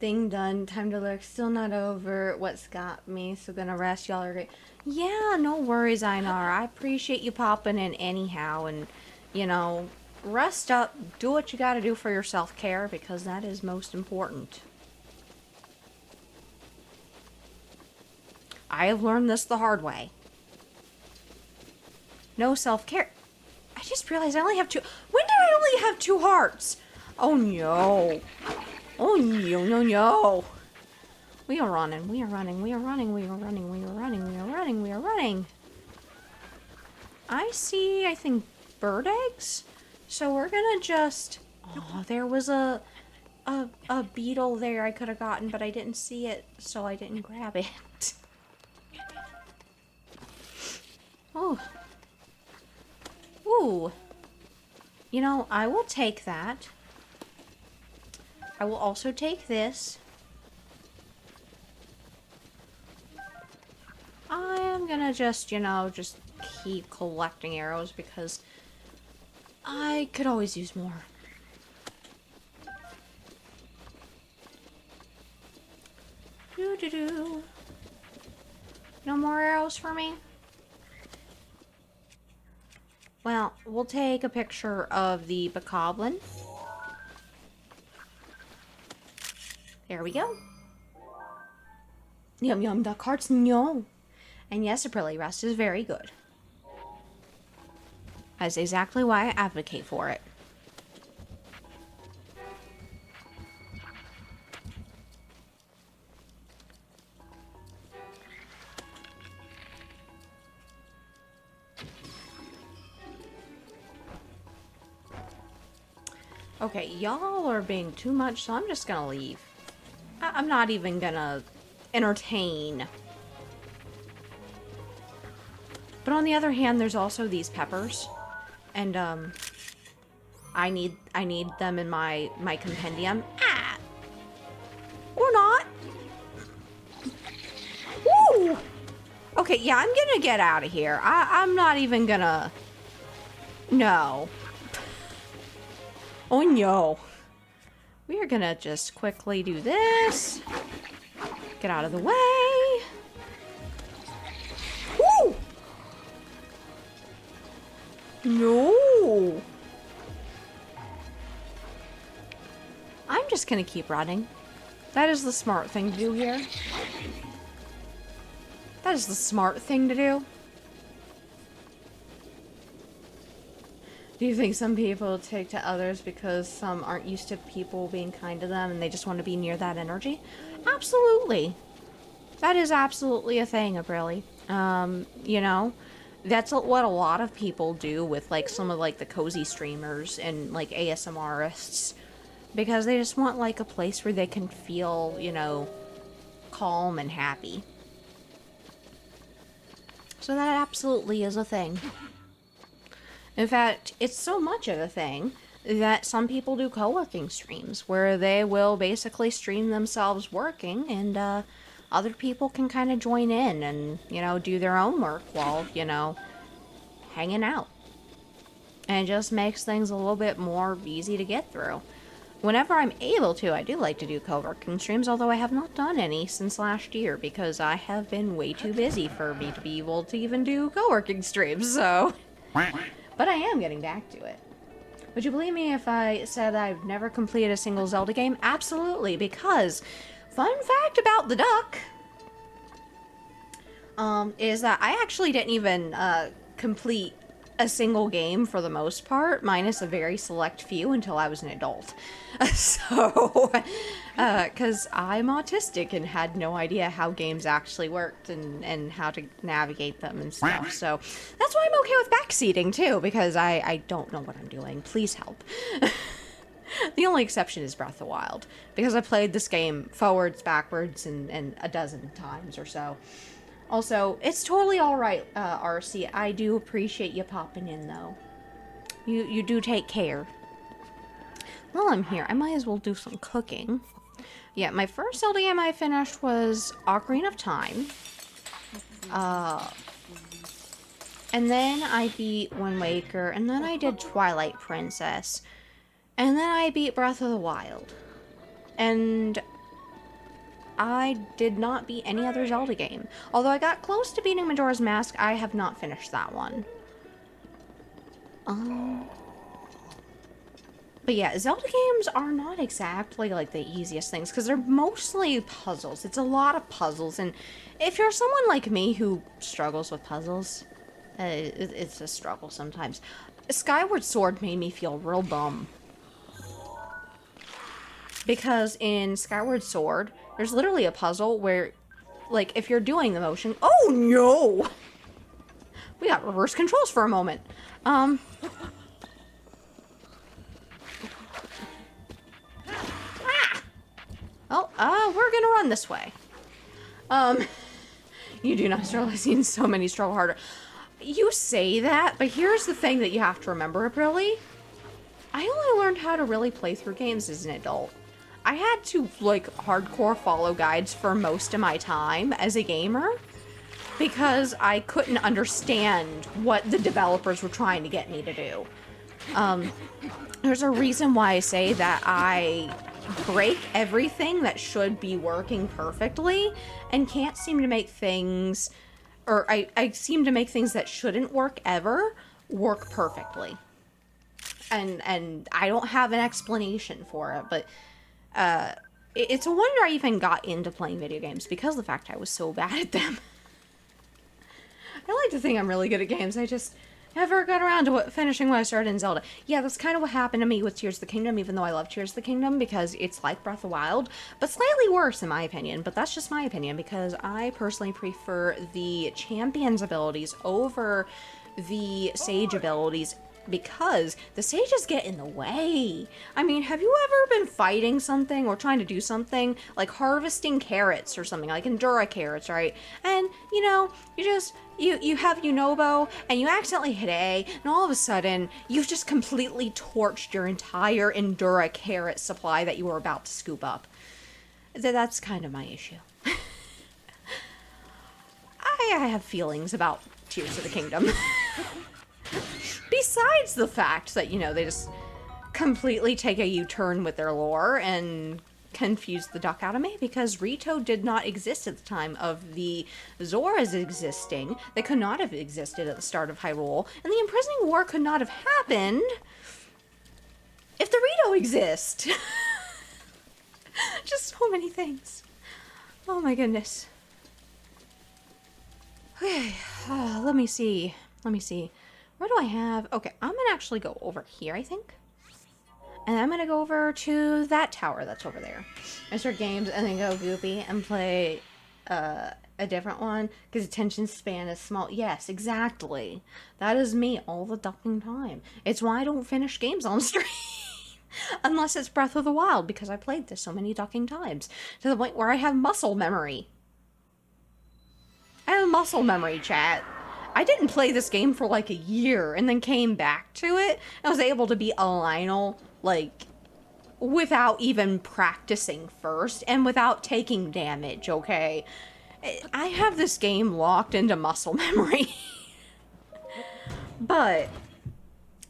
Thing done. Time to lurk. Still not over what's got me, so gonna rest. Y'all are great. Yeah, no worries, Einar. I appreciate you popping in anyhow, and, you know, rest up. Do what you gotta do for your self-care, because that is most important. I have learned this the hard way. No self-care. I just realized I only have two. When did I only have 2 hearts? Oh no. Oh no, no, no. We are running, we are running, we are running, we are running, we are running, we are running, we are running. I see, I think, bird eggs? So we're gonna just... Oh, there was a beetle there I could have gotten, but I didn't see it, so I didn't grab it. Oh. Ooh. You know, I will take that. I will also take this. I am gonna just, you know, just keep collecting arrows because I could always use more. Doo-doo-doo. No more arrows for me? Well, we'll take a picture of the bokoblin. There we go. Yum yum, duck hearts, no. And yes, Aprilli, rest is very good. That's exactly why I advocate for it. Okay, y'all are being too much, so I'm just gonna leave. I'm not even gonna entertain. But on the other hand, there's also these peppers. And, I need them in my compendium. Ah! Or not. Woo! Okay, yeah, I'm gonna get out of here. I'm not even gonna... No. Oh no. We are gonna just quickly do this. Get out of the way. Woo! No. I'm just gonna keep running. That is the smart thing to do here. That is the smart thing to do. Do you think some people take to others because some aren't used to people being kind to them and they just want to be near that energy? Absolutely. That is absolutely a thing, Aprilli. You know, that's what a lot of people do with, like, some of, like, the cozy streamers and, like, ASMRists. Because they just want, like, a place where they can feel, you know, calm and happy. So that absolutely is a thing. In fact, it's so much of a thing that some people do co-working streams where they will basically stream themselves working and other people can kind of join in and, you know, do their own work while, you know, hanging out. And it just makes things a little bit more easy to get through. Whenever I'm able to, I do like to do co-working streams, although I have not done any since last year because I have been way too busy for me to be able to even do co-working streams, so... But I am getting back to it. Would you believe me if I said I've never completed a single Zelda game? Absolutely, because fun fact about the duck is that I actually didn't even complete a single game for the most part, minus a very select few until I was an adult. So, because I'm autistic and had no idea how games actually worked and how to navigate them and stuff. So that's why I'm okay with backseating too, because I don't know what I'm doing. Please help. The only exception is Breath of the Wild, because I played this game forwards, backwards, and a dozen times or so. Also, it's totally alright, RC. I do appreciate you popping in, though. You do take care. While I'm here, I might as well do some cooking. Yeah, my first Zelda game I finished was Ocarina of Time. And then I beat Wind Waker, and then I did Twilight Princess. And then I beat Breath of the Wild. And I did not beat any other Zelda game. Although I got close to beating Majora's Mask, I have not finished that one. But yeah, Zelda games are not exactly like the easiest things, because they're mostly puzzles. It's a lot of puzzles, and if you're someone like me who struggles with puzzles, it's a struggle sometimes. Skyward Sword made me feel real dumb. Because in Skyward Sword, there's literally a puzzle where, like, if you're doing the motion... Oh, no! We got reverse controls for a moment. Ah! Oh, we're gonna run this way. You do not struggle. I've seen so many struggle harder. You say that, but here's the thing that you have to remember, really. I only learned how to really play through games as an adult. I had to, like, hardcore follow guides for most of my time as a gamer because I couldn't understand what the developers were trying to get me to do. There's a reason why I say that I break everything that should be working perfectly and can't seem to make things, or I seem to make things that shouldn't work ever work perfectly. And I don't have an explanation for it, but it's a wonder I even got into playing video games because of the fact I was so bad at them. I like to think I'm really good at games. I just never got around to finishing what I started in Zelda. Yeah, that's kind of what happened to me with Tears of the Kingdom, even though I love Tears of the Kingdom because it's like Breath of the Wild, but slightly worse in my opinion. But that's just my opinion because I personally prefer the champion's abilities over the sage abilities, because the sages get in the way. I mean, have you ever been fighting something or trying to do something, like harvesting carrots or something, like Endura carrots, right? And, you know, you have Unobo, and you accidentally hit A, and all of a sudden, you've just completely torched your entire Endura carrot supply that you were about to scoop up. That's kind of my issue. I have feelings about Tears of the Kingdom. Besides the fact that, you know, they just completely take a U-turn with their lore and confuse the duck out of me, because Rito did not exist at the time of the Zoras existing. They could not have existed at the start of Hyrule, and the Imprisoning War could not have happened if the Rito exist. Just so many things. Oh my goodness. Okay, let me see. Where do I have... Okay, I'm gonna actually go over here, I think. And I'm gonna go over to that tower that's over there. And start games, and then go goopy and play a different one, because attention span is small. Yes, exactly. That is me all the ducking time. It's why I don't finish games on stream. Unless it's Breath of the Wild, because I played this so many ducking times. To the point where I have muscle memory. I have muscle memory, chat. I didn't play this game for like a year and then came back to it. I was able to beat a Lionel, like, without even practicing first and without taking damage, okay? I have this game locked into muscle memory. But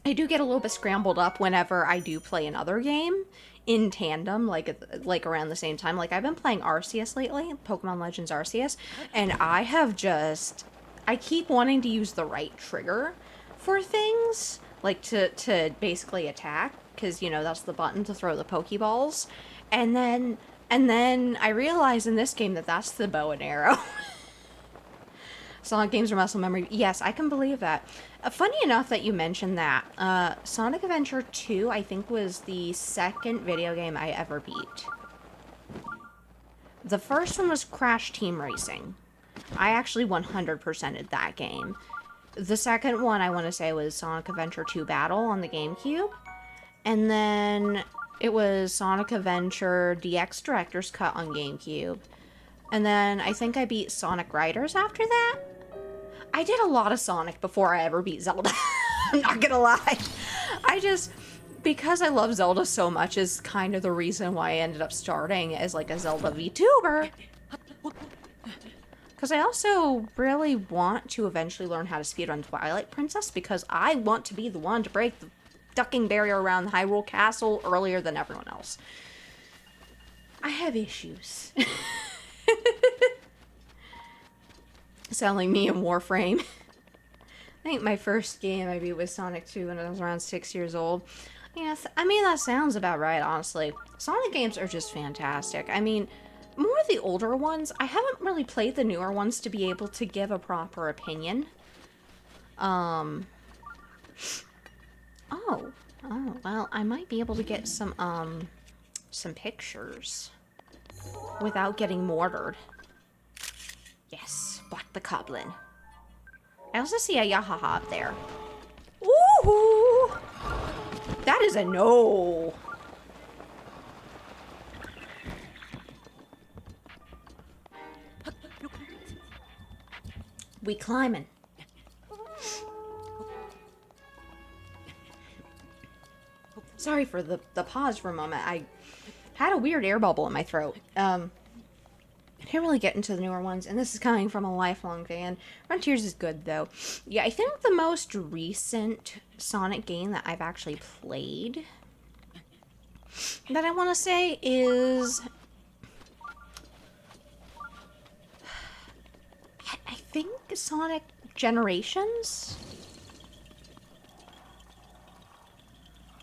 I do get a little bit scrambled up whenever I do play another game in tandem, like around the same time. Like, I've been playing Arceus lately, Pokemon Legends Arceus, and I keep wanting to use the right trigger for things, like to basically attack, because, you know, that's the button to throw the Pokeballs. And then I realize in this game that that's the bow and arrow. Sonic games are muscle memory. Yes, I can believe that. Funny enough that you mentioned that. Sonic Adventure 2, I think, was the second video game I ever beat. The first one was Crash Team Racing. I actually 100%ed that game. The second one, I want to say, was Sonic Adventure 2 Battle on the GameCube. And then it was Sonic Adventure DX Director's Cut on GameCube. And then I think I beat Sonic Riders after that. I did a lot of Sonic before I ever beat Zelda. I'm not gonna lie. Because I love Zelda so much is kind of the reason why I ended up starting as like a Zelda VTuber. Because I also really want to eventually learn how to speedrun Twilight Princess because I want to be the one to break the ducking barrier around the Hyrule Castle earlier than everyone else. I have issues. Sound like me in Warframe. I think my first game I beat was Sonic 2 when I was around 6 years old. Yeah, I mean, that sounds about right, honestly. Sonic games are just fantastic. I mean, more of the older ones. I haven't really played the newer ones to be able to give a proper opinion. Oh, well, I might be able to get some pictures without getting mortared. Yes, Black the Goblin. I also see a Yahaha up there. Ooh! That is a no! We climbing. Sorry for the pause for a moment. I had a weird air bubble in my throat. I can't really get into the newer ones, and this is coming from a lifelong fan. Frontiers is good, though. Yeah, I think the most recent Sonic game that I've actually played that I want to say is... I think Sonic Generations?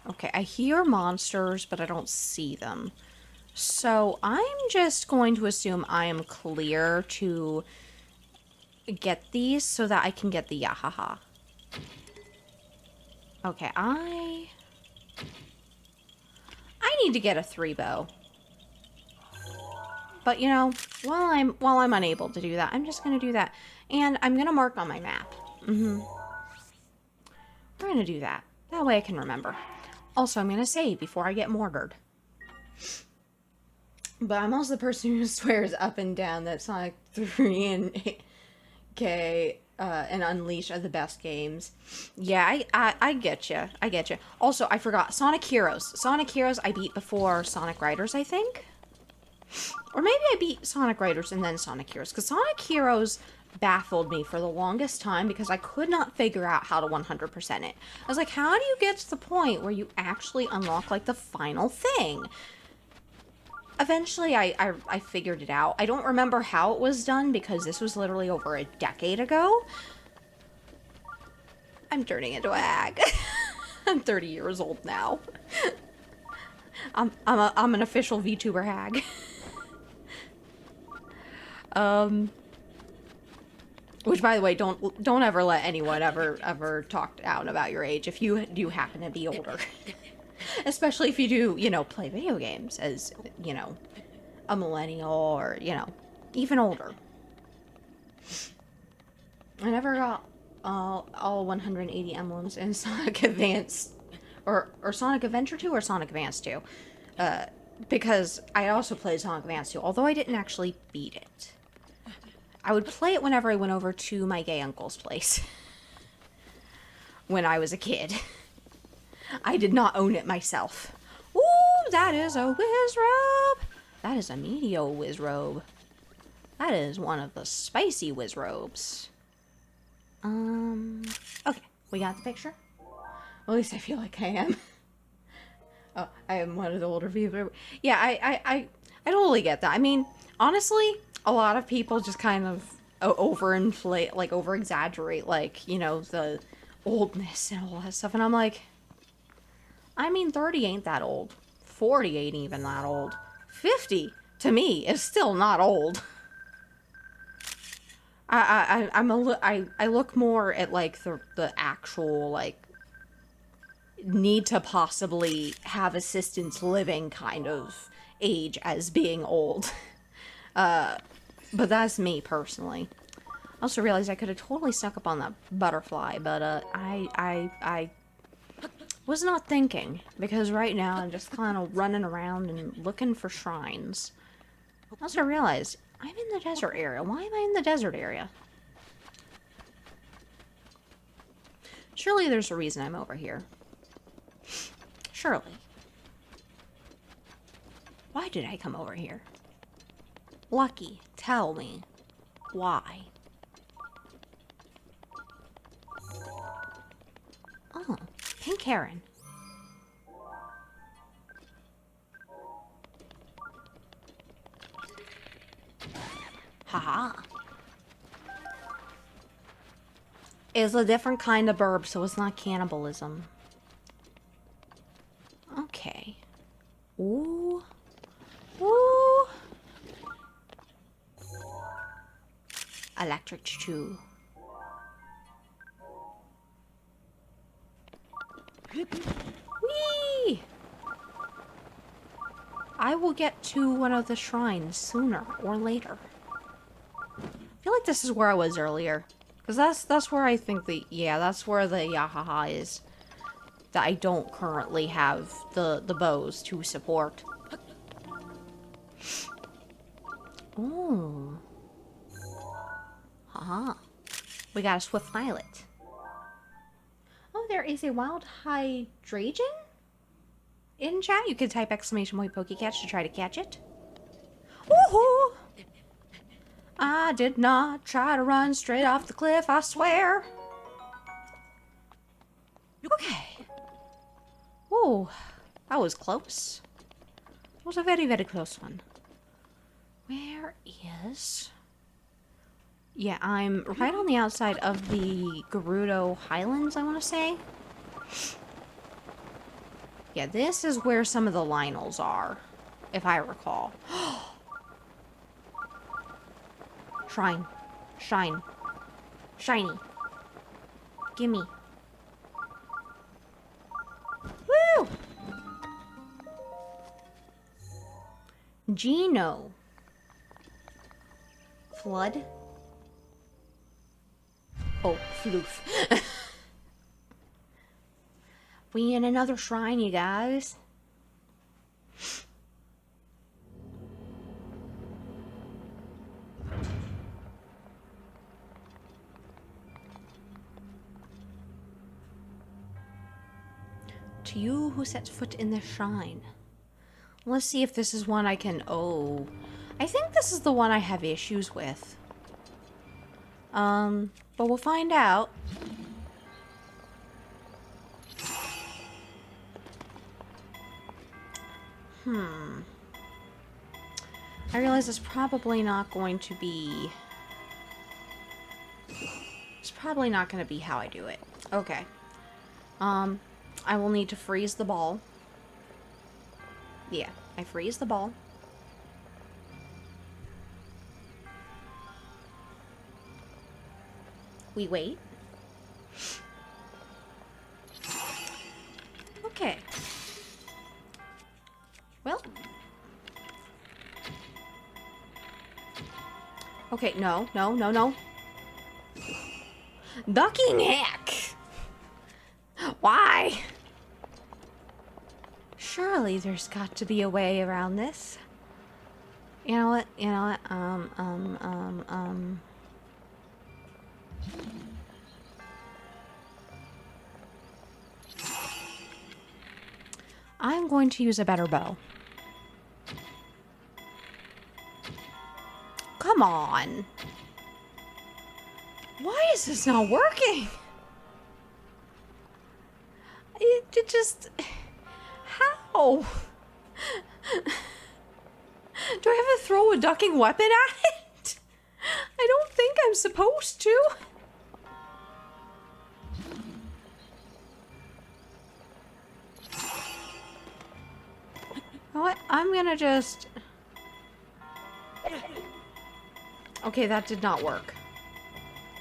Okay, I hear monsters, but I don't see them. So I'm just going to assume I am clear to get these so that I can get the Yahaha. Okay, I need to get a 3-bow. But you know, while I'm unable to do that, I'm just gonna do that. And I'm gonna mark on my map. We're gonna do that. That way I can remember. Also, I'm gonna save before I get mortared. But I'm also the person who swears up and down that Sonic 3 and K and Unleash are the best games. Yeah, I get you. I get you. Also, I forgot Sonic Heroes. Sonic Heroes I beat before Sonic Riders, I think. Or maybe I beat Sonic Riders and then Sonic Heroes. Because Sonic Heroes baffled me for the longest time because I could not figure out how to 100% it. I was like, how do you get to the point where you actually unlock, like, the final thing? Eventually, I figured it out. I don't remember how it was done because this was literally over a decade ago. I'm turning into a hag. I'm 30 years old now. I'm an official VTuber hag. Which, by the way, don't ever let anyone ever talk down about your age if you do happen to be older. Especially if you do, you know, play video games as, you know, a millennial or, you know, even older. I never got all 180 emblems in Sonic Advance, or Sonic Adventure 2 or Sonic Advance 2. Because I also played Sonic Advance 2, although I didn't actually beat it. I would play it whenever I went over to my gay uncle's place. When I was a kid. I did not own it myself. Ooh, that is a whiz robe. That is a medio whiz robe. That is one of the spicy whiz robes. Okay, we got the picture? Well, at least I feel like I am. Oh, I am one of the older people. Yeah, I totally get that. I mean, honestly, a lot of people just kind of overinflate, like over-exaggerate, like, you know, the oldness and all that stuff. And I'm like, I mean, 30 ain't that old. 40 ain't even that old. 50, to me, is still not old. I look more at like the actual like need to possibly have assistance living kind of age as being old. But that's me personally. I also realized I could have totally snuck up on that butterfly, but I was not thinking, because right now I'm just kind of running around and looking for shrines. I also realized I'm in the desert area. Why am I in the desert area? Surely there's a reason I'm over here. Surely. Why did I come over here? Lucky, tell me. Why? Oh, Pink Heron. Haha. It's a different kind of burb, so it's not cannibalism. Okay. Ooh. Ooh. Electric chew. Whee! I will get to one of the shrines sooner or later. I feel like this is where I was earlier. Because that's where I think that's where the Yahaha is. That I don't currently have the bows to support. Ooh. Haha. We got a swift violet. Oh, there is a wild hydrangea in chat. You could type exclamation point Pokecatch to try to catch it. Woohoo! I did not try to run straight off the cliff, I swear. Okay. Whoa, that was close. It was a very, very close one. Where is... Yeah, I'm right on the outside of the Gerudo Highlands, I want to say. Yeah, this is where some of the Lionels are, if I recall. Shrine. Shine. Shiny. Gimme. Woo! Gino. Flood. Oh, floof. We in another shrine, you guys. To you who sets foot in the shrine. Let's see if this is one I can... Oh. I think this is the one I have issues with. But we'll find out. I realize it's probably not going to be... It's probably not going to be how I do it. Okay. I will need to freeze the ball. Yeah, I freeze the ball. We wait. Okay. Well. Okay, no, no, no, no. Ducking heck! Why? Surely there's got to be a way around this. You know what? You know what? I'm going to use a better bow. Come on. Why is this not working? It just... How? Do I have to throw a ducking weapon at it? I don't think I'm supposed to. You know what? I'm gonna just... Okay, that did not work.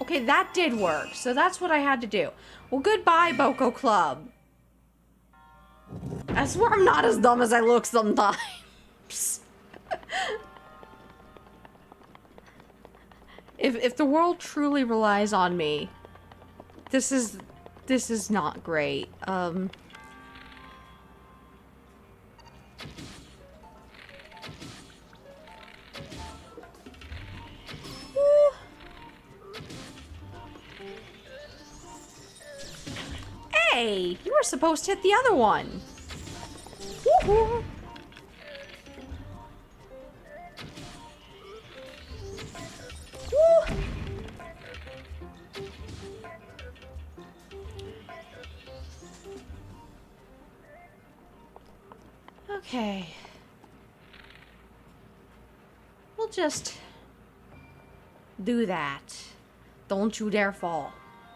Okay, that did work. So that's what I had to do. Well, goodbye, Boko Club. I swear I'm not as dumb as I look sometimes. If the world truly relies on me, this is not great. Woo. Hey, you were supposed to hit the other one. Woohoo! Woo! Okay. We'll just do that. Don't you dare fall.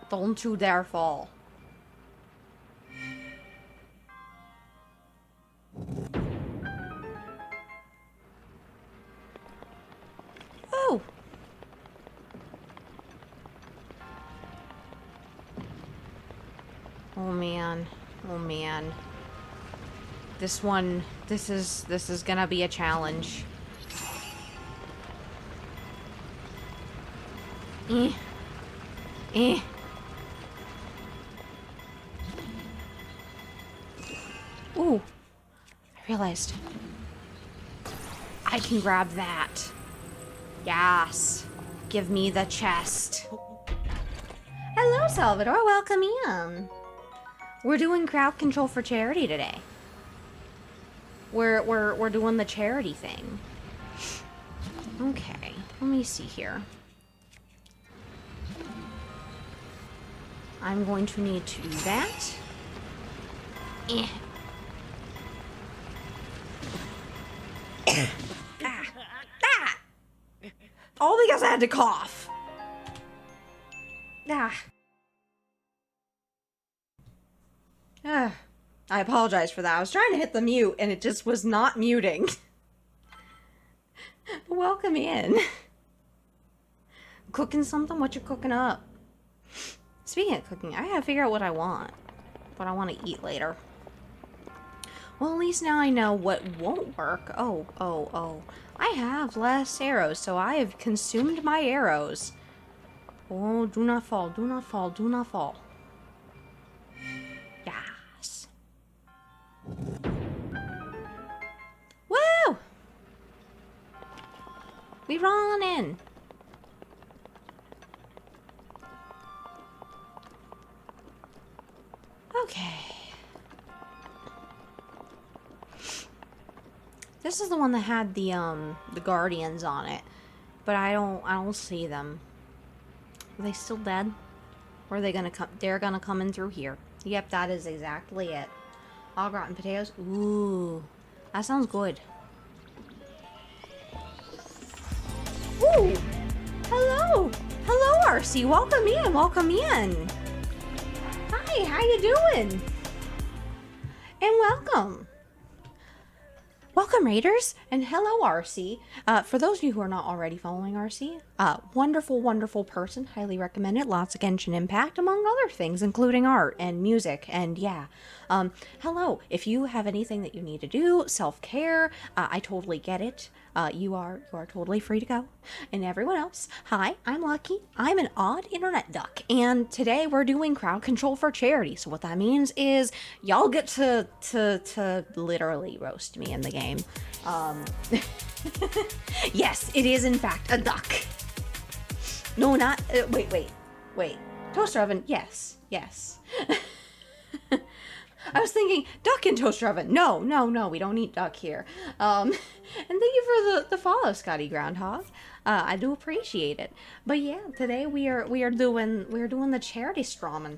Don't you dare fall. Oh! Oh man. Oh man. This one, this is gonna be a challenge. Eh. Eh. Ooh. I realized. I can grab that. Yes. Give me the chest. Hello, Salvador. Welcome in. We're doing crowd control for charity today. We're doing the charity thing. Okay. Let me see here. I'm going to need to do that. Eh. All because I had to cough. I apologize for that. I was trying to hit the mute and it just was not muting. Welcome in. Cooking something? What you cooking up? Speaking of cooking, I gotta figure out what I want. What I want to eat later. Well, at least now I know what won't work. Oh. I have less arrows, so I have consumed my arrows. Oh, do not fall, do not fall, do not fall. Yes. Woo! We running. Okay. This is the one that had the guardians on it, but I don't see them. Are they still dead? Or are they gonna come? They're gonna come in through here. Yep, that is exactly it. All rotten potatoes. Ooh, that sounds good. Ooh, hello, RC. Welcome in. Welcome in. Hi, how you doing? And welcome. Welcome, Raiders, and hello, RC. For those of you who are not already following RC, wonderful, wonderful person, highly recommend it. Lots of Genshin Impact, among other things, including art and music, and yeah. Hello, if you have anything that you need to do, self-care, I totally get it. You are totally free to go. And everyone else, hi, I'm Lucky. I'm an odd internet duck, and today we're doing crowd control for charity. So what that means is y'all get to literally roast me in the game. Yes, it is in fact a duck. No, not wait. Toaster oven. Yes. I was thinking duck and toaster oven. No, we don't eat duck here. And thank you for the follow, Scotty Groundhog. I do appreciate it. But yeah, today we are doing the charity strawman.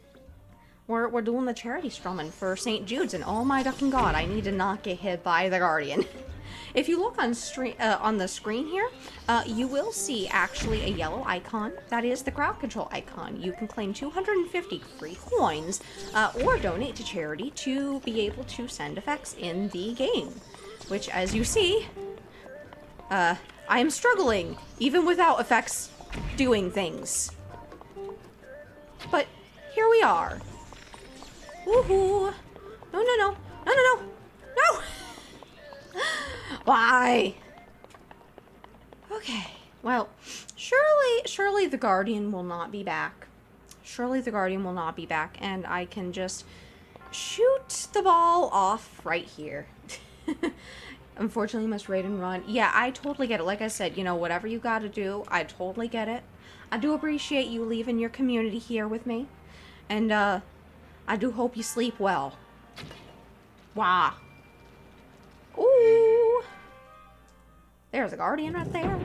We're doing the charity strawman for St Jude's, and oh my ducking god, I need to not get hit by the guardian. If you look on the screen here, you will see actually a yellow icon. That is the crowd control icon. You can claim 250 free coins or donate to charity to be able to send effects in the game. Which, as you see, I am struggling, even without effects doing things. But here we are. Woohoo! No, no, no. No, no, no. No! Why? Okay. Well, surely the Guardian will not be back. Surely the Guardian will not be back, and I can just shoot the ball off right here. Unfortunately, you must raid and run. Yeah, I totally get it. Like I said, you know, whatever you gotta do, I totally get it. I do appreciate you leaving your community here with me. And, I do hope you sleep well. Wow. Ooh. There's a Guardian right there.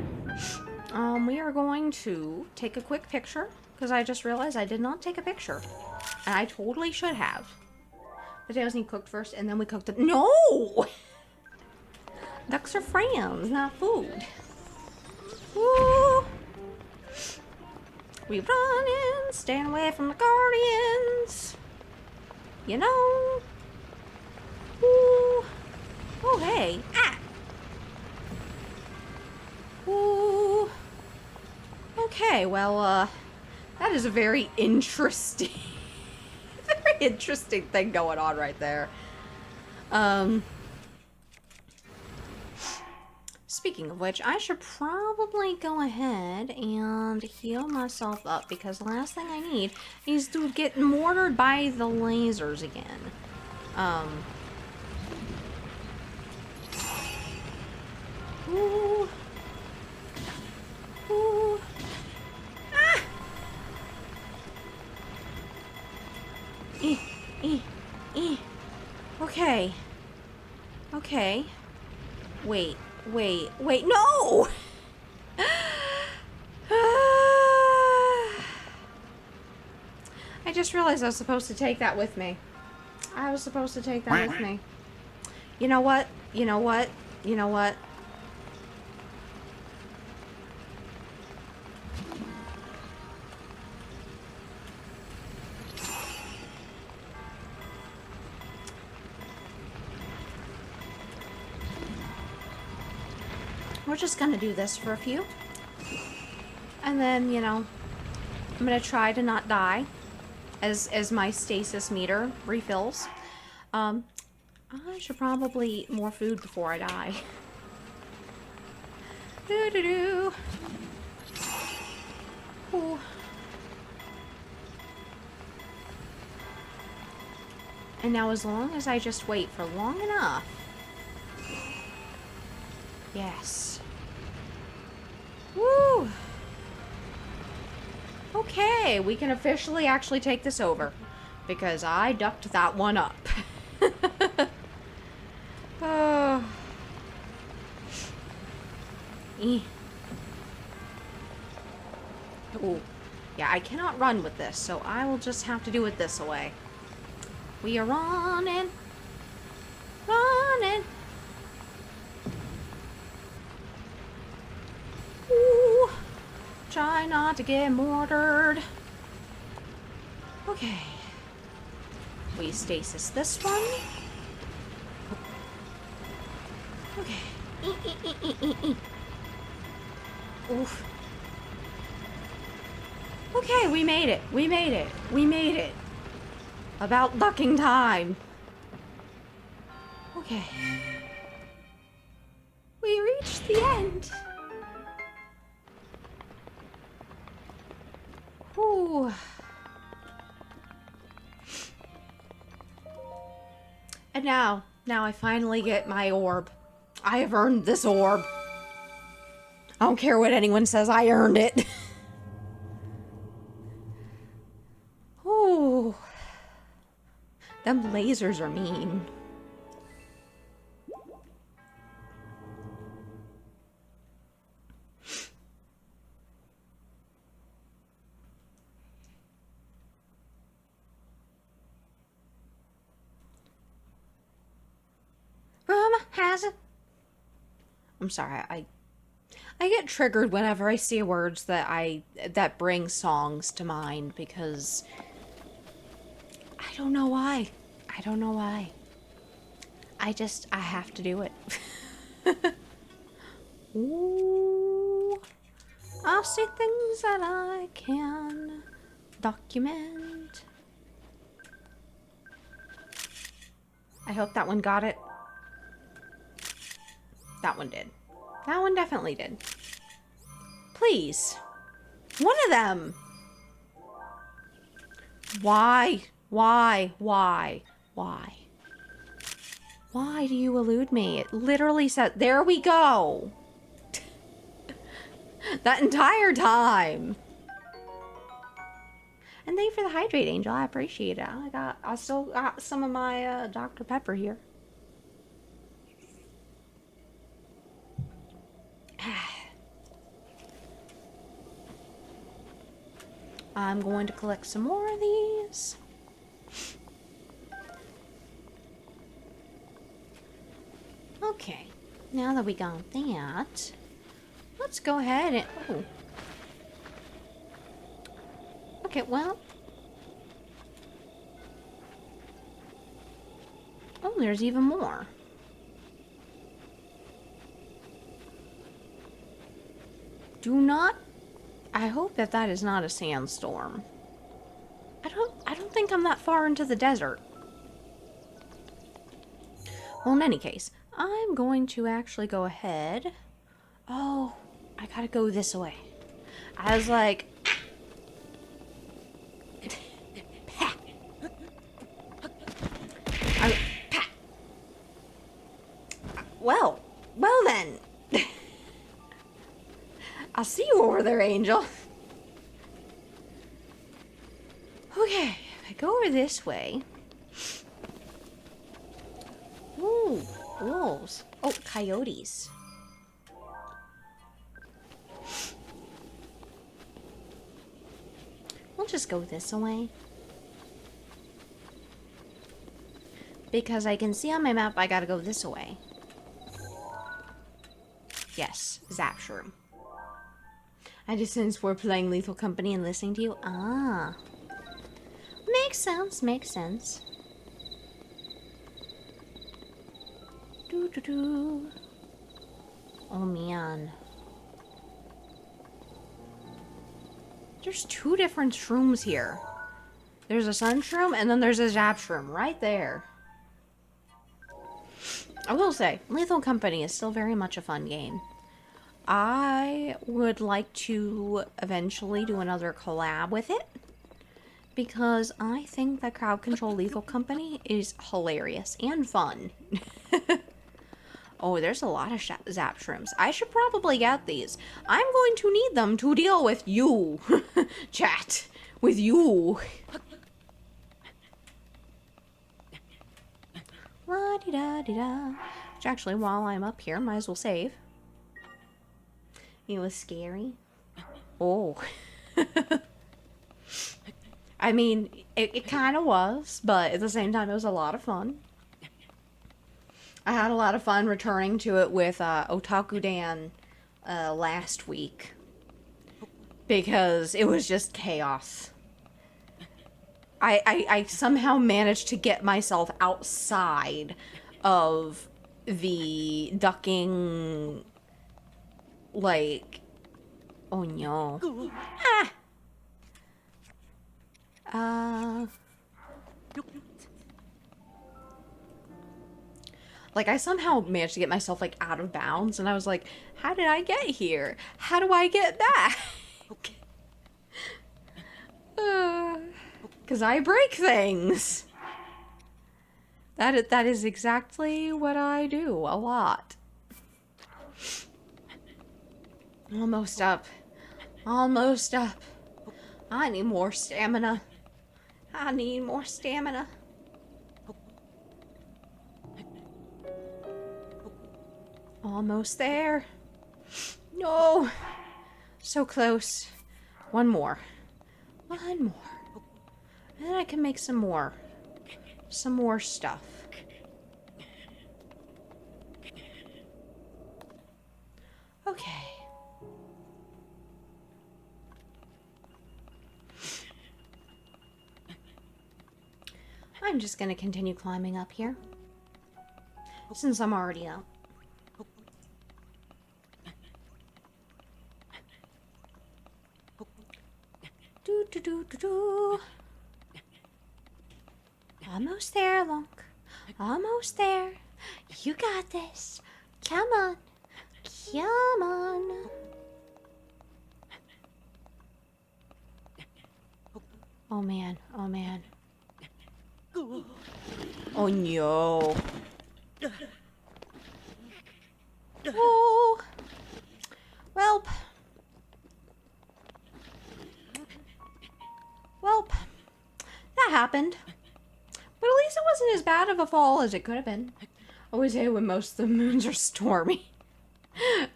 We are going to take a quick picture, because I just realized I did not take a picture. And I totally should have. Potatoes need cooked first, and then we cooked it. No! Ducks are friends, not food. Woo! We run in, staying away from the Guardians. You know? Woo! Oh, hey. Ah! Woo! Okay, well, that is a very interesting, very interesting thing going on right there. Speaking of which, I should probably go ahead and heal myself up, because the last thing I need is to get mortared by the lasers again. Ooh. Ooh. Ah! Okay. Okay. Wait, no! I just realized I was supposed to take that with me. I was supposed to take that with me. You know what? You know what? You know what? We're just gonna do this for a few. And then, you know, I'm gonna try to not die as my stasis meter refills. I should probably eat more food before I die. Doo-doo-doo. Ooh. And now as long as I just wait for long enough. Yes. Woo! Okay, we can officially actually take this over. Because I ducked that one up. Oh. Ooh. Yeah, I cannot run with this, so I will just have to do it this way. We are running. Running. Ooh. Try not to get mortared. Okay. We stasis this one. Okay. Oof. Okay, we made it. We made it. We made it. About ducking time. Okay. We reached the end. Whew. And now I finally get my orb. I have earned this orb. I don't care what anyone says, I earned it. Ooh. Them lasers are mean. Rumor has it. I'm sorry, I get triggered whenever I see words that bring songs to mind, because I don't know why. I don't know why. I have to do it. Ooh. I see things that I can Document. I hope that one got it. That one did. That one definitely did. Please. One of them. Why? Why? Why? Why? Why do you elude me? It literally said, there we go. That entire time. And thank you for the hydrate, Angel. I appreciate it. I still got some of my Dr. Pepper here. I'm going to collect some more of these. Okay, now that we got that, let's go ahead and... Oh. Okay, well... Oh, there's even more. Do not... I hope that that is not a sandstorm. I don't think I'm that far into the desert. Well, in any case, I'm going to actually go ahead. Oh, I gotta go this way. I was like... Well then. I'll see you over there, Angel. Okay, if I go over this way. Ooh, wolves. Oh, coyotes. We'll just go this way. Because I can see on my map I gotta go this way. Yes, Zapshroom. I just since we're playing Lethal Company and listening to you. Ah. Makes sense, makes sense. Doo-doo-doo. Oh, man. There's two different shrooms here. There's a sun shroom and then there's a zap shroom right there. I will say, Lethal Company is still very much a fun game. I would like to eventually do another collab with it. Because I think that Crowd Control Lethal Company is hilarious and fun. Oh, there's a lot of zap shrooms. I should probably get these. I'm going to need them to deal with you. Chat. With you. La-di-da-di-da. Which actually, while I'm up here, might as well save. It was scary. Oh. I mean, it kind of was, but at the same time, it was a lot of fun. I had a lot of fun returning to it with Otaku Dan last week. Because it was just chaos. I somehow managed to get myself outside of the ducking, like, oh no. Like, I somehow managed to get myself, like, out of bounds, and I was like, how did I get here? How do I get back? Because I break things. That is exactly what I do, a lot. Almost up. Almost up. I need more stamina. I need more stamina. Almost there. No. So close. One more. One more. And then I can make some more. Some more stuff. Okay. I'm just gonna continue climbing up here. Since I'm already up. do do do do. Almost there, Lunk. Almost there. You got this. Come on. Come on. Oh man. Oh man. Oh no. Oh. Welp. Welp. That happened. But at least it wasn't as bad of a fall as it could have been. I always hate when most of the moons are stormy.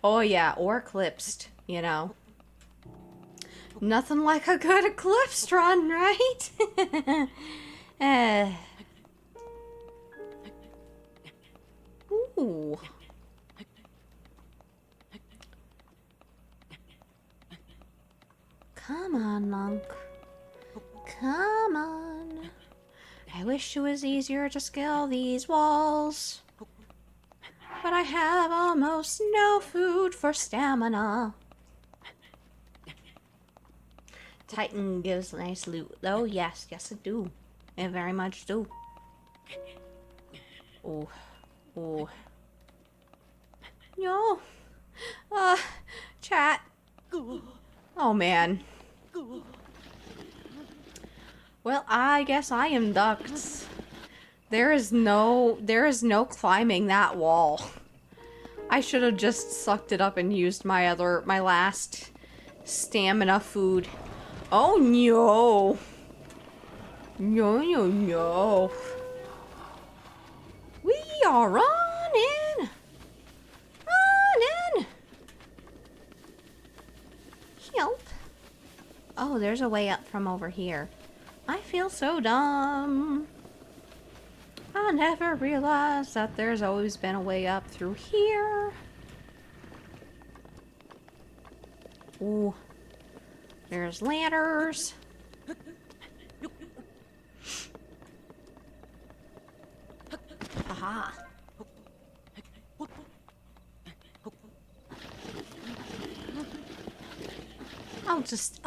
Oh yeah, or eclipsed, you know. Nothing like a good eclipse run, right? Ooh. Come on, Monk. Come on. I wish it was easier to scale these walls. But I have almost no food for stamina. Titan gives nice loot, though. Yes, yes it do. It very much do. Oh. Oh. No. Chat. Oh, man. Well, I guess I am ducked. There is no climbing that wall. I should have just sucked it up and used my last stamina food. Oh no. No, no, no. We are running. Running. Help. Oh, there's a way up from over here. I feel so dumb. I never realized that there's always been a way up through here. Ooh. There's ladders. Aha. I'll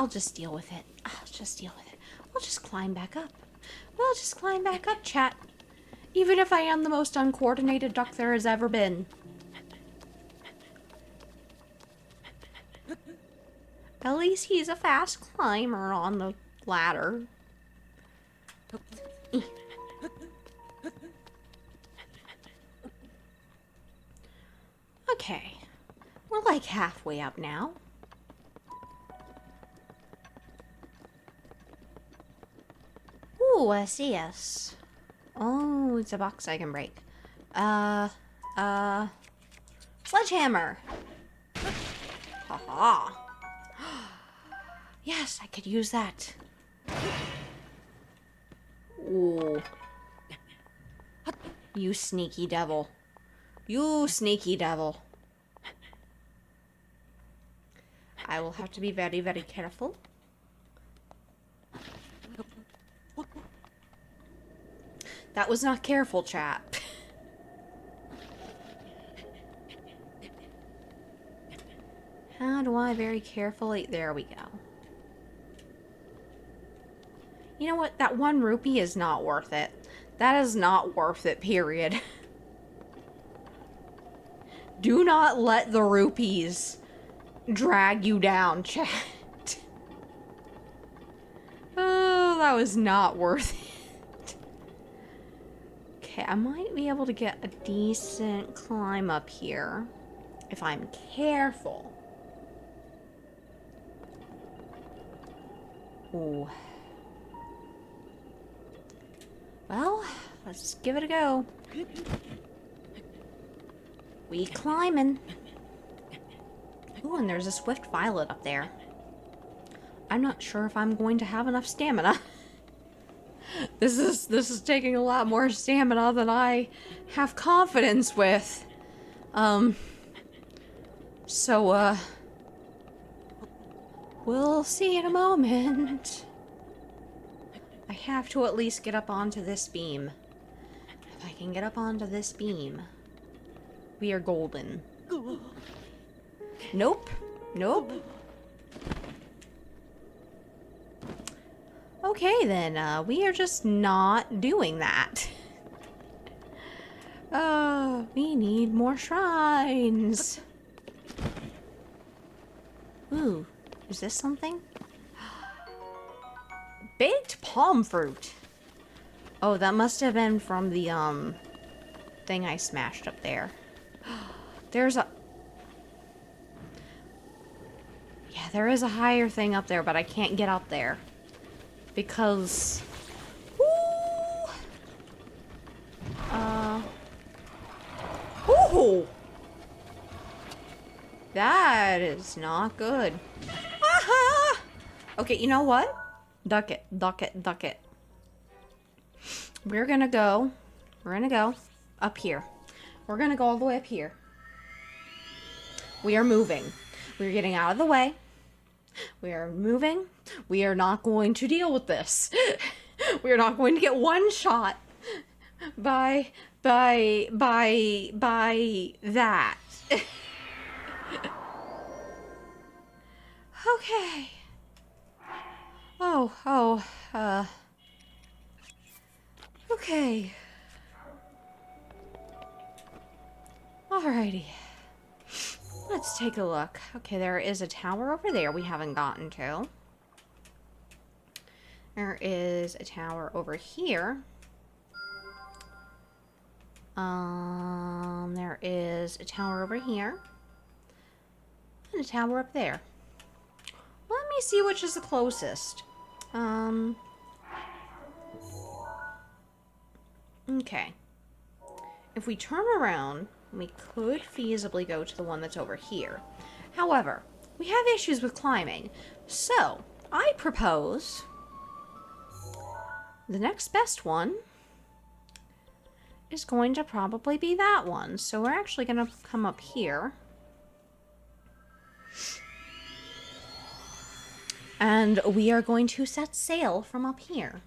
just deal with it. I'll just deal with it. We'll just climb back up. We'll just climb back up, chat. Even if I am the most uncoordinated duck there has ever been. At least he's a fast climber on the ladder. Okay. We're like halfway up now. Ooh, I see us. Oh, it's a box I can break. Sledgehammer! Haha. Yes, I could use that. Ooh. You sneaky devil. You sneaky devil. I will have to be very, very careful. That was not careful, chat. How do I very carefully... There we go. You know what? That 1 rupee is not worth it. That is not worth it, period. Do not let the rupees drag you down, chat. Oh, that was not worth it. Okay, I might be able to get a decent climb up here if I'm careful. Ooh. Well, let's give it a go. We climbing. Ooh, and there's a swift violet up there. I'm not sure if I'm going to have enough stamina. This is taking a lot more stamina than I have confidence with. So, we'll see in a moment. I have to at least get up onto this beam. If I can get up onto this beam, we are golden. Nope. Nope. Okay, then, we are just not doing that. We need more shrines. Ooh, is this something? Baked palm fruit. Oh, that must have been from the, thing I smashed up there. There's a... Yeah, there is a higher thing up there, but I can't get up there. Because... Ooh! Ooh! That is not good. Aha! Okay, you know what? Duck it, duck it, duck it. We're gonna go up here. We're gonna go all the way up here. We are moving. We're getting out of the way. We are moving. We are not going to deal with this. We are not going to get one shot by that. Okay. Okay. Alrighty. Let's take a look. Okay, there is a tower over there we haven't gotten to. There is a tower over here. There is a tower over here. And a tower up there. Let me see which is the closest. Okay. If we turn around, we could feasibly go to the one that's over here. However, we have issues with climbing. So, I propose the next best one is going to probably be that one. So we're actually going to come up here. And we are going to set sail from up here.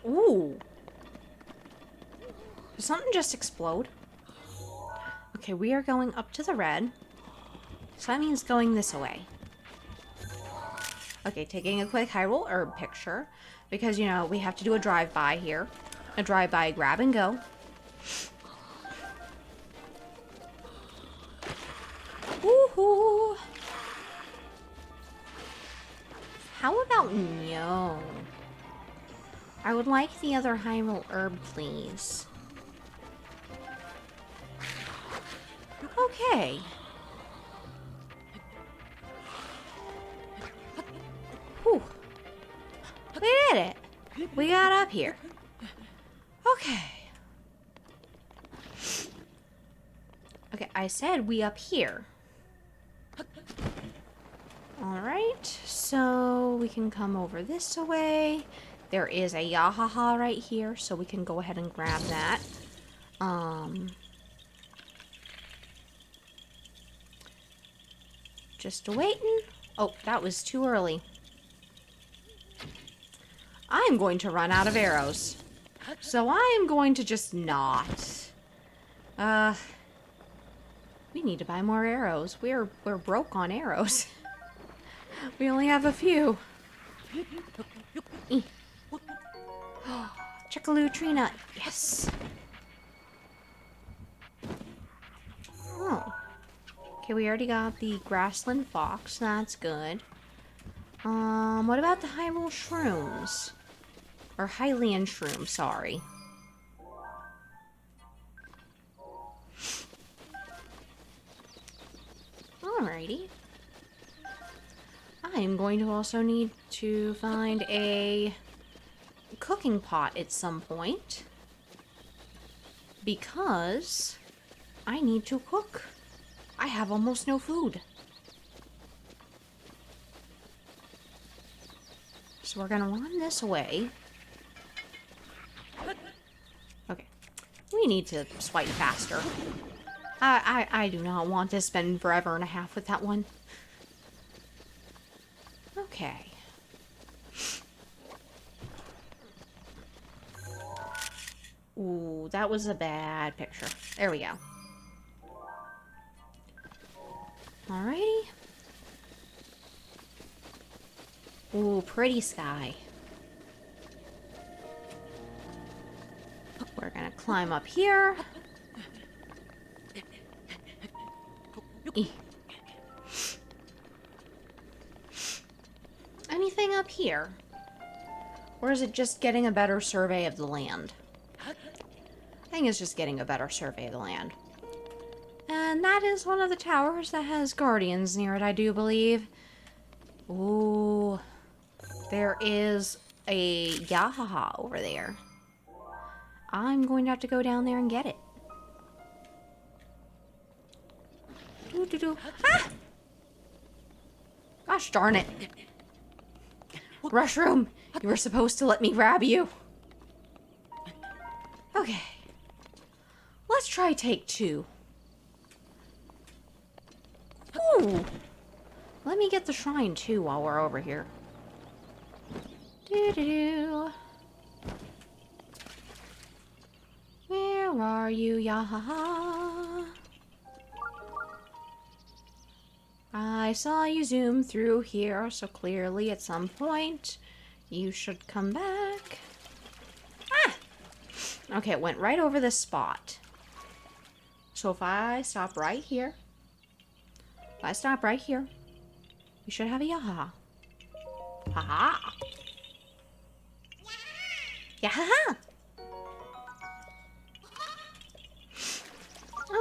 Ooh. Did something just explode? Okay, we are going up to the red. So that means going this way. Okay, taking a quick Hyrule Herb picture. Because, you know, we have to do a drive-by here. A drive-by grab and go. Woohoo! How about no? I would like the other Hyrule Herb, please. Okay. Whew. We did it. We got up here. Okay. Okay, I said we up here. Alright, so we can come over this way. There is a Yahaha right here, so we can go ahead and grab that. Just waiting. Oh, that was too early. I'm going to run out of arrows. So I am going to just not. We need to buy more arrows. We're broke on arrows. We only have a few. Chickaloo tree nut. Yes. Oh. Okay, we already got the grassland fox. That's good. What about the Hyrule shrooms? Or Hylian shrooms, sorry. Alrighty. I am going to also need to find a cooking pot at some point. Because I need to cook. I have almost no food. So we're gonna run this way. Okay. We need to swipe faster. I do not want to spend forever and a half with that one. Okay. Ooh, that was a bad picture. There we go. Alrighty. Ooh, pretty sky. We're gonna climb up here. Eh. Anything up here? Or is it just getting a better survey of the land? I think it's just getting a better survey of the land. And that is one of the towers that has guardians near it, I do believe. Ooh. There is a Yahaha over there. I'm going to have to go down there and get it. Doo-doo-doo. Ah! Gosh darn it. Rushroom, you were supposed to let me grab you. Okay. Let's try take 2. Ooh. Let me get the shrine too while we're over here. Doo-doo-doo. Where are you, Yahaha? I saw you zoom through here, so clearly at some point you should come back. Ah! Okay, it went right over this spot. So if I stop right here, you should have a Yahaha. Ha-ha! Yahaha!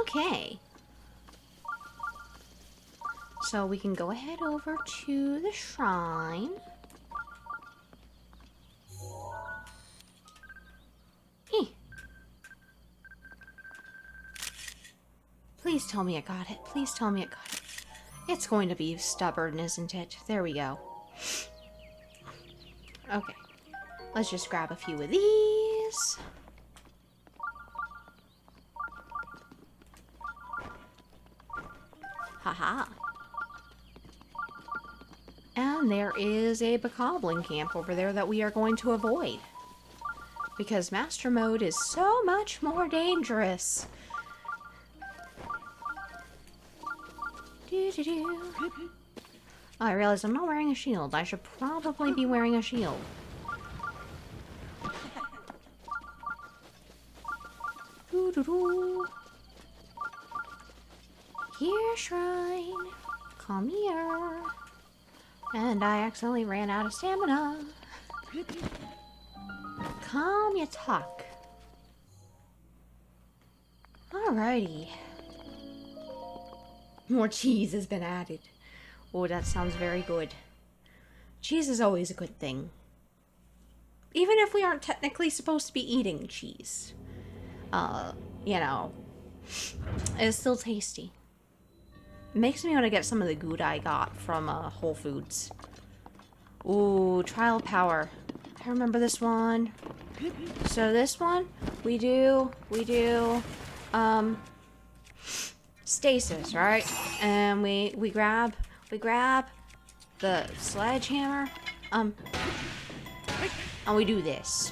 Okay. So we can go ahead over to the shrine. Please tell me I got it. Please tell me I got it. It's going to be stubborn, isn't it? There we go. Okay. Let's just grab a few of these. Haha. And there is a bokoblin camp over there that we are going to avoid. Because Master Mode is so much more dangerous. Doo-doo-doo. Oh, I realize I'm not wearing a shield. I should probably be wearing a shield. Doo-doo-doo. Here, shrine. Come here. And I accidentally ran out of stamina. Come, you tuck. Alrighty. More cheese has been added. Oh, that sounds very good. Cheese is always a good thing. Even if we aren't technically supposed to be eating cheese. You know, it's still tasty. It makes me want to get some of the Gouda I got from Whole Foods. Ooh, trial power. I remember this one. So this one, we do, stasis, right? And we grab the sledgehammer, and we do this.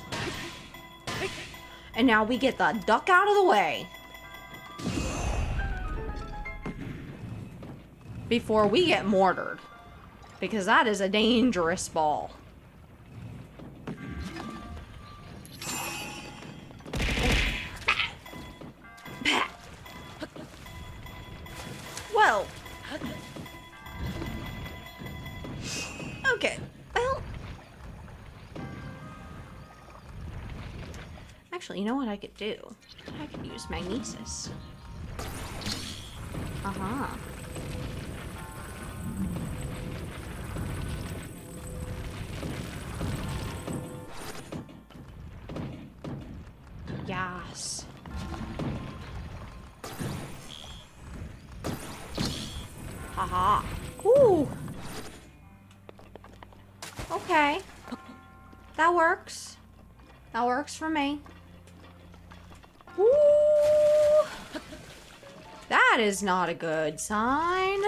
And now we get the duck out of the way. Before we get mortared. Because that is a dangerous ball. Well. Okay. Well. Actually, you know what I could do? I could use magnesis. Uh-huh. Yes. Haha. Ooh. Okay. That works. That works for me. Ooh. That is not a good sign.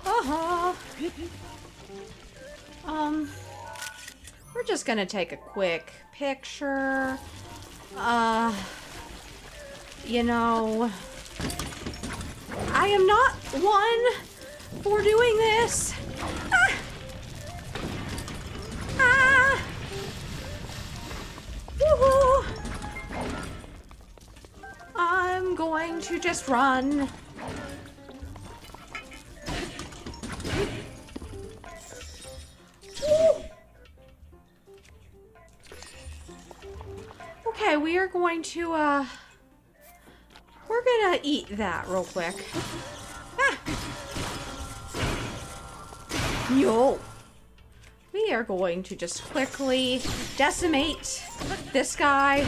Haha. We're just gonna take a quick picture. Uh, you know, I am not one for doing this. Ah! Ah! Woohoo! I'm going to just run. Woo! Okay, we are going to, we're gonna eat that real quick. Ah! Yo! We are going to just quickly decimate this guy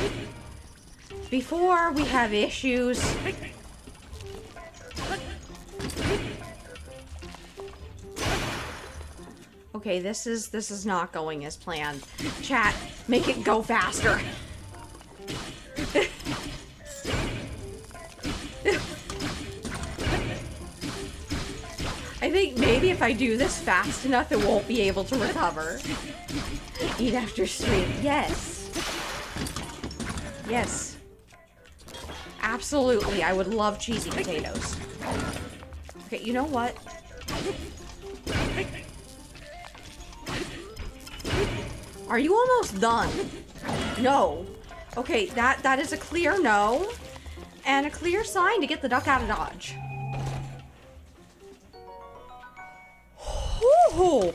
before we have issues. Okay, this is not going as planned. Chat, make it go faster. I think maybe if I do this fast enough, it won't be able to recover. Eat after stream. Yes. Yes. Absolutely. I would love cheesy potatoes. Okay, you know what? Are you almost done? No. Okay, that is a clear no. And a clear sign to get the duck out of Dodge. Oh.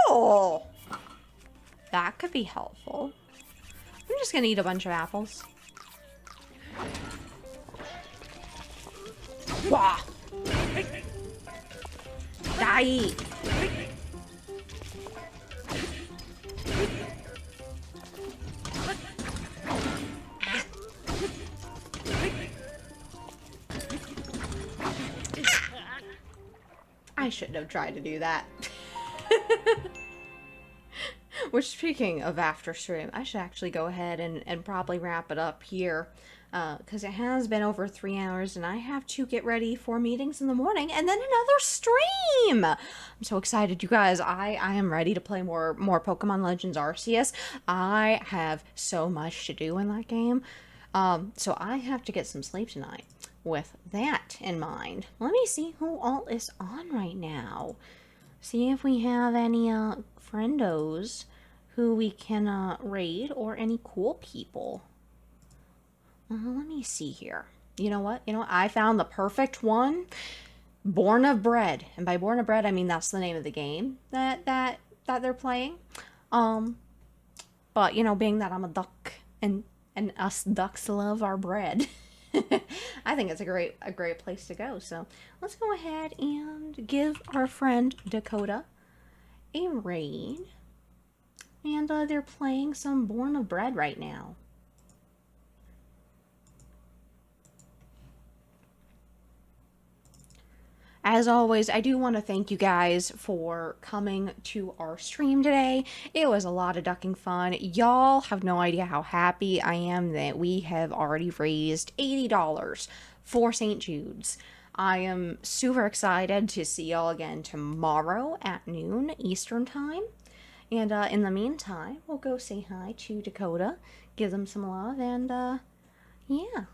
Oh. That could be helpful. I'm just gonna eat a bunch of apples. Wah. Die. I shouldn't have tried to do that. Which, speaking of after stream, I should actually go ahead and probably wrap it up here. Because it has been over 3 hours and I have to get ready for meetings in the morning and then another stream. I'm so excited, you guys. I am ready to play more Pokemon Legends Arceus. I have so much to do in that game. So I have to get some sleep tonight. With that in mind, let me see who all is on right now. See if we have any friendos who we can raid or any cool people. Let me see here. You know what? I found the perfect one. Born of Bread. And by Born of Bread, I mean that's the name of the game that they're playing. But, being that I'm a duck and us ducks love our bread, I think it's a great place to go. So let's go ahead and give our friend Dakota a raid. And they're playing some Born of Bread right now. As always, I do want to thank you guys for coming to our stream today. It was a lot of ducking fun. Y'all have no idea how happy I am that we have already raised $80 for St. Jude's. I am super excited to see y'all again tomorrow at noon Eastern time. And in the meantime, we'll go say hi to Dakota, give them some love, and yeah.